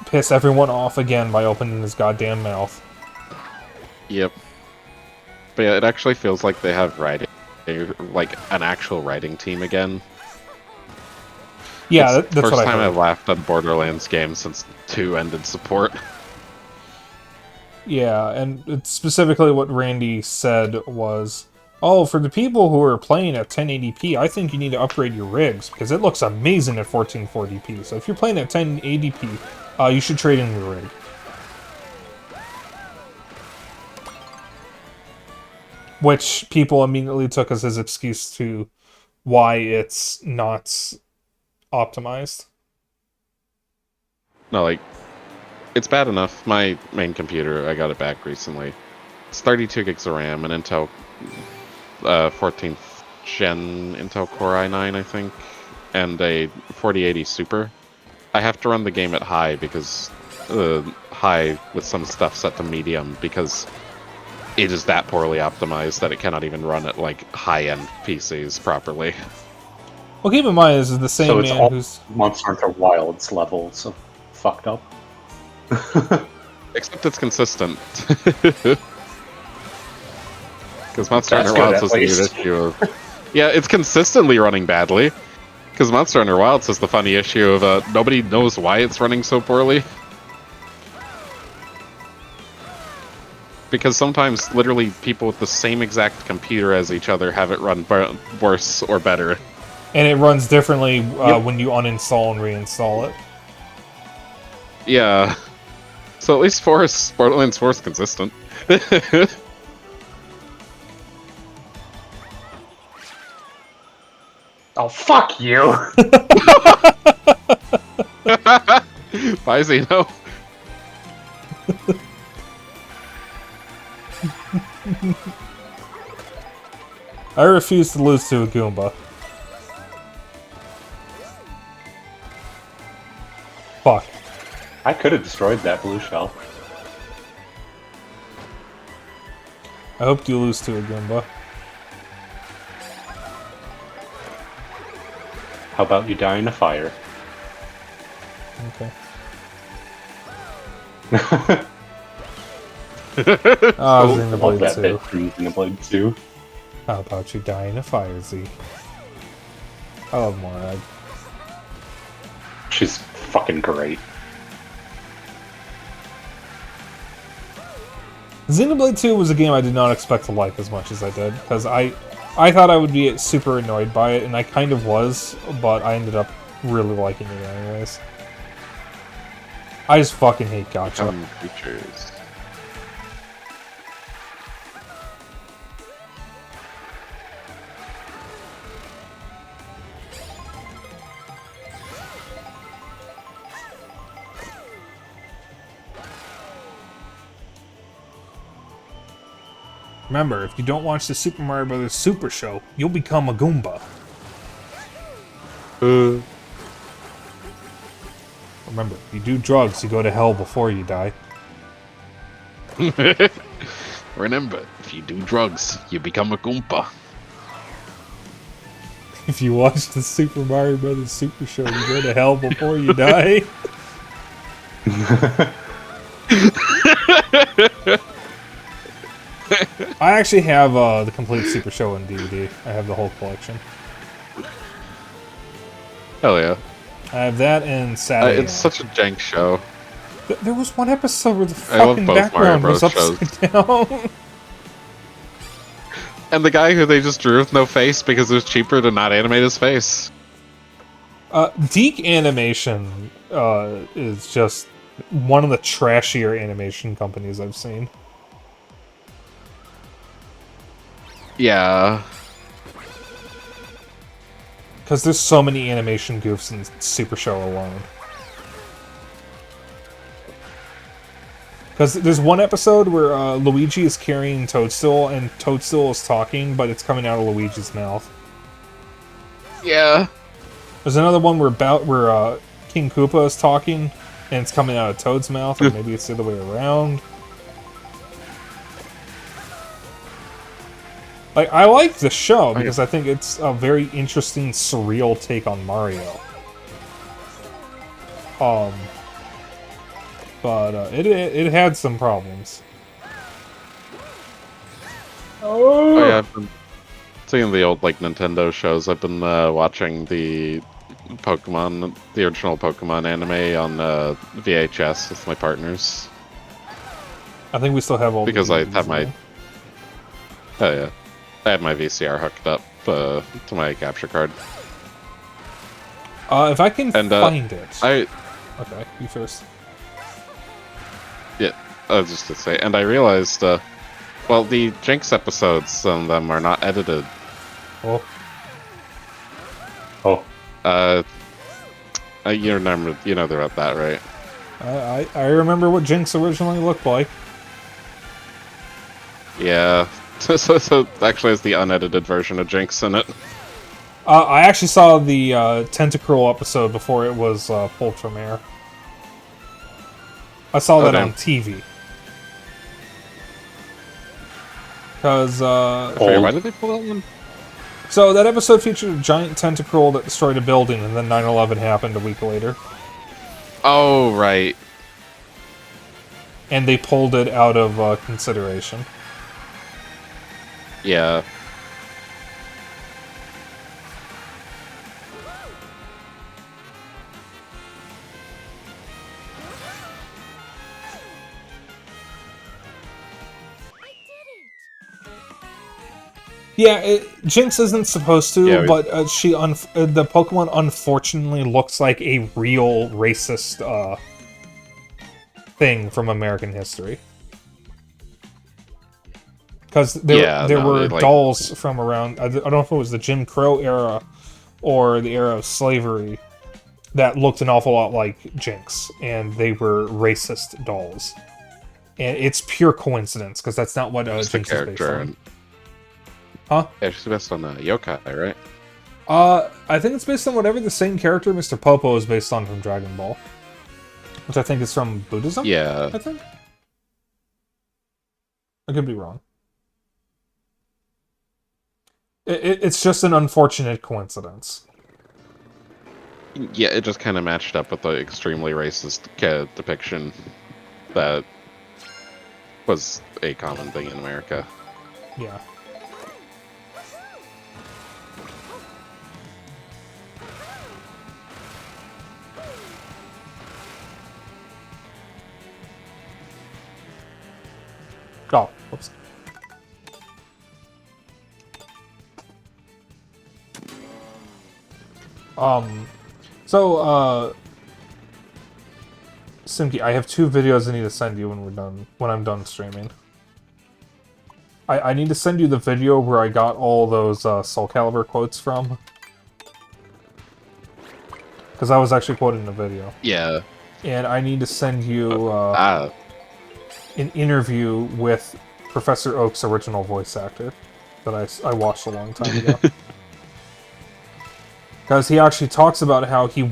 piss everyone off again by opening his goddamn mouth. Yep. But yeah, it actually feels like they have writing, like an actual writing team again. Yeah, it's that's what I heard. First time I've laughed at Borderlands games since 2 ended support. Yeah, and it's specifically what Randy said was, oh, for the people who are playing at 1080p, I think you need to upgrade your rigs, because it looks amazing at 1440p. So if you're playing at 1080p, you should trade in your rig. Which people immediately took as his excuse to why it's not optimized. No, like, it's bad enough. My main computer, I got it back recently. It's 32 gigs of RAM, an Intel 14th gen Intel Core i9, I think, and a 4080 Super. I have to run the game at high because high with some stuff set to medium because it is that poorly optimized that it cannot even run at like high-end PCs properly. Well, keep in mind, this is the same So it's man all who's Monster Hunter Wilds levels of fucked up. Except it's consistent. Because Monster That's Hunter good, Wilds at has the weird least. issue of... Yeah, it's consistently running badly. Because Monster Hunter Wilds has the funny issue of nobody knows why it's running so poorly. Because sometimes, literally, people with the same exact computer as each other have it run worse or better. and it runs differently when you uninstall and reinstall it. Yeah. So at least Borderlands 4 is consistent. Oh, fuck you! Bye, Xeno. I refuse to lose to a Goomba. Fuck. I could have destroyed that blue shell. I hope you lose to a Goomba. How about you die in a fire? Okay. Oh, Oh, love that Xenoblade bit 2. from Xenoblade 2. How about you die in a fire, Z? I love Morag. She's fucking great. Xenoblade 2 was a game I did not expect to like as much as I did, because I thought I would be super annoyed by it, and I kind of was, but I ended up really liking it anyways. I just fucking hate gacha. Creatures. Remember, if you don't watch the Super Mario Bros. Super Show, you'll become a Goomba. Remember, if you do drugs, you go to hell before you die. Remember, if you do drugs, you become a Goomba. If you watch the Super Mario Bros. Super Show, you go to hell before you die. I actually have the complete Super Show on DVD. I have the whole collection. Hell yeah. I have that and Saturday. It's such a jank show. There was one episode where the I love fucking both background Mario was Bros. upside down. And the guy who they just drew with no face because it was cheaper to not animate his face. Deke Animation is just one of the trashier animation companies I've seen. Yeah. Because there's so many animation goofs in Super Show alone. Because there's one episode where Luigi is carrying Toadstool, and Toadstool is talking, but it's coming out of Luigi's mouth. Yeah. There's another one where King Koopa is talking, and it's coming out of Toad's mouth, or maybe it's the other way around. Like, I like the show because I think it's a very interesting, surreal take on Mario. But it had some problems. Oh yeah, I've been seeing the old like Nintendo shows. I've been watching the original Pokemon anime on VHS with my partners. I think we still have all because I DVDs had my now. oh yeah, I had my VCR hooked up to my capture card. If I can find it. Okay, you first. Yeah, I was just to say, and I realized, well, the Jinx episodes, some of them are not edited. Oh. You remember, you know about that, right? I remember what Jinx originally looked like. Yeah, so actually it's the unedited version of Jinx in it. I actually saw the Tentacruel episode before it was pulled from air. I saw that on TV. Because, Why did they pull that one? So that episode featured a giant tentacruel that destroyed a building, and then 9/11 happened a week later. Oh, right. And they pulled it out of consideration. Yeah. Yeah, Jinx isn't supposed to, Yeah, but the Pokemon unfortunately looks like a real racist thing from American history. Because there were dolls from around, I don't know if it was the Jim Crow era or the era of slavery, that looked an awful lot like Jinx, and they were racist dolls. And it's pure coincidence, because that's not what Jinx is based on. Huh? Yeah, she's based on yokai, right? I think it's based on whatever the same character Mr. Popo is based on from Dragon Ball. Which I think is from Buddhism? Yeah. I think? I could be wrong. It's just an unfortunate coincidence. Yeah, it just kind of matched up with the extremely racist depiction that was a common thing in America. Yeah. Oh, whoops. Simki, I have 2 videos I need to send you when I'm done streaming. I need to send you the video where I got all those Soul Calibur quotes from. Because I was actually quoted in the video. Yeah. And I need to send you an interview with Professor Oak's original voice actor that I watched a long time ago. Because he actually talks about how he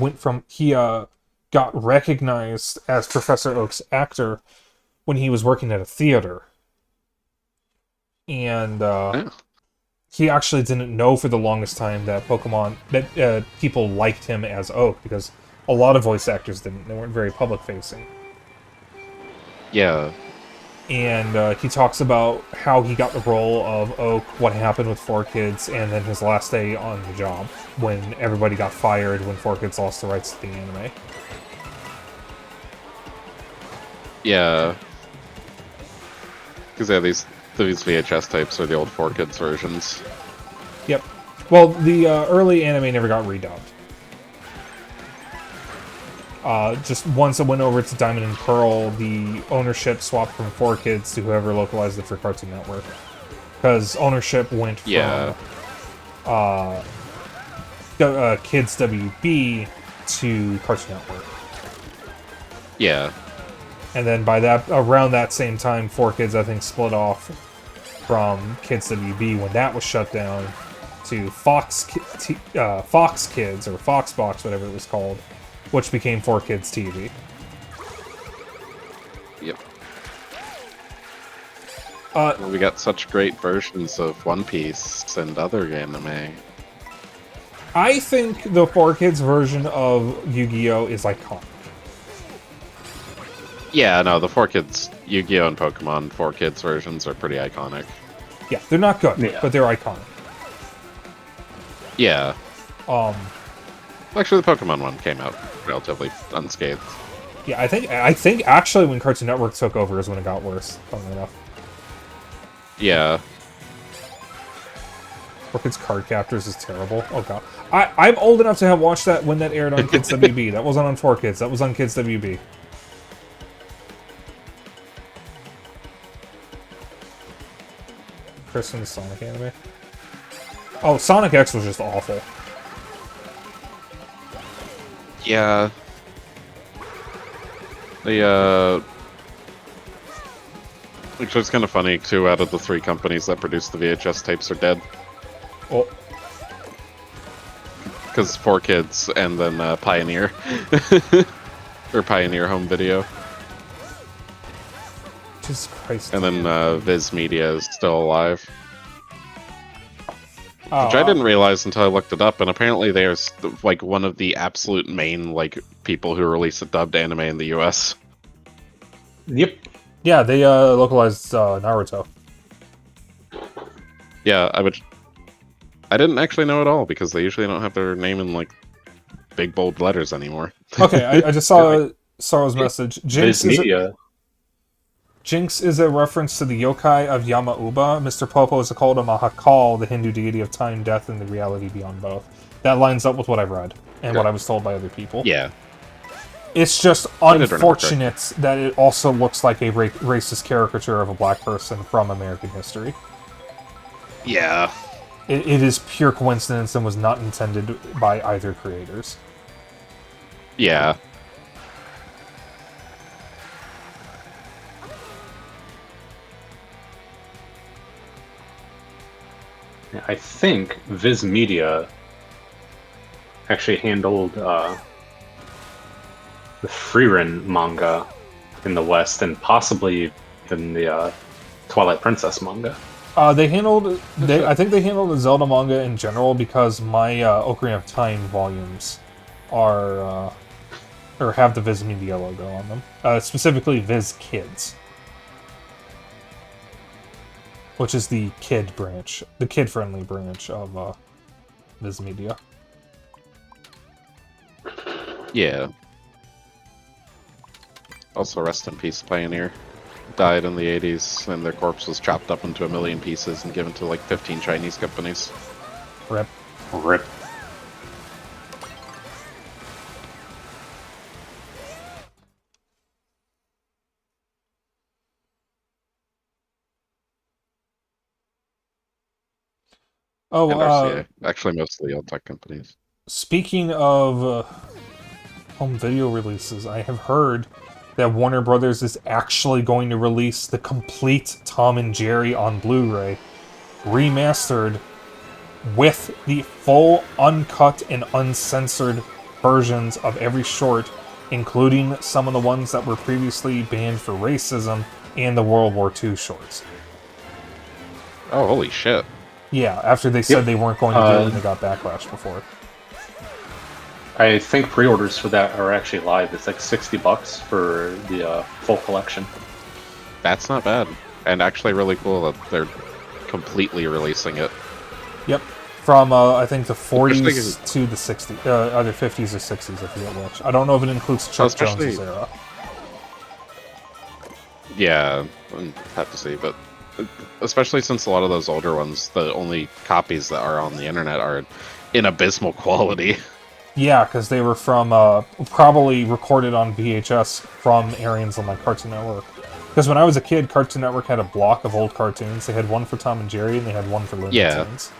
got recognized as Professor Oak's actor when he was working at a theater. And he actually didn't know for the longest time that people liked him as Oak, because a lot of voice actors didn't. They weren't very public-facing. Yeah. And he talks about how he got the role of Oak, what happened with 4Kids, and then his last day on the job, when everybody got fired when 4Kids lost the rights to the anime. Yeah. Because these VHS tapes are the old 4Kids versions. Yep. Well, the early anime never got redubbed. Just once it went over to Diamond and Pearl, the ownership swapped from 4Kids to whoever localized it for Cartoon Network. Because ownership went from Kids WB to Cartoon Network. Yeah. And then around that same time, 4Kids, I think, split off from Kids WB when that was shut down to Fox Kids, or Foxbox, whatever it was called, which became 4Kids TV. Yep. We got such great versions of One Piece and other anime. I think the 4Kids version of Yu-Gi-Oh! Is iconic. Yeah, no, the 4Kids, Yu-Gi-Oh! And Pokemon 4Kids versions are pretty iconic. Yeah, they're not good, but they're iconic. Yeah. Actually, the Pokemon one came out relatively unscathed. Yeah, I think actually when Cartoon Network took over is when it got worse, funnily enough. Yeah. 4Kids Card Captors is terrible. Oh god. I'm old enough to have watched that when that aired on Kids WB. That wasn't on 4Kids, that was on Kids WB. Chris in the Sonic anime. Oh, Sonic X was just awful. Yeah. Which was kind of funny, 2 out of the 3 companies that produced the VHS tapes are dead. Oh. Because 4Kids and then Pioneer. Or Pioneer Home Video. Jesus Christ. And then Viz Media is still alive. Which I didn't realize until I looked it up, and apparently there's like one of the absolute main people who release a dubbed anime in the US. Yep. Yeah, they localized Naruto. Yeah, I didn't actually know at all, because they usually don't have their name in big bold letters anymore. Okay, I just saw Sorrow's message. Jinx is a reference to the yokai of Yama-uba. Mr. Popo is called a Mahakal, the Hindu deity of time, death, and the reality beyond both. That lines up with what I've read, and what I was told by other people. Yeah. It's just unfortunate that it also looks like a racist caricature of a black person from American history. Yeah. It is pure coincidence and was not intended by either creators. Yeah. I think Viz Media actually handled the Frieren manga in the West, and possibly even the Twilight Princess manga. I think they handled the Zelda manga in general, because my Ocarina of Time volumes are or have the Viz Media logo on them. Specifically Viz Kids, which is the kid-friendly branch of Viz Media. Yeah. Also, rest in peace, Pioneer. Died in the 80s, and their corpse was chopped up into 1 million pieces and given to 15 Chinese companies. Rip. Rip. Oh, and RCA. Actually, mostly old tech companies. Speaking of home video releases, I have heard that Warner Brothers is actually going to release the complete Tom and Jerry on Blu-ray, remastered with the full uncut and uncensored versions of every short, including some of the ones that were previously banned for racism and the World War II shorts. Oh, holy shit. Yeah, after they said they weren't going to do it and they got backlash before. I think pre-orders for that are actually live. It's like $60 for the full collection. That's not bad. And actually really cool that they're completely releasing it. Yep. From, I think, the 40s Especially- to the 60s. Either 50s or 60s, I forget which. I don't know if it includes Chuck Especially- Jones' era. Yeah, I'll have to see, but especially since a lot of those older ones, the only copies that are on the internet are in abysmal quality. Yeah, because they were from, probably recorded on VHS from airings on, like, Cartoon Network. Because when I was a kid, Cartoon Network had a block of old cartoons. They had one for Tom and Jerry, and they had one for Looney Yeah. Tunes.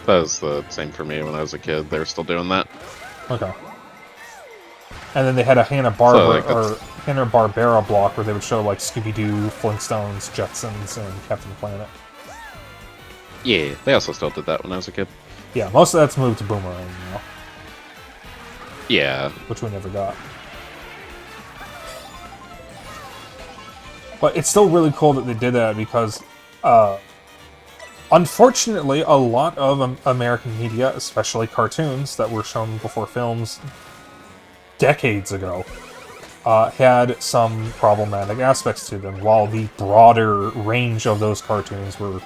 That was the same for me when I was a kid. They were still doing that. Okay. And then they had a Hanna-Barbera, So, like, or Hanna-Barbera block where they would show, like, Scooby-Doo, Flintstones, Jetsons, and Captain Planet. Yeah, they also still did that when I was a kid. Yeah, most of that's moved to Boomerang now, Yeah. which we never got. But it's still really cool that they did that because, unfortunately, a lot of American media, especially cartoons that were shown before films decades ago, had some problematic aspects to them, while the broader range of those cartoons were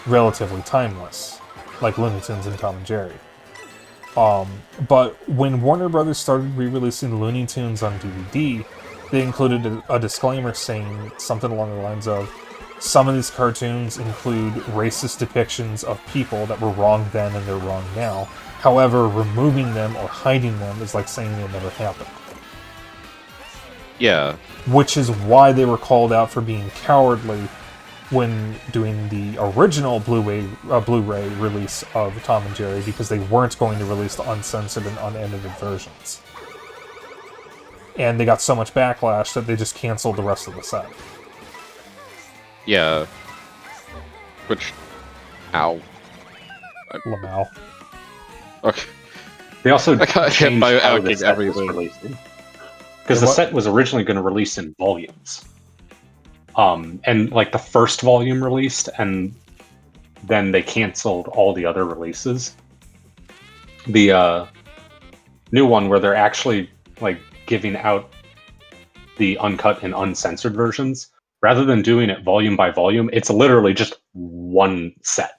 relatively timeless, like Looney Tunes and Tom and Jerry. But when Warner Brothers started re-releasing Looney Tunes on DVD, they included a disclaimer saying something along the lines of, some of these cartoons include racist depictions of people that were wrong then and they're wrong now. However, removing them or hiding them is like saying they never happened. Yeah. Which is why they were called out for being cowardly when doing the original Blu-ray release of Tom and Jerry, because they weren't going to release the uncensored and unedited versions. And they got so much backlash that they just canceled the rest of the set. Yeah. Which... Ow. Lamau. Okay. They also I got hit changed by how the outing set was everything. released. Because the what? set was originally going to release in volumes. And like the first volume released, and then they canceled all the other releases. The new one where they're actually like giving out the uncut and uncensored versions, rather than doing it volume by volume, it's literally just one set.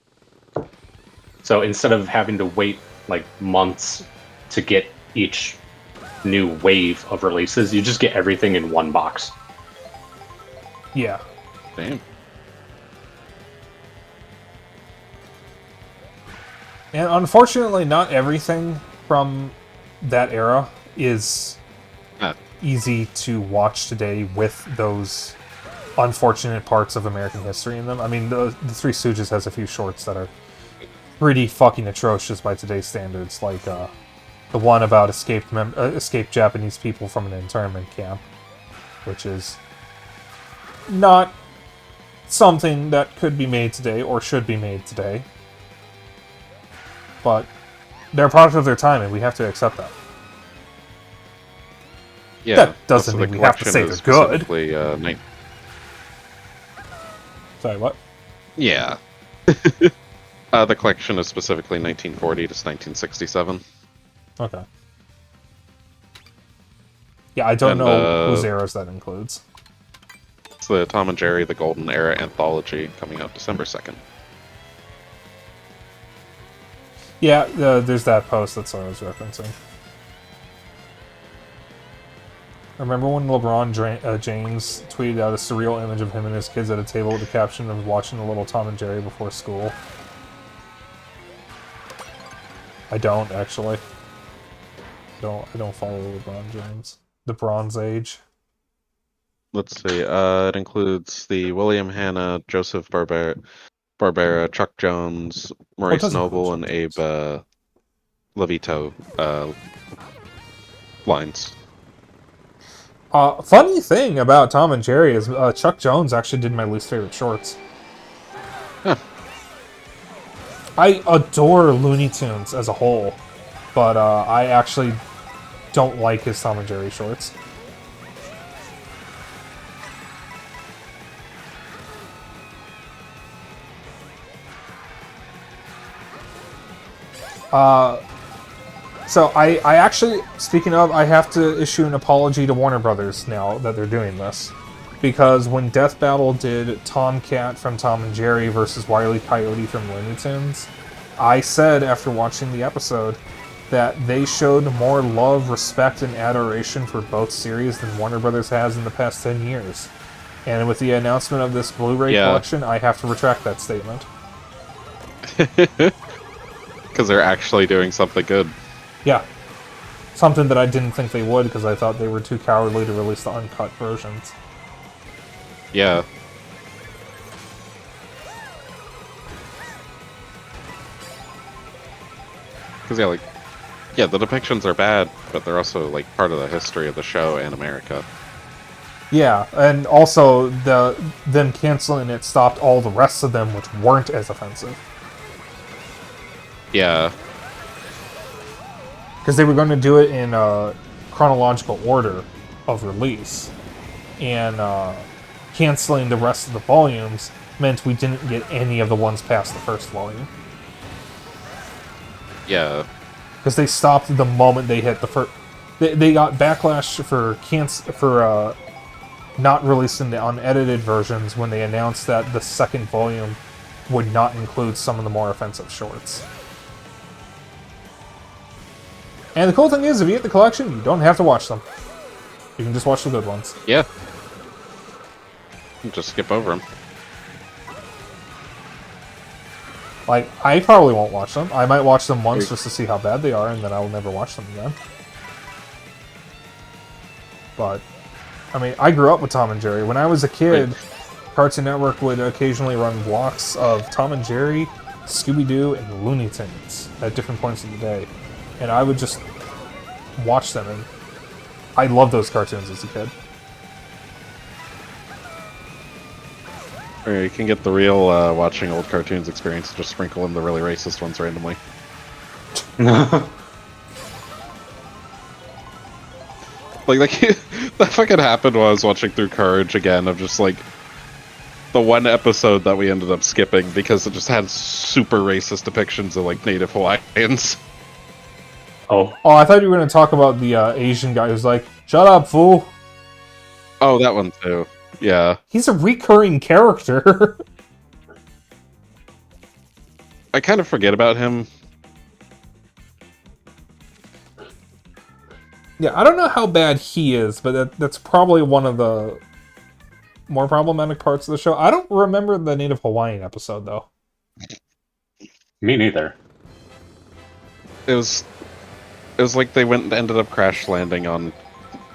So instead of having to wait like months to get each new wave of releases, you just get everything in one box. Yeah. Damn. And unfortunately, not everything from that era is easy to watch today with those unfortunate parts of American history in them. I mean, the Three Stooges has a few shorts that are pretty fucking atrocious by today's standards, like the one about escaped Japanese people from an internment camp, which is not something that could be made today or should be made today. But they're a product of their time, and we have to accept that. Yeah. That doesn't also, mean the we have to collection say is they're good. specifically, Sorry, what? Yeah. The collection is specifically 1940 to 1967. Okay. Yeah, I don't And, know whose eras that includes. It's the Tom and Jerry The Golden Era Anthology coming out December 2nd. Yeah, there's that post that's what I was referencing. Remember when LeBron James tweeted out a surreal image of him and his kids at a table with the caption of watching a little Tom and Jerry before school? I don't, actually. I don't follow LeBron James. The Bronze Age. Let's see. It includes the William Hanna, Joseph Barbera, Chuck Jones, Maurice doesn't Noble, and include Abe Levito lines. Funny thing about Tom and Jerry is Chuck Jones actually did my least favorite shorts. Huh. I adore Looney Tunes as a whole, but I actually don't like his Tom and Jerry shorts. So I actually, speaking of, I have to issue an apology to Warner Brothers now that they're doing this. Because when Death Battle did Tomcat from Tom and Jerry versus Wile E. Coyote from Looney Tunes, I said after watching the episode that they showed more love, respect, and adoration for both series than Warner Brothers has in the past 10 years. And with the announcement of this Blu-ray collection, I have to retract that statement. Because they're actually doing something good. Yeah. Something that I didn't think they would because I thought they were too cowardly to release the uncut versions. Yeah. Because, the depictions are bad, but they're also, like, part of the history of the show and America. Yeah, and also them canceling it stopped all the rest of them which weren't as offensive. Yeah. Because they were going to do it in chronological order of release. And canceling the rest of the volumes meant we didn't get any of the ones past the first volume. Yeah. Because they stopped the moment they hit the first... They got backlash for not releasing the unedited versions when they announced that the second volume would not include some of the more offensive shorts. And the cool thing is, if you get the collection, you don't have to watch them. You can just watch the good ones. Yeah. Just skip over them. Like, I probably won't watch them. I might watch them once just to see how bad they are, and then I will never watch them again. But, I mean, I grew up with Tom and Jerry. When I was a kid, Cartoon Network would occasionally run blocks of Tom and Jerry, Scooby-Doo, and Looney Tunes at different points of the day. And I would just watch them, and I loved those cartoons as a kid. Or you can get the real watching old cartoons experience, just sprinkle in the really racist ones randomly. That fucking happened while I was watching through Courage again, of just like the one episode that we ended up skipping because it just had super racist depictions of like Native Hawaiians. Oh. Oh, I thought you were going to talk about the Asian guy who's like, "Shut up, fool!" Oh, that one too. Yeah. He's a recurring character. I kind of forget about him. Yeah, I don't know how bad he is, but that's probably one of the more problematic parts of the show. I don't remember the Native Hawaiian episode, though. Me neither. It was like they ended up crash landing on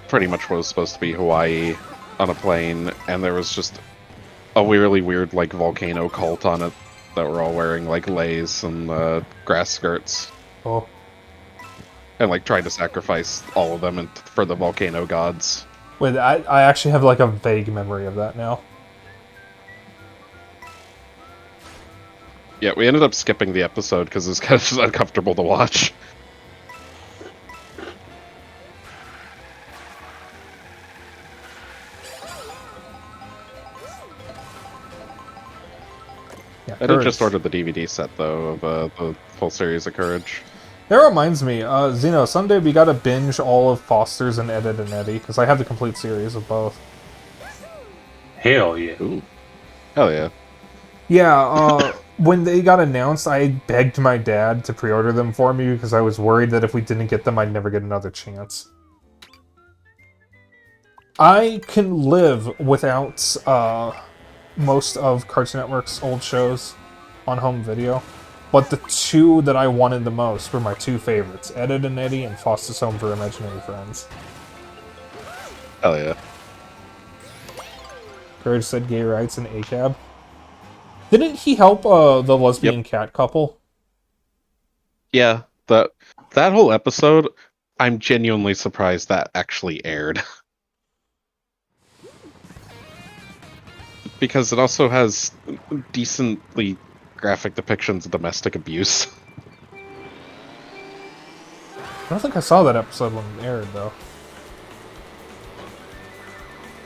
pretty much what was supposed to be Hawaii on a plane, and there was just a really weird like volcano cult on it that were all wearing like leis and grass skirts. Oh. And like tried to sacrifice all of them for the volcano gods. Wait, I actually have like a vague memory of that now. Yeah, we ended up skipping the episode because it was kind of just uncomfortable to watch. Yeah, I did just order the DVD set though of the full series of Courage. That reminds me, Zeno, someday we gotta binge all of Foster's and Ed, Edd and Eddy, because I have the complete series of both. Hell yeah. Ooh. Hell yeah. Yeah, when they got announced, I begged my dad to pre-order them for me because I was worried that if we didn't get them, I'd never get another chance. I can live without most of Cartoon Network's old shows on home video. But the two that I wanted the most were my two favorites, Ed, Edd and Eddy and Foster's Home for Imaginary Friends. Hell yeah. Courage said gay rights in ACAB. Didn't he help the lesbian cat couple? Yeah, that whole episode, I'm genuinely surprised that actually aired. because it also has decently graphic depictions of domestic abuse. I don't think I saw that episode when it aired, though.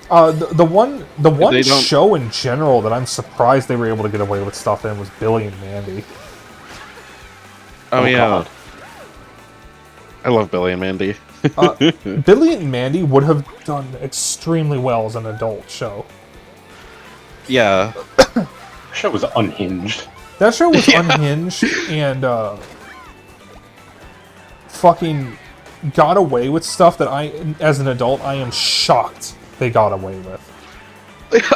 The one They don't- show in general that I'm surprised they were able to get away with stuff in was Billy and Mandy. Oh, yeah. God. I love Billy and Mandy. Billy and Mandy would have done extremely well as an adult show. Yeah. The show was unhinged. That show was unhinged and fucking got away with stuff that as an adult, I am shocked they got away with.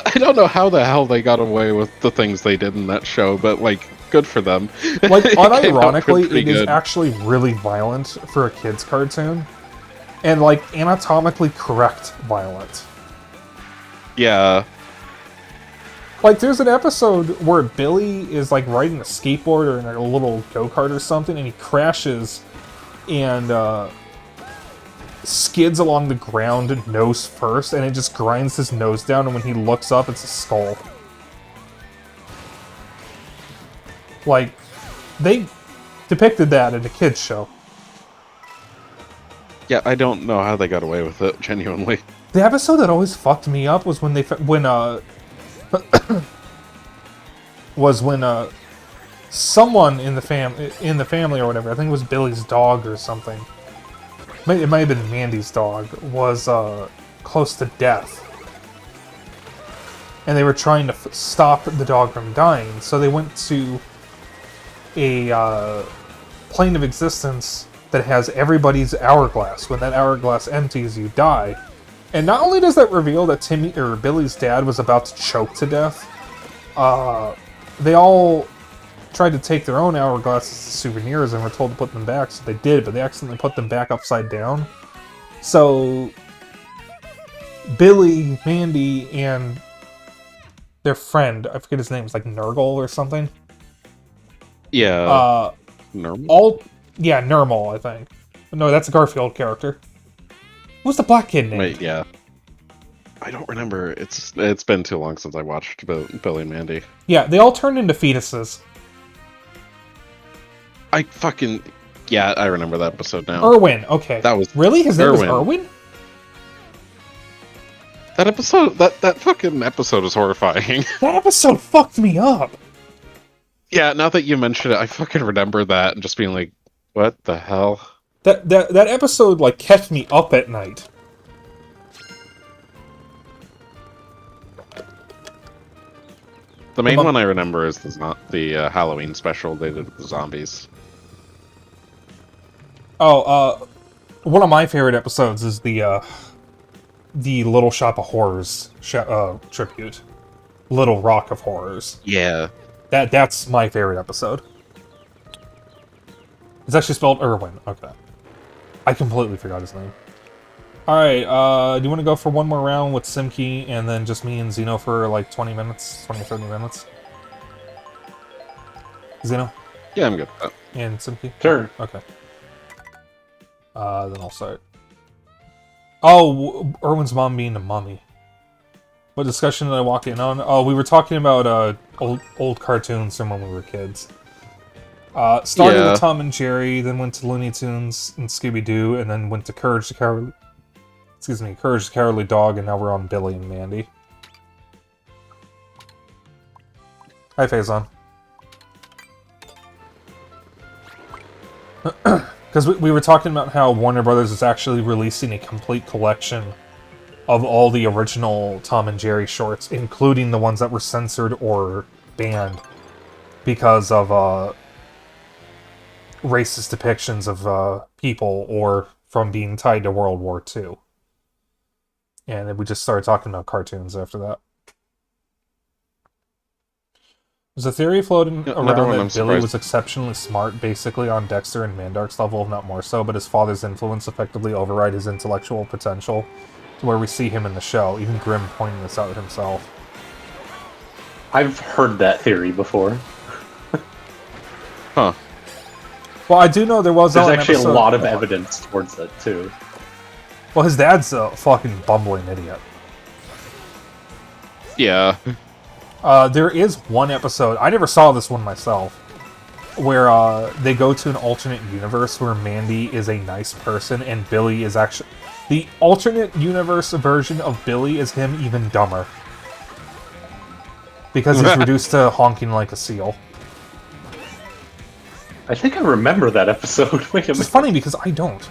I don't know how the hell they got away with the things they did in that show, but, like, good for them. Like, It came out unironically, pretty it is good. actually really violent for a kid's cartoon. And, like, anatomically correct violent. Yeah. Like, there's an episode where Billy is, like, riding a skateboard or in a little go-kart or something, and he crashes and, skids along the ground nose first, and it just grinds his nose down, and when he looks up, it's a skull. Like, they depicted that in a kid's show. Yeah, I don't know how they got away with it, genuinely. The episode that always fucked me up was when someone in the family or whatever, I think it was Billy's dog or something. It might have been Mandy's dog, was close to death. And they were trying to stop the dog from dying, so they went to a plane of existence that has everybody's hourglass. When that hourglass empties, you die. And not only does that reveal that Billy's dad was about to choke to death, they all tried to take their own hourglasses as souvenirs and were told to put them back, so they did, but they accidentally put them back upside down. So Billy, Mandy, and their friend, I forget his name, it's like Nurgle or something. Yeah. Normal? Nermal, I think. No, that's a Garfield character. What's the black kid name? Wait, yeah. I don't remember. It's been too long since I watched Billy and Mandy. Yeah, they all turned into fetuses. Yeah, I remember that episode now. Erwin, okay. That was really? His name was Erwin. Erwin? That episode, that fucking episode is horrifying. That episode fucked me up. Yeah, now that you mention it, I fucking remember that and just being like, what the hell? That episode, like, kept me up at night. The main one I remember is the Halloween special they did with the zombies. Oh, one of my favorite episodes is the Little Shop of Horrors tribute. Little Rock of Horrors. Yeah. That's my favorite episode. It's actually spelled Irwin. Okay. I completely forgot his name. Alright, do you want to go for one more round with Simkey and then just me and Xeno for like 20 minutes? 20 or 30 minutes? Xeno? Yeah, I'm good with that. And Simkey? Sure. Okay. Then I'll start. Oh, Irwin's mom being a mummy. What discussion did I walk in on? Oh, we were talking about old cartoons from when we were kids. Started with Tom and Jerry, then went to Looney Tunes and Scooby-Doo, and then went to Courage the Cowardly Dog, and now we're on Billy and Mandy. Hi, Faison. Because we were talking about how Warner Brothers is actually releasing a complete collection of all the original Tom and Jerry shorts, including the ones that were censored or banned because of racist depictions of people or from being tied to World War II. And then we just started talking about cartoons after that. There's a theory floating around that Billy was exceptionally smart, basically on Dexter and Mandark's level, if not more so, but his father's influence effectively override his intellectual potential to where we see him in the show, even Grimm pointing this out himself. I've heard that theory before. Huh. Well, I do know there was There's actually a lot of evidence towards that, too. Well, his dad's a fucking bumbling idiot. Yeah. There is one episode, I never saw this one myself, where they go to an alternate universe where Mandy is a nice person and Billy is actually... The alternate universe version of Billy is him even dumber. Because he's reduced to honking like a seal. I think I remember that episode. Wait a It's minute. funny because I don't.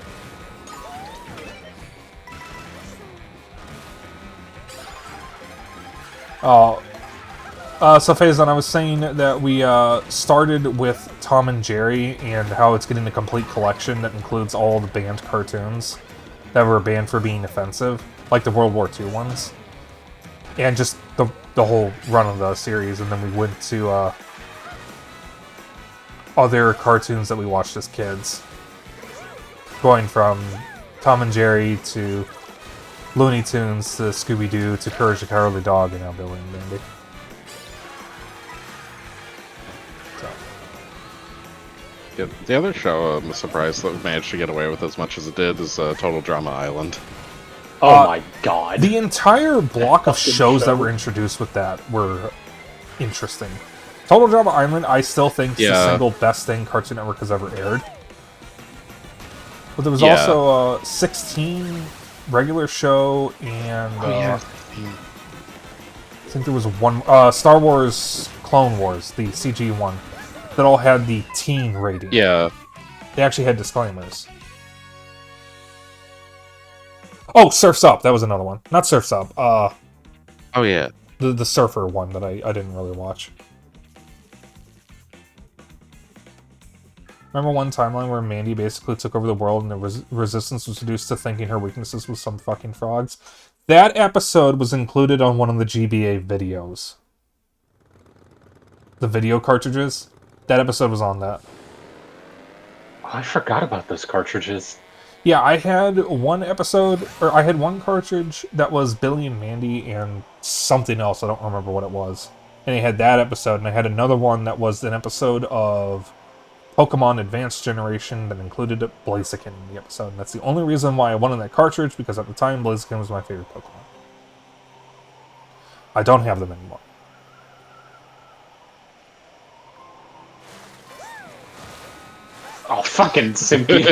So Faison, I was saying that we started with Tom and Jerry and how it's getting a complete collection that includes all the banned cartoons that were banned for being offensive, like the World War II ones, and just the whole run of the series, and then we went to other cartoons that we watched as kids, going from Tom and Jerry to Looney Tunes to Scooby-Doo to Courage the Cowardly Dog and now Billy and Mandy. Yeah, the other show I'm surprised that managed to get away with as much as it did is Total Drama Island. Oh my god. The entire block of fucking shows show. that were introduced with that were interesting. Total Drama Island, I still think is the Yeah. single best thing Cartoon Network has ever aired. But there was Yeah. also 16 regular show and I think there was one Star Wars Clone Wars, the CG one, that all had the teen rating. Yeah. They actually had disclaimers. Oh, Surf's Up, that was another one. Not Surf's Up. Oh yeah. The surfer one that I didn't really watch. Remember one timeline where Mandy basically took over the world and the resistance was reduced to thinking her weaknesses was some fucking frogs? That episode was included on one of the GBA videos. The video cartridges. That episode was on that. Oh, I forgot about those cartridges. Yeah, I had one episode, or I had one cartridge that was Billy and Mandy and something else. I don't remember what it was. And I had that episode, and I had another one that was an episode of Pokemon Advanced Generation that included Blaziken in the episode. And that's the only reason why I wanted that cartridge, because at the time, Blaziken was my favorite Pokemon. I don't have them anymore. Oh, fucking Simpy.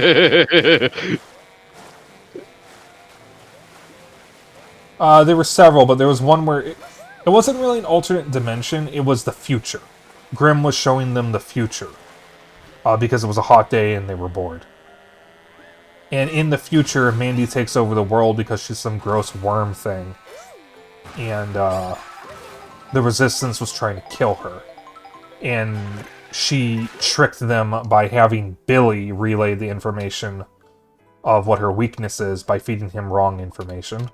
There were several, but there was one where it wasn't really an alternate dimension, it was the future. Grimm was showing them the future. Because it was a hot day and they were bored. And in the future, Mandy takes over the world because she's some gross worm thing. And the Resistance was trying to kill her. And she tricked them by having Billy relay the information of what her weakness is by feeding him wrong information.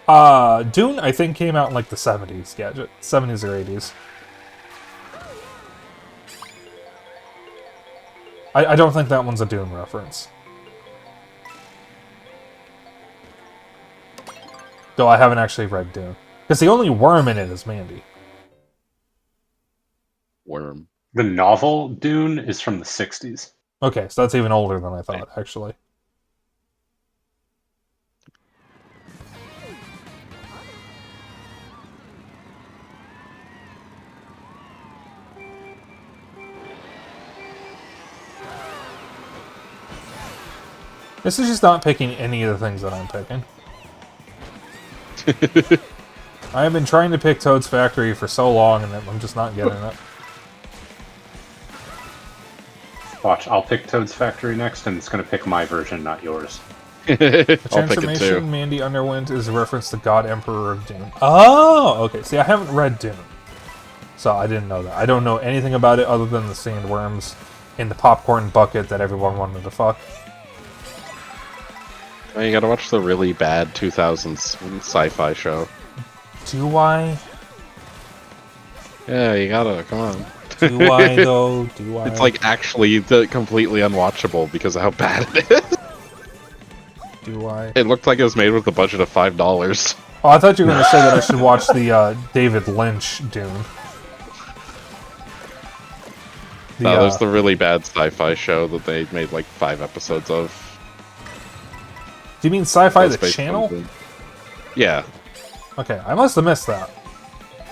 Dune, I think, came out in like the 70s, Gadget. 70s or 80s. I don't think that one's a Dune reference. Though I haven't actually read Dune. Because the only worm in it is Mandy. Worm. The novel Dune is from the 60s. Okay, so that's even older than I thought, actually. This is just not picking any of the things that I'm picking. I have been trying to pick Toad's Factory for so long, and I'm just not getting it. Watch, I'll pick Toad's Factory next, and it's going to pick my version, not yours. The I'll pick it transformation too. Mandy underwent is a reference to God Emperor of Dune. Oh, okay. See, I haven't read Dune, so I didn't know that. I don't know anything about it other than the sandworms in the popcorn bucket that everyone wanted to fuck. Oh, you gotta watch the really bad 2000s sci-fi show. Do I? Yeah, you gotta, come on. Do I, though? Do I? It's like actually completely unwatchable because of how bad it is. Do I? It looked like it was made with a budget of $5. Oh, I thought you were going to say that I should watch the David Lynch Dune. No, there's the really bad sci-fi show that they made like 5 episodes of. Do you mean Sci-Fi the That's based channel? on- Yeah. Okay, I must have missed that.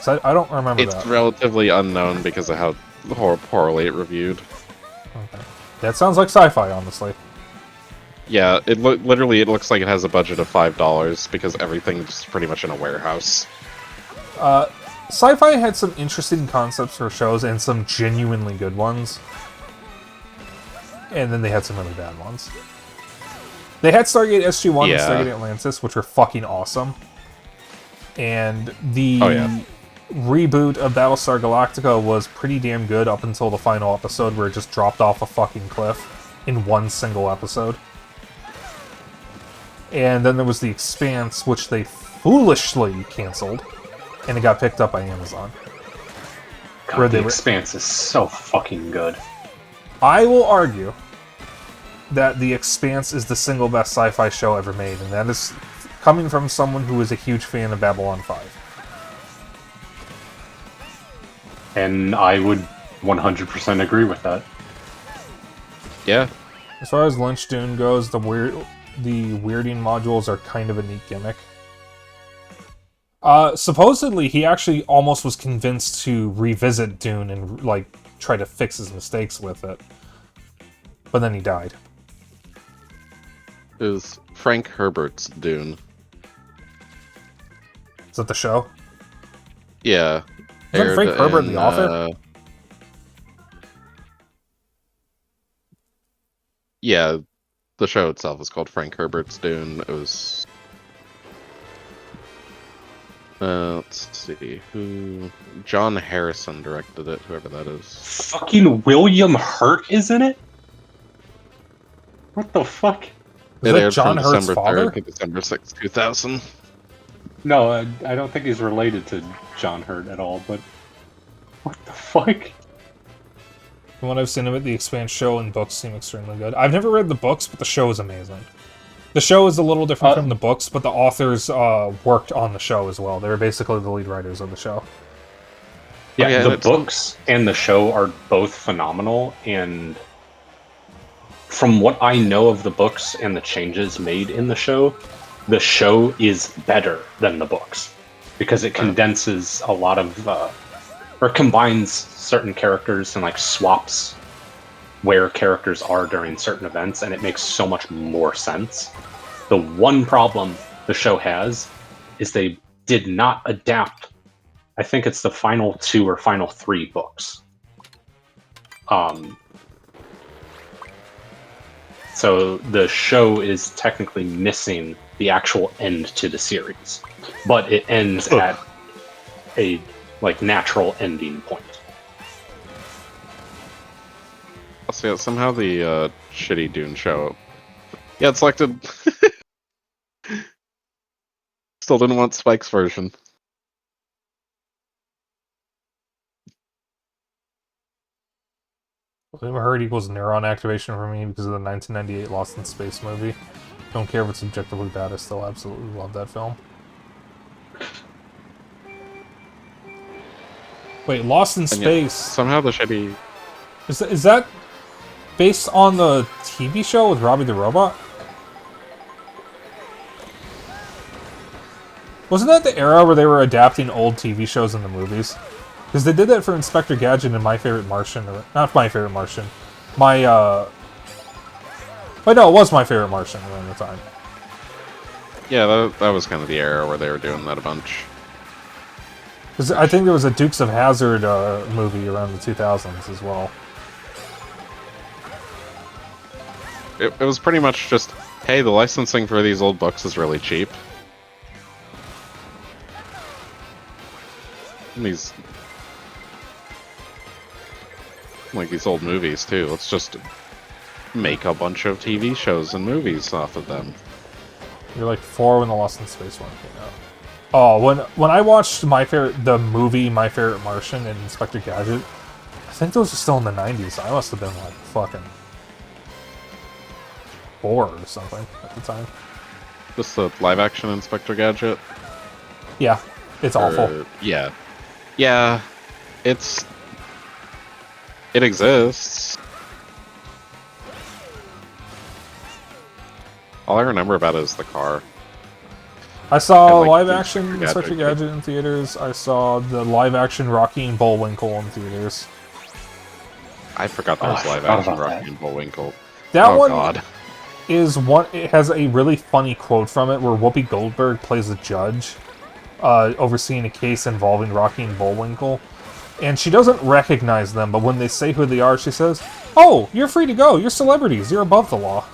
So I don't remember It's that. relatively unknown because of how poorly it reviewed. Okay. That sounds like Sci-Fi, honestly. Yeah, literally it looks like it has a budget of $5 because everything's pretty much in a warehouse. Sci-Fi had some interesting concepts for shows and some genuinely good ones. And then they had some really bad ones. They had Stargate SG-1 Yeah. and Stargate Atlantis, which were fucking awesome. And the Oh, yeah. reboot of Battlestar Galactica was pretty damn good up until the final episode where it just dropped off a fucking cliff in one single episode. And then there was The Expanse, which they foolishly canceled, and it got picked up by Amazon. God, Where The they were- Expanse is so fucking good. I will argue that The Expanse is the single best sci-fi show ever made, and that is coming from someone who is a huge fan of Babylon 5. And I would 100% agree with that. Yeah. As far as Lynch Dune goes, the weirding modules are kind of a neat gimmick. Supposedly, he actually almost was convinced to revisit Dune and, like, try to fix his mistakes with it. But then he died. It was Frank Herbert's Dune. Is that the show? Yeah. Isn't Frank aired Herbert in, the author? Yeah, the show itself is called Frank Herbert's Dune. It was... let's see, who... John Harrison directed it, whoever that is. Fucking William Hurt is in it? What the fuck? Is It that aired John from Hurt's December father? 3rd to December 6th, 2000. No, I don't think he's related to John Hurt at all, but... What the fuck? From what I've seen of it, the Expanse show and books seem extremely good. I've never read the books, but the show is amazing. The show is a little different from the books, but the authors worked on the show as well. They were basically the lead writers of the show. Yeah, yeah, the that's- books and the show are both phenomenal, and from what I know of the books and the changes made in the show is better than the books because it condenses a lot of or combines certain characters and like swaps where characters are during certain events, and it makes so much more sense. The one problem the show has is they did not adapt. I think it's the final 2 or final 3 books. So the show is technically missing the actual end to the series, but it ends at a like natural ending point. So yeah, somehow the shitty Dune show... Yeah, it's selected... Still didn't want Spike's version. William Hurt equals neuron activation for me because of the 1998 Lost in Space movie. Don't care if it's objectively bad, I still absolutely love that film. Wait, Lost in And yet, Space... somehow the shitty... Is that based on the TV show with Robbie the Robot? Wasn't that the era where they were adapting old TV shows into movies? Because they did that for Inspector Gadget and My Favorite Martian. Or, not My Favorite Martian. Wait, no, it was My Favorite Martian around the time. Yeah, that was kind of the era where they were doing that a bunch. Because I think there was a Dukes of Hazzard movie around the 2000s as well. It was pretty much just, hey, the licensing for these old books is really cheap. And these old movies too. Let's just make a bunch of TV shows and movies off of them. You're like 4 when the Lost in Space one came out. Oh, when I watched the movie My Favorite Martian and Inspector Gadget, I think those were still in the 90s. I must have been like fucking 4 or something at the time. Just the live-action Inspector Gadget. Yeah, it's awful. Yeah, yeah, it exists. All I remember about it is the car. I saw And, like, live-action Inspector Gadget in theaters. I saw the live-action Rocky and Bullwinkle in theaters. I forgot there was I live forgot action about Rocky that. and Bullwinkle. That Oh one god. is one. It has a really funny quote from it where Whoopi Goldberg plays a judge, overseeing a case involving Rocky and Bullwinkle, and she doesn't recognize them. But when they say who they are, she says, "Oh, you're free to go. You're celebrities. You're above the law."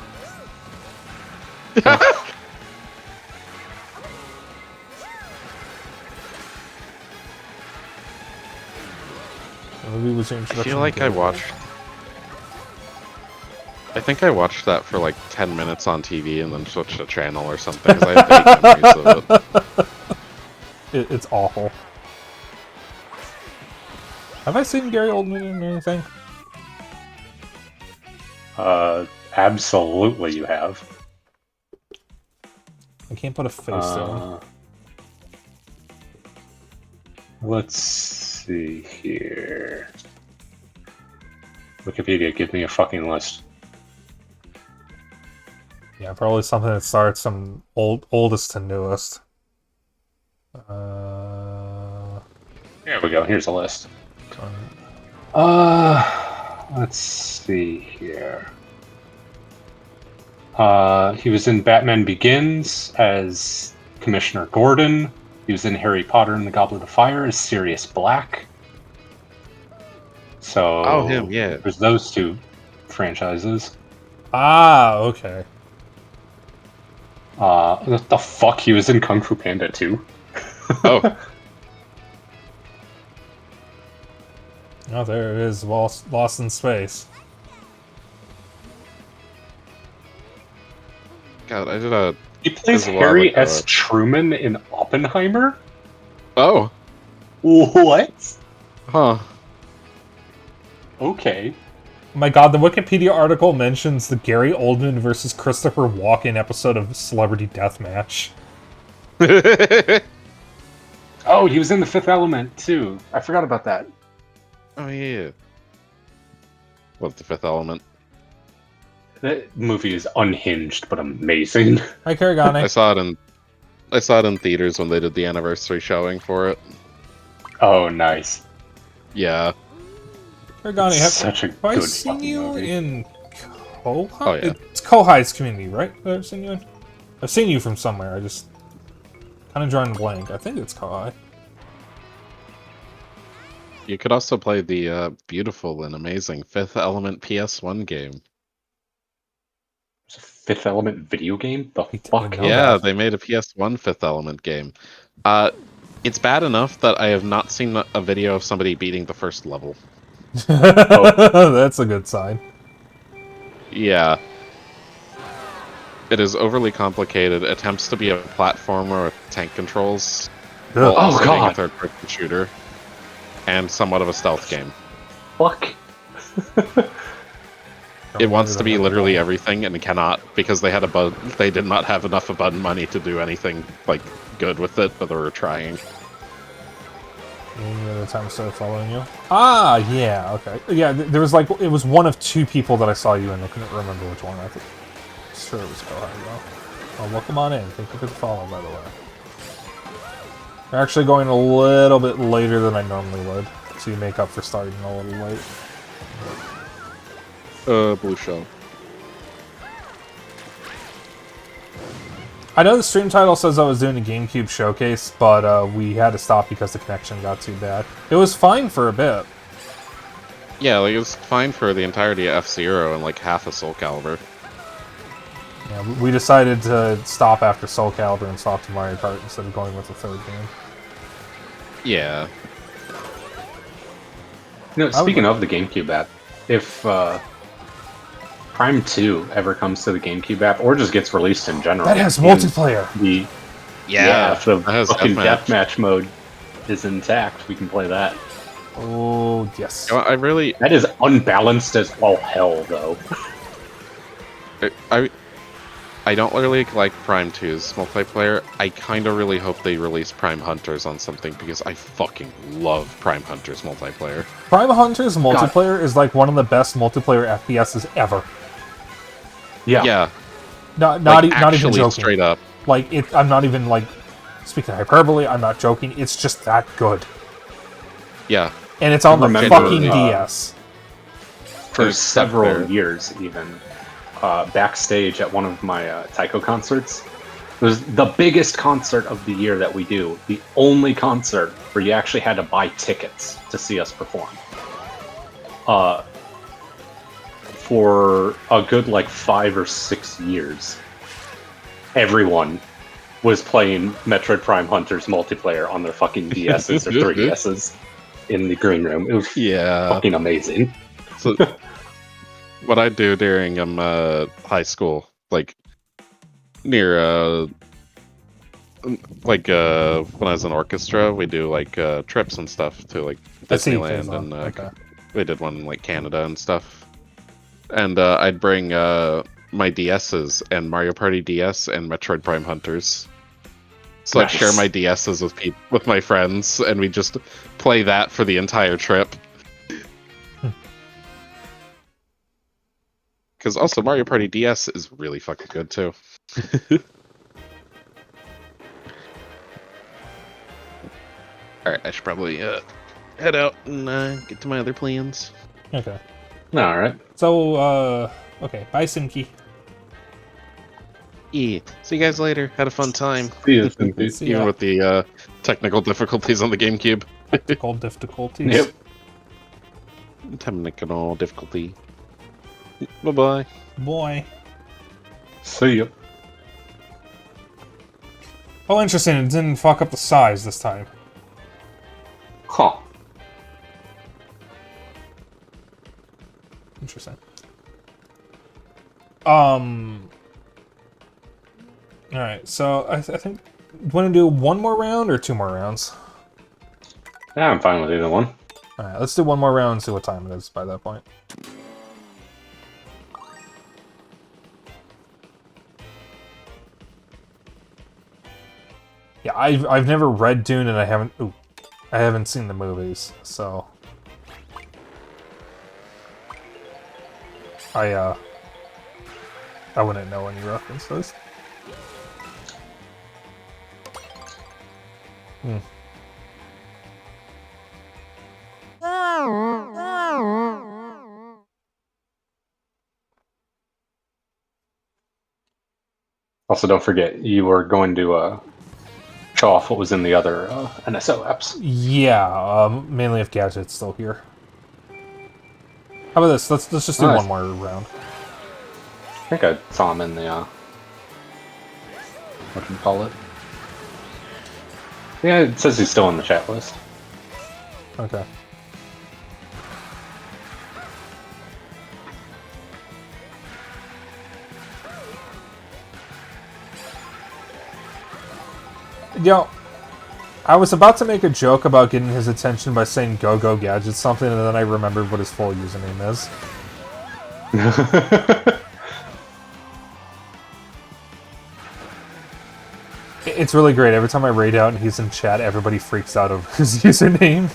Maybe was your I introduction feel like to I it. watched. I think I watched that for like 10 minutes on TV and then switched the channel or something because I have vague memories of it. It's awful. Have I seen Gary Oldman in anything? Absolutely you have. I can't put a face to him. Let's see here. Wikipedia, give me a fucking list. Yeah, probably something that starts from oldest to newest. Here we go. Here's a list. Let's see here. He was in Batman Begins as Commissioner Gordon. He was in Harry Potter and the Goblet of Fire as Sirius Black. So, Oh, him, yeah. there's those two franchises. Ah, okay. What the fuck? He was in Kung Fu Panda 2. Oh, Oh, there it is, lost in space. god, I did a. He plays There's a lot Harry of, S. Truman in Oppenheimer? Oh, What? huh. Okay. Oh my god, the Wikipedia article mentions the Gary Oldman versus Christopher Walken episode of Celebrity Deathmatch. Oh, he was in The Fifth Element, too. I forgot about that. Oh yeah. What's the Fifth Element? That movie is unhinged, but amazing. Hi, Karagane. I saw it in theaters when they did the anniversary showing for it. Oh, nice. Yeah. Karagane, Such a have I good seen fucking you movie. in Kohai? Oh, yeah. It's Kohai's community, right? That I've seen you in? I've seen you from somewhere, I just kind of drawing a blank. I think it's Kohai. You could also play the beautiful and amazing Fifth Element PS1 game. It's a Fifth Element video game? The didn't fuck? know Yeah, that. they made a PS1 Fifth Element game. It's bad enough that I have not seen a video of somebody beating the first level. That's a good sign. Yeah. It is overly complicated, attempts to be a platformer with tank controls, while Oh, also being a God. third-person shooter, and somewhat of a stealth game. Fuck. It wants to be literally everything and cannot because they did not have enough of money to do anything like good with it, but they were trying. Any other time I started following you? Ah, yeah, okay. Yeah, there was like, it was one of two people that I saw you in. I couldn't remember which one. I think. Sure, it was Kohai, though. Oh, welcome on in. Thank you for the follow, by the way. We're actually going a little bit later than I normally would, so you make up for starting a little late. Blue shell. I know the stream title says I was doing a GameCube showcase, but we had to stop because the connection got too bad. It was fine for a bit. Yeah, like it was fine for the entirety of F-Zero and like half of Soul Calibur. Yeah, we decided to stop after Soul Calibur and swap to Mario Kart instead of going with the third game. Yeah. No, speaking of the GameCube app, if Prime 2 ever comes to the GameCube app, or just gets released in general, That has and multiplayer! if the that has fucking deathmatch. deathmatch mode is intact, we can play that. Oh, yes. You know, That is unbalanced as all hell, though. I don't really like Prime 2's multiplayer. I kind of really hope they release Prime Hunters on something because I fucking love Prime Hunters multiplayer. Prime Hunters multiplayer is like one of the best multiplayer FPSs ever. Yeah. Yeah. Not Like, even actually joking. straight up. Like I'm not even like speaking hyperbole. I'm not joking. It's just that good, Yeah. and it's on the Remember, fucking DS. For It's several up there. years, even backstage at one of my Taiko concerts, it was the biggest concert of the year that we do. The only concert where you actually had to buy tickets to see us perform. For a good like 5 or 6 years, everyone was playing Metroid Prime Hunters multiplayer on their fucking DSs or 3DSs in the green room. It was Yeah. fucking amazing. So, what I do during high school, like near when I was in orchestra, we do like trips and stuff to like I see Disneyland, and okay. we did one in like Canada and stuff. And I'd bring my DSs and Mario Party DS and Metroid Prime Hunters. So I'd share Nice. my DSs with my friends, and we just play that for the entire trip. Because also Mario Party DS is really fucking good too. Alright, I should probably head out and get to my other plans. Okay. Alright. So okay. Bye, Simki. Yeah. See you guys later. Had a fun time. See you, Cynthia. See Even ya. with the technical difficulties on the GameCube. Technical difficulties. Yep. Technical difficulty. Bye-bye. Boy. See you. Oh, interesting. It didn't fuck up the size this time. Huh. Interesting. Alright, so I think... Want to do one more round or 2 more rounds? Yeah, I'm fine with either one. Alright, let's do one more round and see what time it is by that point. Yeah, I've never read Dune and I haven't seen the movies, so I wouldn't know any references. Also, don't forget, you were going to show off what was in the other NSO apps. Yeah, mainly if Gadget's still here. How about this? Let's just do Nice. one more round. I think I saw him in the, what do you call it? Yeah, it says he's still on the chat list. Okay. Yo, I was about to make a joke about getting his attention by saying "Go Go Gadget" something, and then I remembered what his full username is. It's really great. Every time I raid out and he's in chat, everybody freaks out over his username.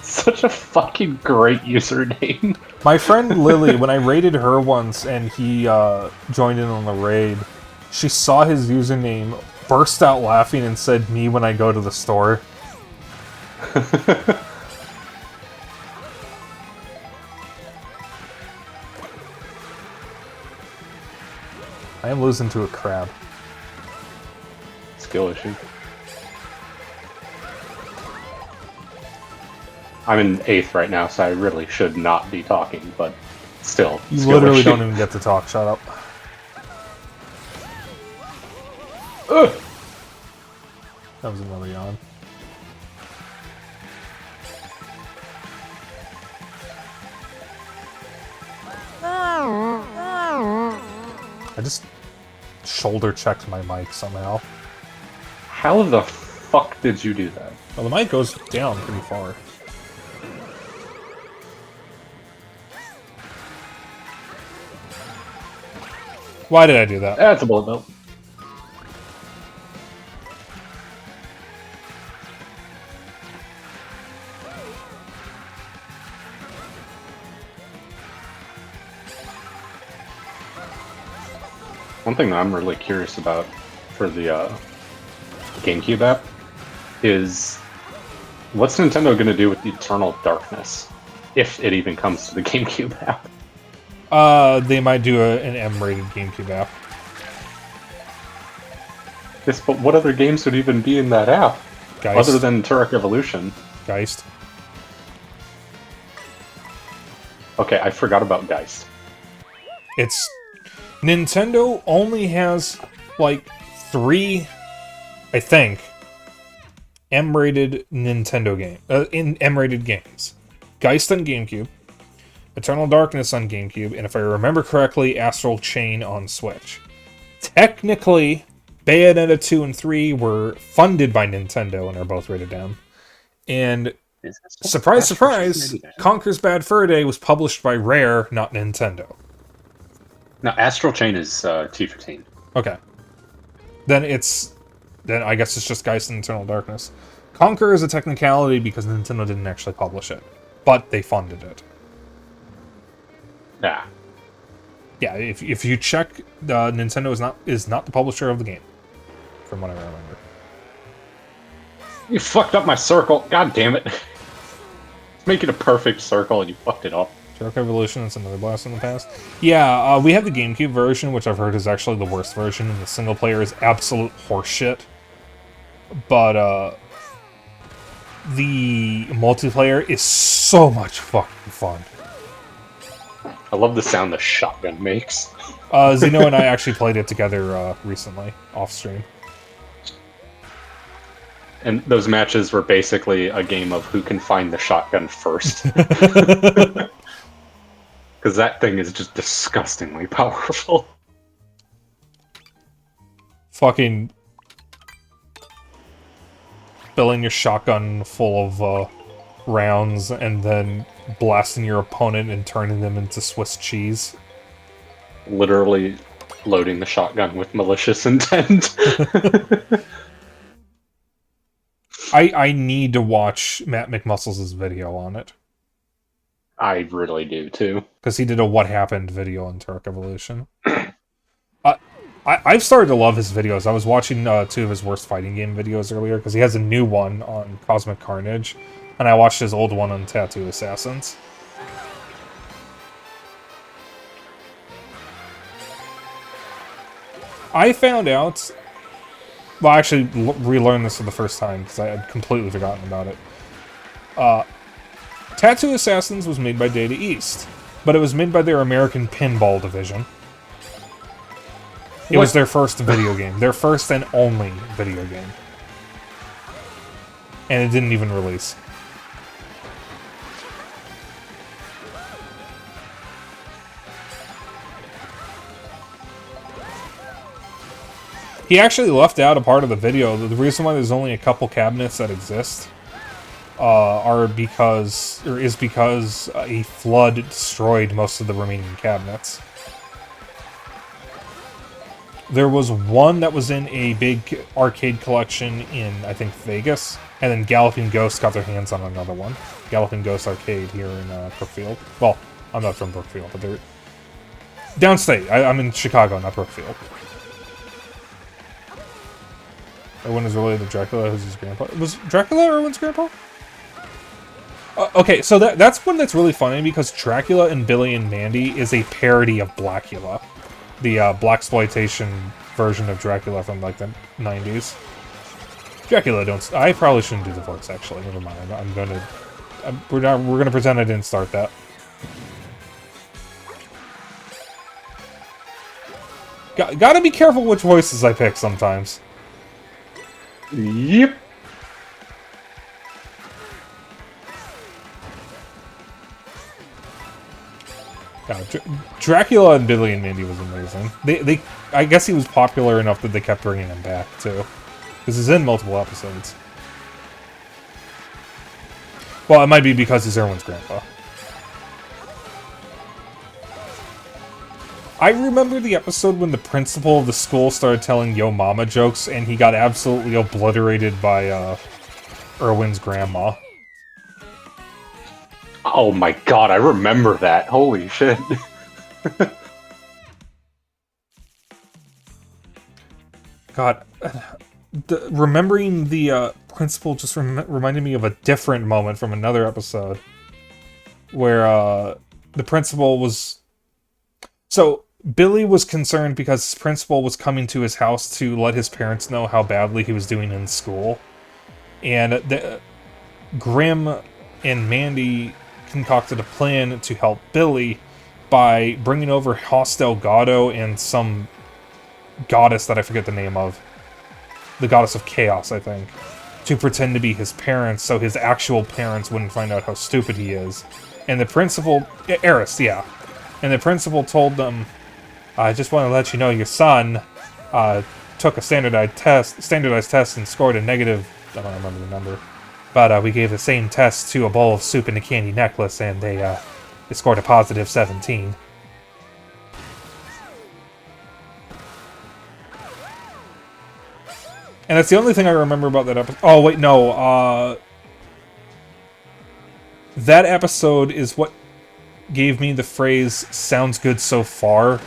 Such a fucking great username. My friend Lily, when I raided her once and he joined in on the raid, she saw his username, burst out laughing, and said, "Me when I go to the store." I am losing to a crab. Skill issue. I'm in 8th right now, so I really should not be talking, but still. You skill literally issue. don't even get to talk. Shut up. Ugh. That was another yawn. I just shoulder checked my mic somehow. How the fuck did you do that? Well, the mic goes down pretty far. Why did I do that? That's a bullet bill. One thing that I'm really curious about for the GameCube app is what's Nintendo going to do with Eternal Darkness, if it even comes to the GameCube app? They might do an M-rated GameCube app. Yes, but what other games would even be in that app? Geist. Other than Turok Evolution. Geist. Okay, I forgot about Geist. It's... Nintendo only has, like, 3, I think, M-rated Nintendo M-rated games. Geist on GameCube, Eternal Darkness on GameCube, and if I remember correctly, Astral Chain on Switch. Technically, Bayonetta 2 and 3 were funded by Nintendo and are both rated M. And surprise, surprise, Conker's Bad Fur Day was published by Rare, not Nintendo. No, Astral Chain is T15. Okay. Then I guess it's just Geist and Eternal Darkness. Conker is a technicality because Nintendo didn't actually publish it, but they funded it. Yeah. Yeah, if you check, Nintendo is not the publisher of the game, from what I remember. You fucked up my circle. God damn it. Make it a perfect circle and you fucked it up. Turok Evolution, that's another blast in the past. Yeah, we have the GameCube version, which I've heard is actually the worst version, and the single player is absolute horseshit. But, the multiplayer is so much fucking fun. I love the sound the shotgun makes. Zeno and I actually played it together recently, off-stream. And those matches were basically a game of who can find the shotgun first. Because that thing is just disgustingly powerful. Fucking filling your shotgun full of rounds and then blasting your opponent and turning them into Swiss cheese. Literally loading the shotgun with malicious intent. I need to watch Matt McMuscles' video on it. I really do, too. Because he did a What Happened video on Turok Evolution. I've started to love his videos. I was watching 2 of his worst fighting game videos earlier, because he has a new one on Cosmic Carnage, and I watched his old one on Tattoo Assassins. I found out... Well, I actually relearned this for the first time, because I had completely forgotten about it. Tattoo Assassins was made by Data East, but it was made by their American Pinball division. It was their first video game. Their first and only video game. And it didn't even release. He actually left out a part of the video. The reason why there's only a couple cabinets that exist is because a flood destroyed most of the remaining cabinets. There was one that was in a big arcade collection in, I think, Vegas, and then Galloping Ghost got their hands on another one. Galloping Ghost Arcade here in Brookfield. Well, I'm not from Brookfield, but they're downstate. I'm in Chicago, not Brookfield. Erwin is related to Dracula, who's his grandpa. Was Dracula Erwin's grandpa? Okay, so that's one that's really funny, because Dracula and Billy and Mandy is a parody of Blackula. The blaxploitation version of Dracula from, like, the 90s. Dracula don't... I probably shouldn't do the voice, actually. Never mind. We're gonna pretend I didn't start that. Gotta be careful which voices I pick sometimes. Yep. Yeah, Dracula and Billy and Mandy was amazing. I guess he was popular enough that they kept bringing him back, too. Because he's in multiple episodes. Well, it might be because he's Erwin's grandpa. I remember the episode when the principal of the school started telling Yo Mama jokes, and he got absolutely obliterated by Erwin's grandma. Oh my god, I remember that. Holy shit. God. Remembering the principal just reminded me of a different moment from another episode. Where the principal was... So, Billy was concerned because his principal was coming to his house to let his parents know how badly he was doing in school. And Grim and Mandy concocted a plan to help Billy by bringing over Hoss Delgado and some goddess that I forget the name of. The goddess of chaos, I think. To pretend to be his parents so his actual parents wouldn't find out how stupid he is. And the principal... Eris, yeah. And the principal told them, I just want to let you know your son took a standardized test and scored a negative... I don't remember the number. But we gave the same test to a bowl of soup and a candy necklace, and they scored a positive 17. And that's the only thing I remember about that episode. Oh, wait, no. That episode is what gave me the phrase, sounds good so far,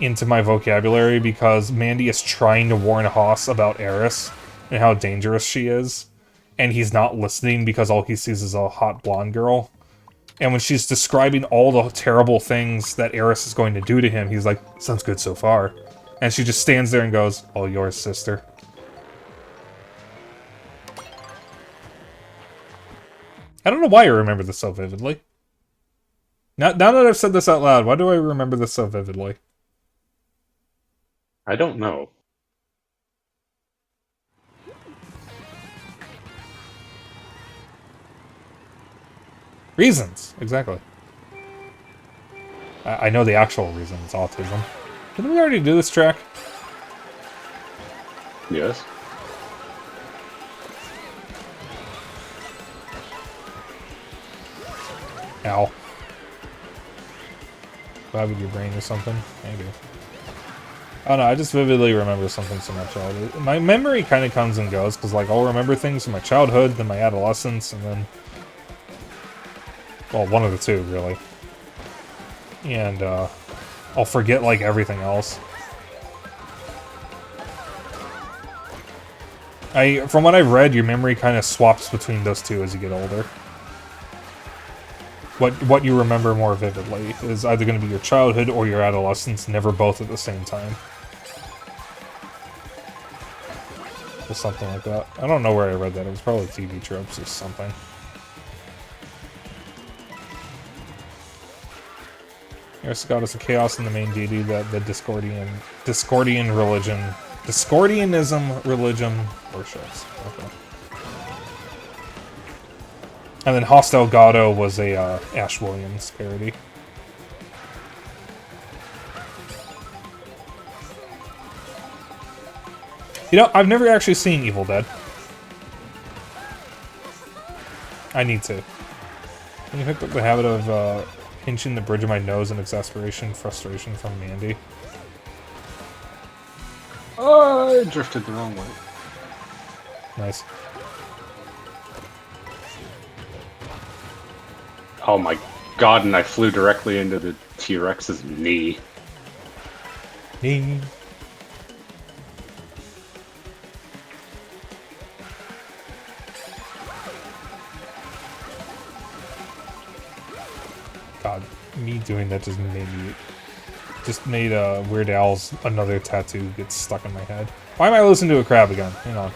into my vocabulary, because Mandy is trying to warn Hoss about Eris and how dangerous she is. And he's not listening because all he sees is a hot blonde girl. And when she's describing all the terrible things that Eris is going to do to him, he's like, sounds good so far. And she just stands there and goes, all yours, sister. I don't know why I remember this so vividly. Now that I've said this out loud, why do I remember this so vividly? I don't know. Reasons, exactly. I know the actual reason, it's autism. Didn't we already do this track? Yes. Ow. Bad with your brain or something? Maybe. I don't know, I just vividly remember something from my childhood. My memory kind of comes and goes, because like, I'll remember things from my childhood, then my adolescence, and then... Well, one of the two, really. And, I'll forget, like, everything else. From what I've read, your memory kind of swaps between those two as you get older. What you remember more vividly is either going to be your childhood or your adolescence, never both at the same time. Or something like that. I don't know where I read that. It was probably TV tropes or something. Eris, goddess of chaos, and the main deity that the Discordianism religion worships. Okay. And then Hoss Delgado was a Ash Williams parody. You know, I've never actually seen Evil Dead. I need to. Can you pick up the habit of pinching the bridge of my nose in exasperation, frustration from Mandy? Oh, I drifted the wrong way. Nice. Oh my god, and I flew directly into the T-Rex's knee. Knee. God, me doing that just made Weird Al's Another Tattoo get stuck in my head. Why am I listening to a crab again? Hang on.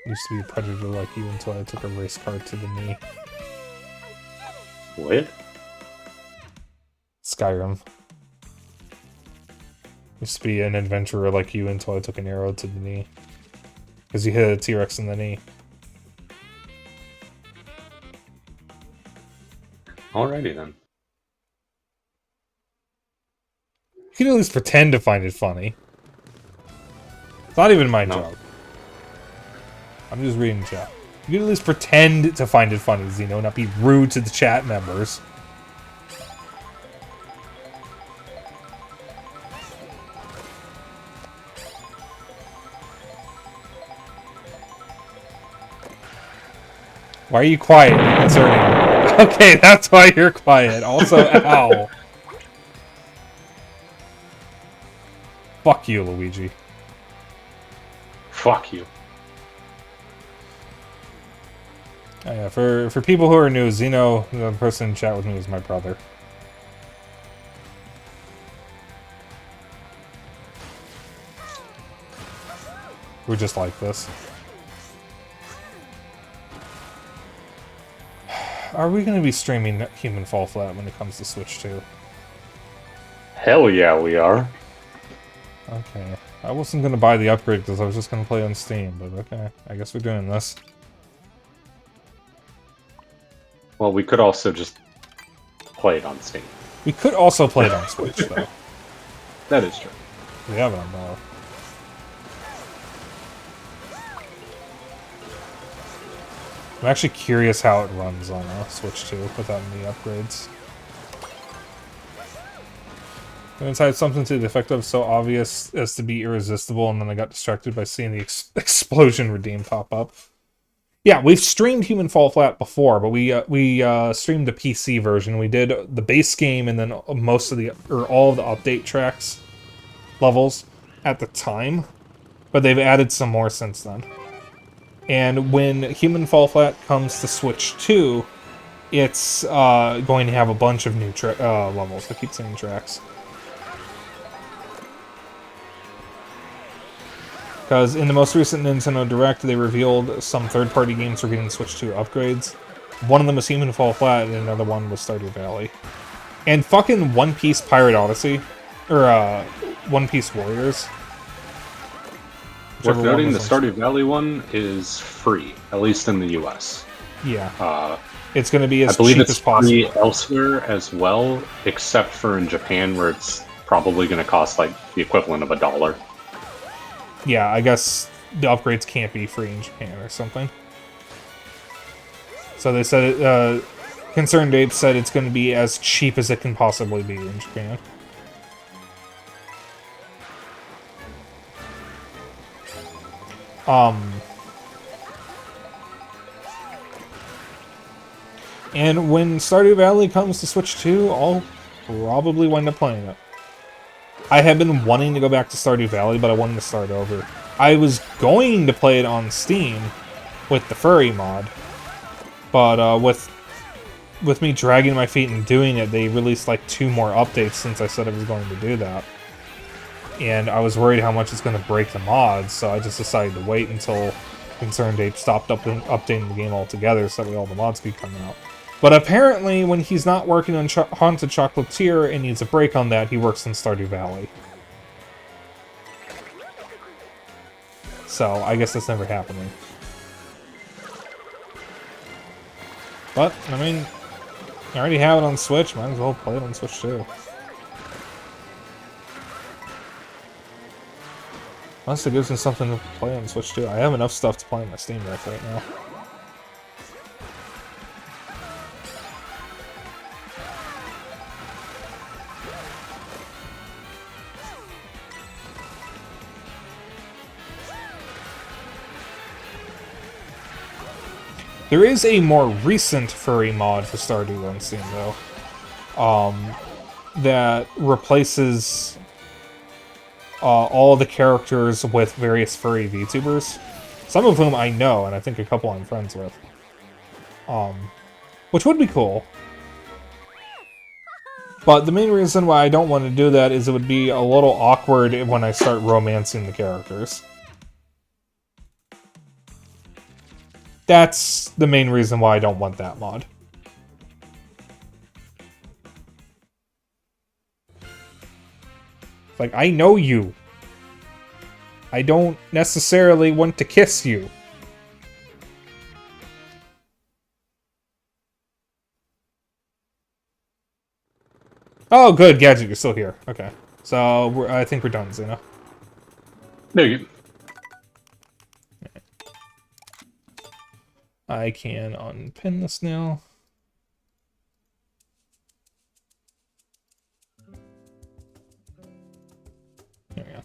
Used to be a predator like you until I took a race car to the knee. What? Skyrim. Used to be an adventurer like you until I took an arrow to the knee. Because you hit a T-Rex in the knee. Alrighty then. You can at least pretend to find it funny. It's not even my job. I'm just reading chat. You can at least pretend to find it funny, Zeno, not be rude to the chat members. Why are you quiet? You're concerning. Okay, that's why you're quiet. Also, ow. Fuck you, Luigi. Fuck you. Oh, yeah, for people who are new, Zeno, the person in chat with me, is my brother. We're just like this. Are we going to be streaming Human Fall Flat when it comes to Switch 2? Hell yeah, we are. Okay. I wasn't going to buy the upgrade because I was just going to play on Steam, but okay. I guess we're doing this. Well, we could also just play it on Steam. We could also play it on Switch, though. That is true. We have it on both. I'm actually curious how it runs on Switch 2 without any upgrades. Inside something to the effect of so obvious as to be irresistible, and then I got distracted by seeing the explosion redeem pop up. Yeah, we've streamed Human Fall Flat before, but we streamed the PC version. We did the base game and then most of all of the update tracks levels at the time, but they've added some more since then. And when Human Fall Flat comes to Switch 2, it's going to have a bunch of new levels. I keep saying tracks. Because in the most recent Nintendo Direct, they revealed some third-party games were getting Switch 2 upgrades. One of them was Human Fall Flat, and another one was Stardew Valley. And fucking One Piece Pirate Odyssey, or One Piece Warriors. Worth noting, the Stardew Valley one is free, at least in the US. Yeah. It's going to be as cheap as possible. I believe it's free elsewhere as well, except for in Japan, where it's probably going to cost like the equivalent of $1. Yeah, I guess the upgrades can't be free in Japan or something. So they said Concerned Ape said it's going to be as cheap as it can possibly be in Japan. And when Stardew Valley comes to Switch 2, I'll probably wind up playing it. I have been wanting to go back to Stardew Valley, but I wanted to start over. I was going to play it on Steam with the furry mod, but with me dragging my feet and doing it, they released like 2 more updates since I said I was going to do that. And I was worried how much it's going to break the mods, so I just decided to wait until Concerned Ape stopped updating the game altogether so that way all the mods could come out. But apparently, when he's not working on Haunted Chocolatier and needs a break on that, he works on Stardew Valley. So, I guess that's never happening. But, I mean, I already have it on Switch, might as well play it on Switch too. Unless it gives me something to play on Switch too. I have enough stuff to play on my Steam Deck right now. There is a more recent furry mod for Stardew on Steam, though, that replaces all the characters with various furry VTubers, some of whom I know, and I think a couple I'm friends with, which would be cool. But the main reason why I don't want to do that is it would be a little awkward when I start romancing the characters. That's the main reason why I don't want that mod. Like, I know you. I don't necessarily want to kiss you. Oh, good, Gadget, you're still here. Okay. So, I think we're done, Xena. There you go. I can unpin this now. There we go.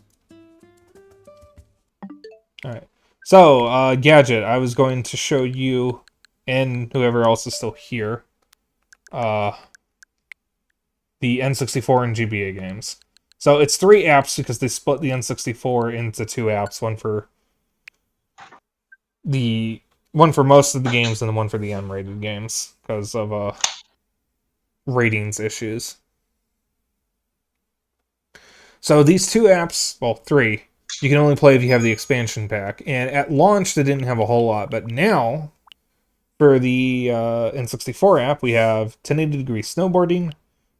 Alright. So, Gadget, I was going to show you and whoever else is still here, the N64 and GBA games. So it's 3 apps because they split the N64 into 2 apps, one for most of the games and then one for the M-rated games because of ratings issues. So these 2 apps, well, 3, you can only play if you have the expansion pack. And at launch, they didn't have a whole lot, but now, for the N64 app, we have 1080 Degree Snowboarding,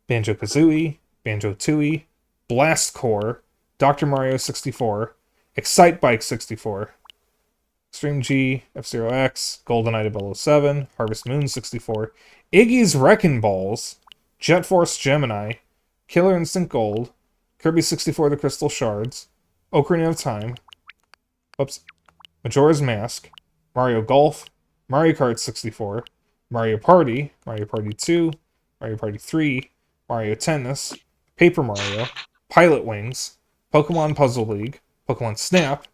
Banjo-Kazooie, Banjo-Tooie, Blast Corps, Dr. Mario 64, Excitebike 64, Extreme G, F-Zero X, GoldenEye 007, Harvest Moon 64, Iggy's Wrecking Balls, Jet Force Gemini, Killer Instinct Gold, Kirby 64 The Crystal Shards, Ocarina of Time, Majora's Mask, Mario Golf, Mario Kart 64, Mario Party 2, Mario Party 3, Mario Tennis, Paper Mario, Pilot Wings, Pokemon Puzzle League, Pokemon Snap,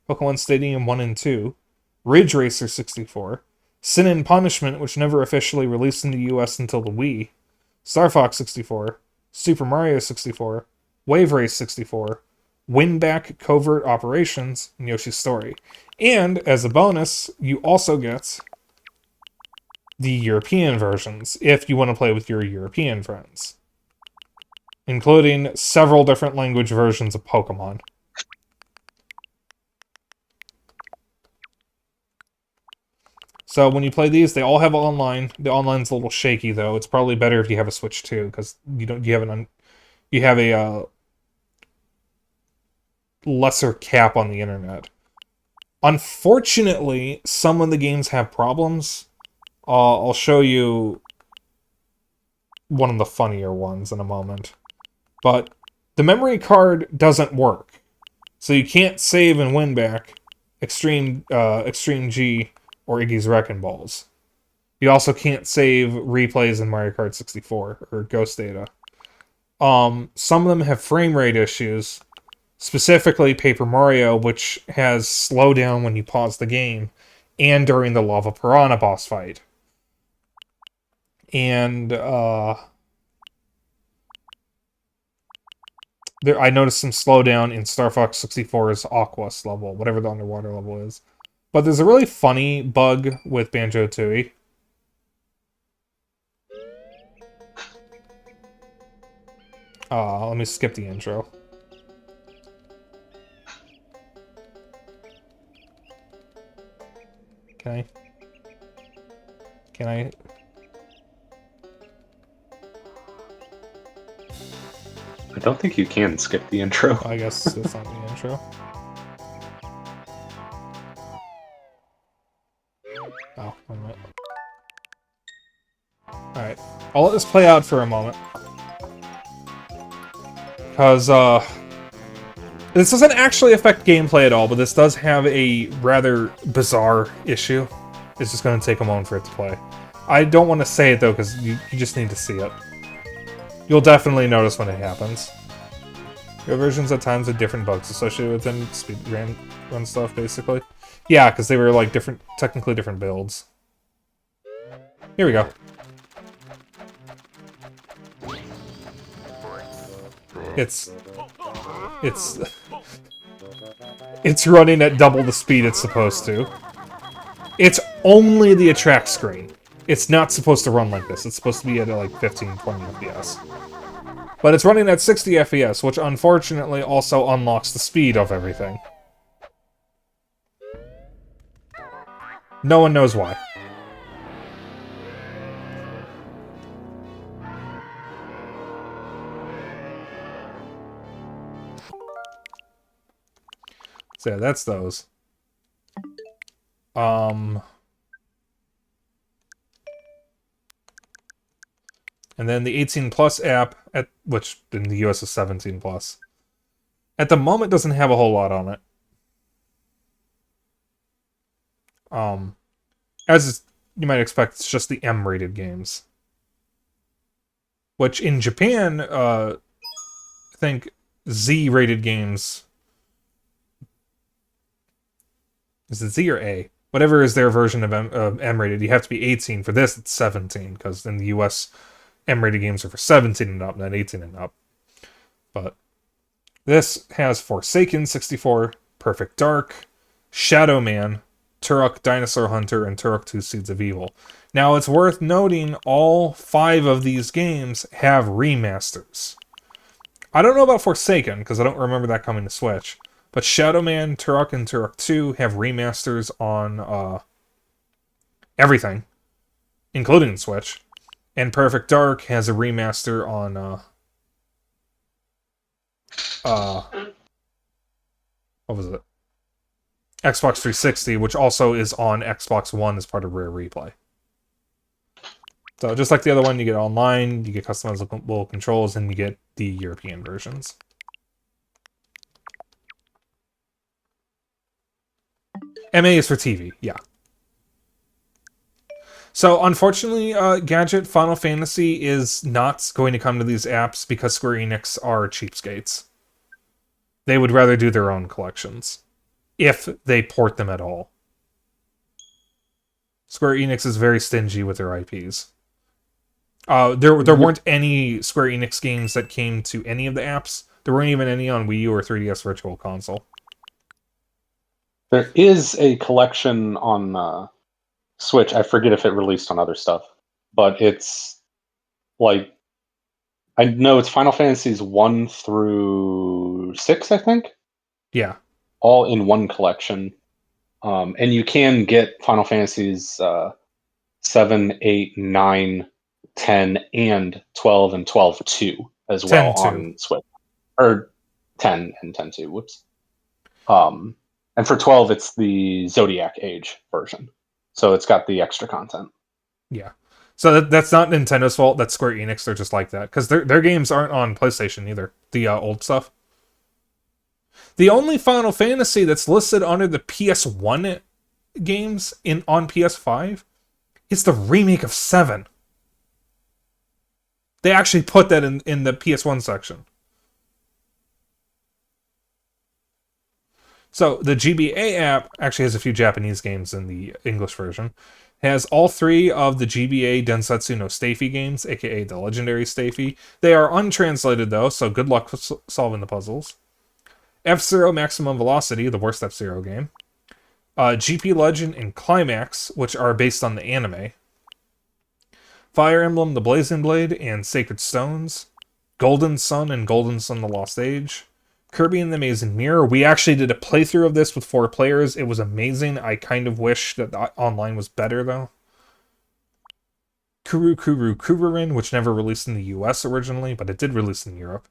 Pokemon Stadium 1 and 2, Ridge Racer 64, Sin and Punishment, which never officially released in the US until the Wii, Star Fox 64, Super Mario 64, Wave Race 64, Winback Covert Operations, and Yoshi's Story. And, as a bonus, you also get the European versions, if you want to play with your European friends, including several different language versions of Pokemon. So when you play these, they all have online. The online's a little shaky, though. It's probably better if you have a Switch 2, because you have a lesser cap on the internet. Unfortunately, some of the games have problems. I'll show you one of the funnier ones in a moment. But the memory card doesn't work. So you can't save and win back Extreme G or Iggy's Wrecking Balls. You also can't save replays in Mario Kart 64 or Ghost Data. Some of them have frame rate issues, specifically Paper Mario, which has slowdown when you pause the game, and during the Lava Piranha boss fight. And I noticed some slowdown in Star Fox 64's Aquas level, whatever the underwater level is. But there's a really funny bug with Banjo-Tooie. Let me skip the intro. Can I? I don't think you can skip the intro. I guess that's not the intro. Oh, wait a minute. Alright. I'll let this play out for a moment. Because, this doesn't actually affect gameplay at all, but this does have a rather bizarre issue. It's just going to take a moment for it to play. I don't want to say it, though, because you just need to see it. You'll definitely notice when it happens. Your versions at times with different bugs associated with them, speedrun stuff, basically. Yeah, because they were, like, technically different builds. Here we go. It's running at double the speed it's supposed to. It's only the attract screen. It's not supposed to run like this. It's supposed to be at like 15, 20 FPS. But it's running at 60 FPS, which unfortunately also unlocks the speed of everything. No one knows why. So yeah, that's those. And then the 18 Plus app, which in the US is 17 Plus, at the moment doesn't have a whole lot on it. As you might expect, it's just the M-rated games. Which in Japan, I think Z-rated games... Is it Z or A? whatever is their version of M-rated, you have to be 18. For this, it's 17, because in the US, M-rated games are for 17 and up, not 18 and up. But this has Forsaken 64, Perfect Dark, Shadow Man, Turok Dinosaur Hunter, and Turok 2 Seeds of Evil. Now, it's worth noting all 5 of these games have remasters. I don't know about Forsaken, because I don't remember that coming to Switch. But Shadow Man, Turok, and Turok 2 have remasters on everything, including Switch. And Perfect Dark has a remaster on what was it? Xbox 360, which also is on Xbox One as part of Rare Replay. So just like the other one, you get online, you get customizable controls, and you get the European versions. MA is for TV, yeah. So unfortunately, Gadget, Final Fantasy is not going to come to these apps because Square Enix are cheapskates. They would rather do their own collections, if they port them at all. Square Enix is very stingy with their IPs. There weren't any Square Enix games that came to any of the apps. There weren't even any on Wii U or 3DS Virtual Console. There is a collection on Switch. I forget if it released on other stuff, but it's like, I know it's Final Fantasies 1 through 6, I think. Yeah. All in one collection. And you can get Final Fantasies 7, 8, 9, 10, and 12 and 12-2 as well 10-2. on Switch. Or 10 and 10-2, whoops. And for 12, it's the Zodiac Age version. So it's got the extra content. Yeah. So that's not Nintendo's fault. That's Square Enix. They're just like that. Because their games aren't on PlayStation either. The old stuff. The only Final Fantasy that's listed under the PS1 games on PS5 is the remake of 7. They actually put that in the PS1 section. So the GBA app actually has a few Japanese games in the English version. It has all 3 of the GBA Densetsu no Staffy games, aka the Legendary Staffy. They are untranslated though, so good luck solving the puzzles. F-Zero Maximum Velocity, the worst F-Zero game. GP Legend and Climax, which are based on the anime. Fire Emblem, the Blazing Blade, and Sacred Stones. Golden Sun and Golden Sun, the Lost Age. Kirby and the Amazing Mirror. We actually did a playthrough of this with 4 players. It was amazing. I kind of wish that the online was better, though. Kururin, which never released in the US originally, but it did release in Europe.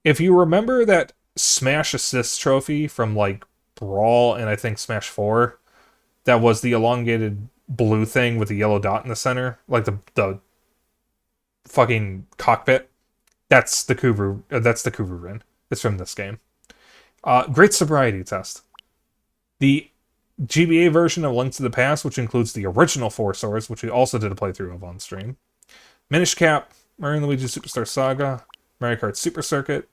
If you remember that Smash Assist trophy from, like, Brawl and I think Smash 4, that was the elongated blue thing with the yellow dot in the center, like the fucking cockpit, that's the Kururin. It's from this game. Great Sobriety Test. The GBA version of Link to the Past, which includes the original 4 swords, which we also did a playthrough of on stream. Minish Cap, Mario & Luigi Superstar Saga, Mario Kart Super Circuit,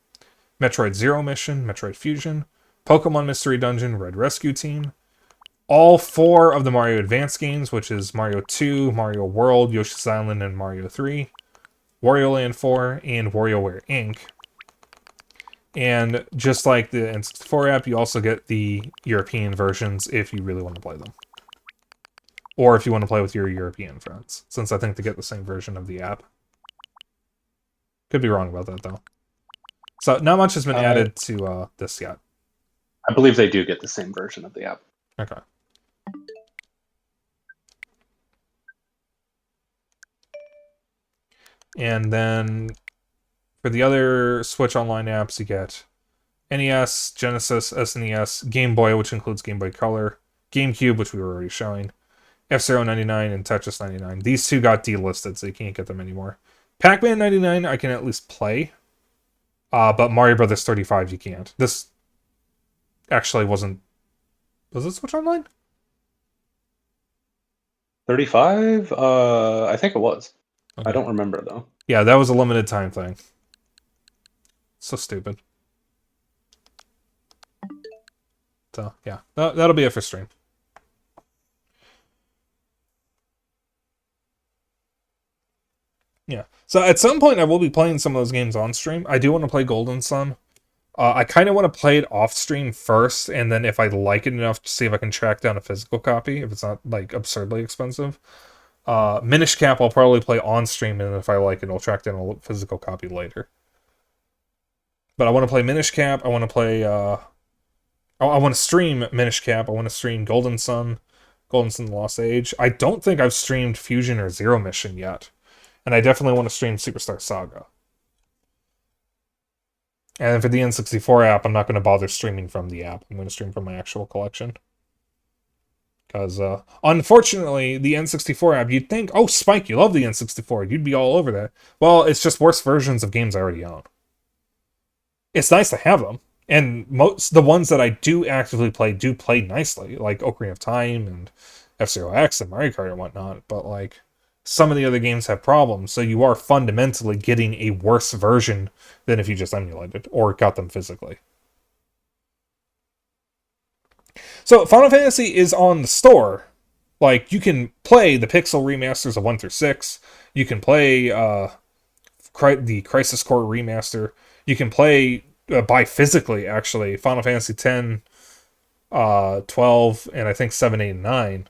Metroid Zero Mission, Metroid Fusion, Pokemon Mystery Dungeon, Red Rescue Team. All 4 of the Mario Advance games, which is Mario 2, Mario World, Yoshi's Island, and Mario 3. Wario Land 4, and WarioWare Inc. And just like the N64 app, you also get the European versions if you really want to play them. Or if you want to play with your European friends, since I think they get the same version of the app. Could be wrong about that, though. So, not much has been added to this yet. I believe they do get the same version of the app. Okay. And then for the other Switch Online apps, you get NES, Genesis, SNES, Game Boy, which includes Game Boy Color, GameCube, which we were already showing, F-Zero 99, and Tetris 99. These 2 got delisted, so you can't get them anymore. Pac-Man 99, I can at least play, but Mario Brothers 35, you can't. This actually wasn't... Was it Switch Online? 35? I think it was. Okay. I don't remember, though. Yeah, that was a limited time thing. So stupid. So, yeah. That'll be it for stream. Yeah. So at some point I will be playing some of those games on stream. I do want to play Golden Sun. I kind of want to play it off stream first, and then if I like it enough to see if I can track down a physical copy, if it's not like absurdly expensive. Minish Cap I'll probably play on stream, and if I like it, I'll track down a physical copy later. But I want to play Minish Cap. I want to play. I want to stream Minish Cap. I want to stream Golden Sun, Golden Sun: The Lost Age. I don't think I've streamed Fusion or Zero Mission yet, and I definitely want to stream Superstar Saga. And for the N64 app, I'm not going to bother streaming from the app. I'm going to stream from my actual collection. Because, unfortunately, the N64 app, you'd think, oh, Spike, you love the N64. You'd be all over that. Well, it's just worse versions of games I already own. It's nice to have them. And the ones that I do actively play do play nicely. Like Ocarina of Time and F-Zero X and Mario Kart and whatnot. But, like, some of the other games have problems. So you are fundamentally getting a worse version than if you just emulated or got them physically. So Final Fantasy is on the store. Like, you can play the Pixel remasters of 1 through 6. You can play the Crisis Core remaster. You can play, buy physically, actually, Final Fantasy X, 12, and I think 7, 8, and 9.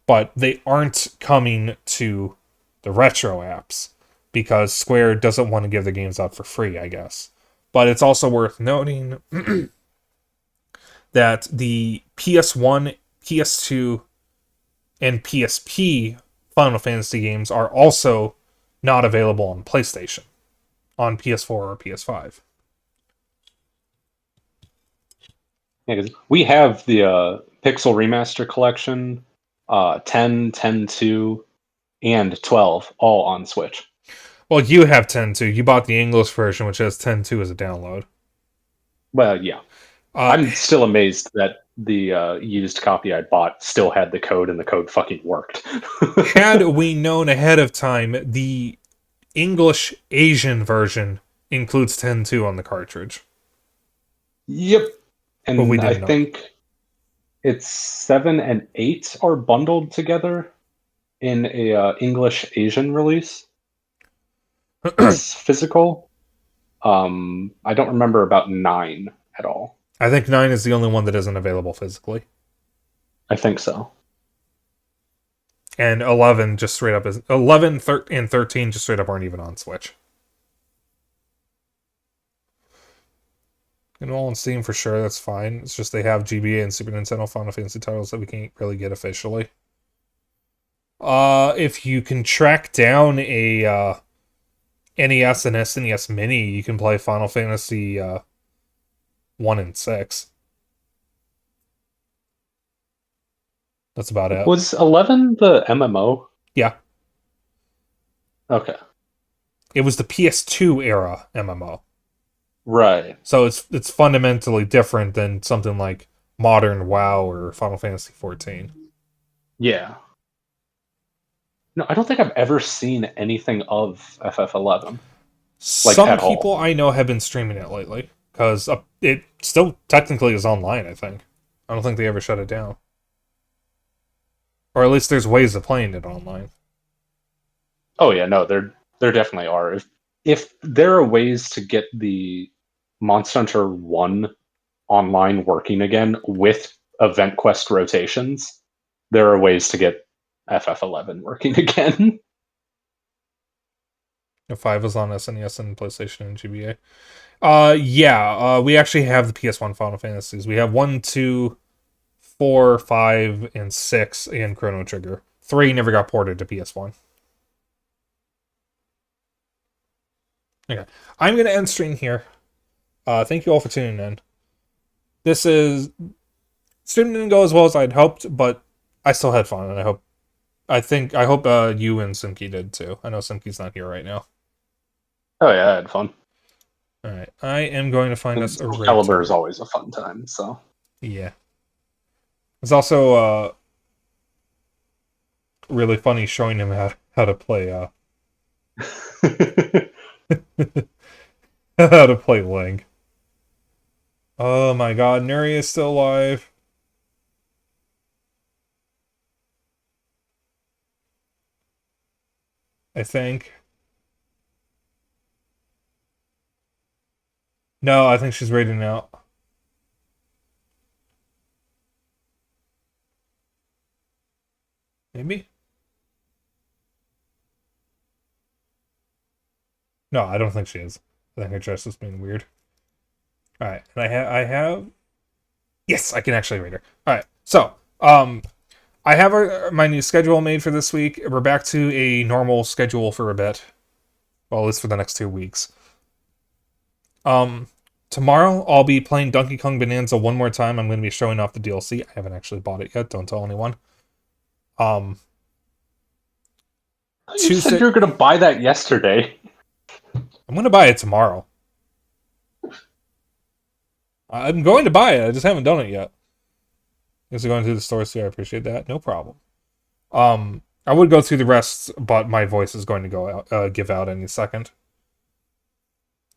But they aren't coming to the retro apps because Square doesn't want to give the games out for free, I guess. But it's also worth noting that the PS1, PS2, and PSP Final Fantasy games are also not available on PlayStation, on PS4 or PS5. Yeah, 'cause we have the Pixel Remaster Collection, 10, 10.2, and 12, all on Switch. Well, you have 10.2. You bought the English version, which has 10.2 as a download. Well, yeah. I'm still amazed that the used copy I bought still had the code, and the code fucking worked. Had we known ahead of time, the English Asian version includes 10.2 on the cartridge. Yep. And But we I didn't know. think it's 7 and 8 are bundled together in a English Asian release. It's physical. I don't remember about 9 at all. I think 9 is the only one that isn't available physically. I think so. And 11 just straight up is 11 and 13 just straight up aren't even on Switch. And all on Steam for sure, that's fine. It's just they have GBA and Super Nintendo Final Fantasy titles that we can't really get officially. If you can track down a NES and SNES Mini, you can play Final Fantasy 1 and 6. That's about it. Was 11 the MMO? Yeah. Okay. It was the PS2 era MMO. Right. So it's fundamentally different than something like modern WoW or Final Fantasy 14. Yeah. No, I don't think I've ever seen anything of FF11. Like, Some at all. people I know have been streaming it lately because it still technically is online, I think. I don't think they ever shut it down. Or at least there's ways of playing it online. Oh yeah, no, there definitely are. If there are ways to get the Monster Hunter 1 online working again with event quest rotations, there are ways to get FF11 working again. 5 is on SNES and PlayStation and GBA. We actually have the PS1 Final Fantasies. We have 1, 2, 4, 5, and 6, and Chrono Trigger. 3 never got ported to PS1. Okay, I'm going to end stream here. Thank you all for tuning in. Stream didn't go as well as I'd hoped, but I still had fun, and I hope you and Simki did too. I know Simki's not here right now. Oh yeah, I had fun. All right, I am going to find us a raid. Caliber is always a fun time, so. Yeah. It's also really funny showing him how to play how to play Link. Oh my god, Nuri is still alive. I think. No, I think she's raiding out. Maybe? No, I don't think she is. I think her dress is being weird. Alright, and I have... Yes, I can actually read her. Alright, so, I have my new schedule made for this week. We're back to a normal schedule for a bit. Well, at least for the next 2 weeks. Tomorrow, I'll be playing Donkey Kong Bonanza one more time. I'm going to be showing off the DLC. I haven't actually bought it yet. Don't tell anyone. You Tuesday... said you were going to buy that yesterday. I'm going to buy it tomorrow. I'm going to buy it. I just haven't done it yet. Thanks for going through the store, so I appreciate that. No problem. I would go through the rest, but my voice is going to go out, give out any second.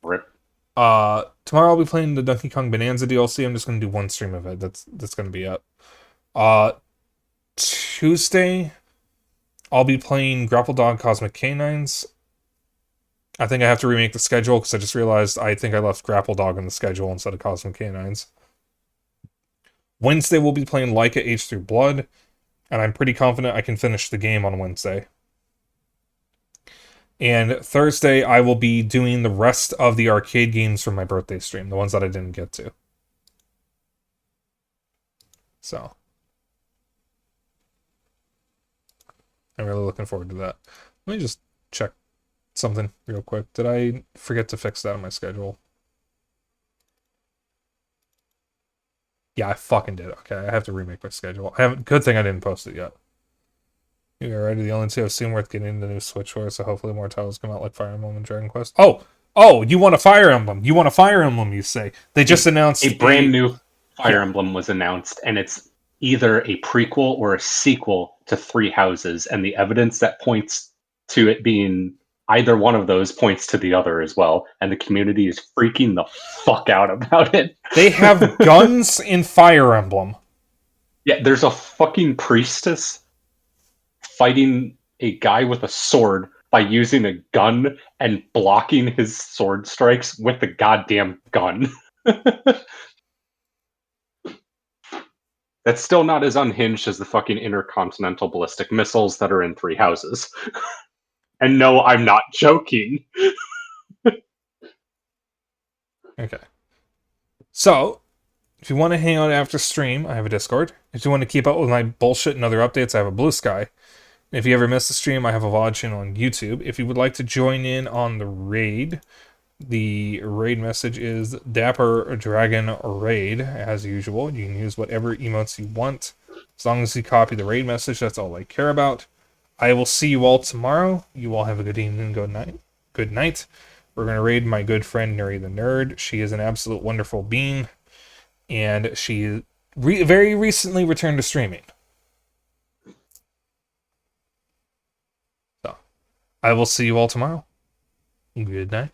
Rip. Tomorrow I'll be playing the Donkey Kong Bonanza DLC. I'm just going to do one stream of it. That's going to be it. Tuesday, I'll be playing Grapple Dog Cosmic Canines. I think I have to remake the schedule because I just realized I think I left Grapple Dog in the schedule instead of Cosmic Canines. Wednesday, we'll be playing Leica Age Through Blood, and I'm pretty confident I can finish the game on Wednesday. And Thursday, I will be doing the rest of the arcade games from my birthday stream, the ones that I didn't get to. So, I'm really looking forward to that. Let me just check something real quick. Did I forget to fix that on my schedule? Yeah, I fucking did. Okay, I have to remake my schedule. Good thing I didn't post it yet. You're already the only two I've seen worth getting the new Switch for, so hopefully more titles come out like Fire Emblem and Dragon Quest. Oh, you want a Fire Emblem? You want a Fire Emblem, you say? They just announced a brand new Fire Emblem was announced, and it's either a prequel or a sequel to Three Houses, and the evidence that points to it being either one of those points to the other as well, and the community is freaking the fuck out about it. They have guns in Fire Emblem. Yeah, there's a fucking priestess fighting a guy with a sword by using a gun and blocking his sword strikes with the goddamn gun. That's still not as unhinged as the fucking intercontinental ballistic missiles that are in Three Houses. And no, I'm not joking. Okay. So, if you want to hang out after stream, I have a Discord. If you want to keep up with my bullshit and other updates, I have a Blue Sky. If you ever miss a stream, I have a VOD channel on YouTube. If you would like to join in on the raid message is Dapper Dragon Raid, as usual. You can use whatever emotes you want. As long as you copy the raid message, that's all I care about. I will see you all tomorrow. You all have a good evening, good night. We're going to raid my good friend, Nuri the Nerd. She is an absolute wonderful being. And she very recently returned to streaming. So, I will see you all tomorrow. Good night.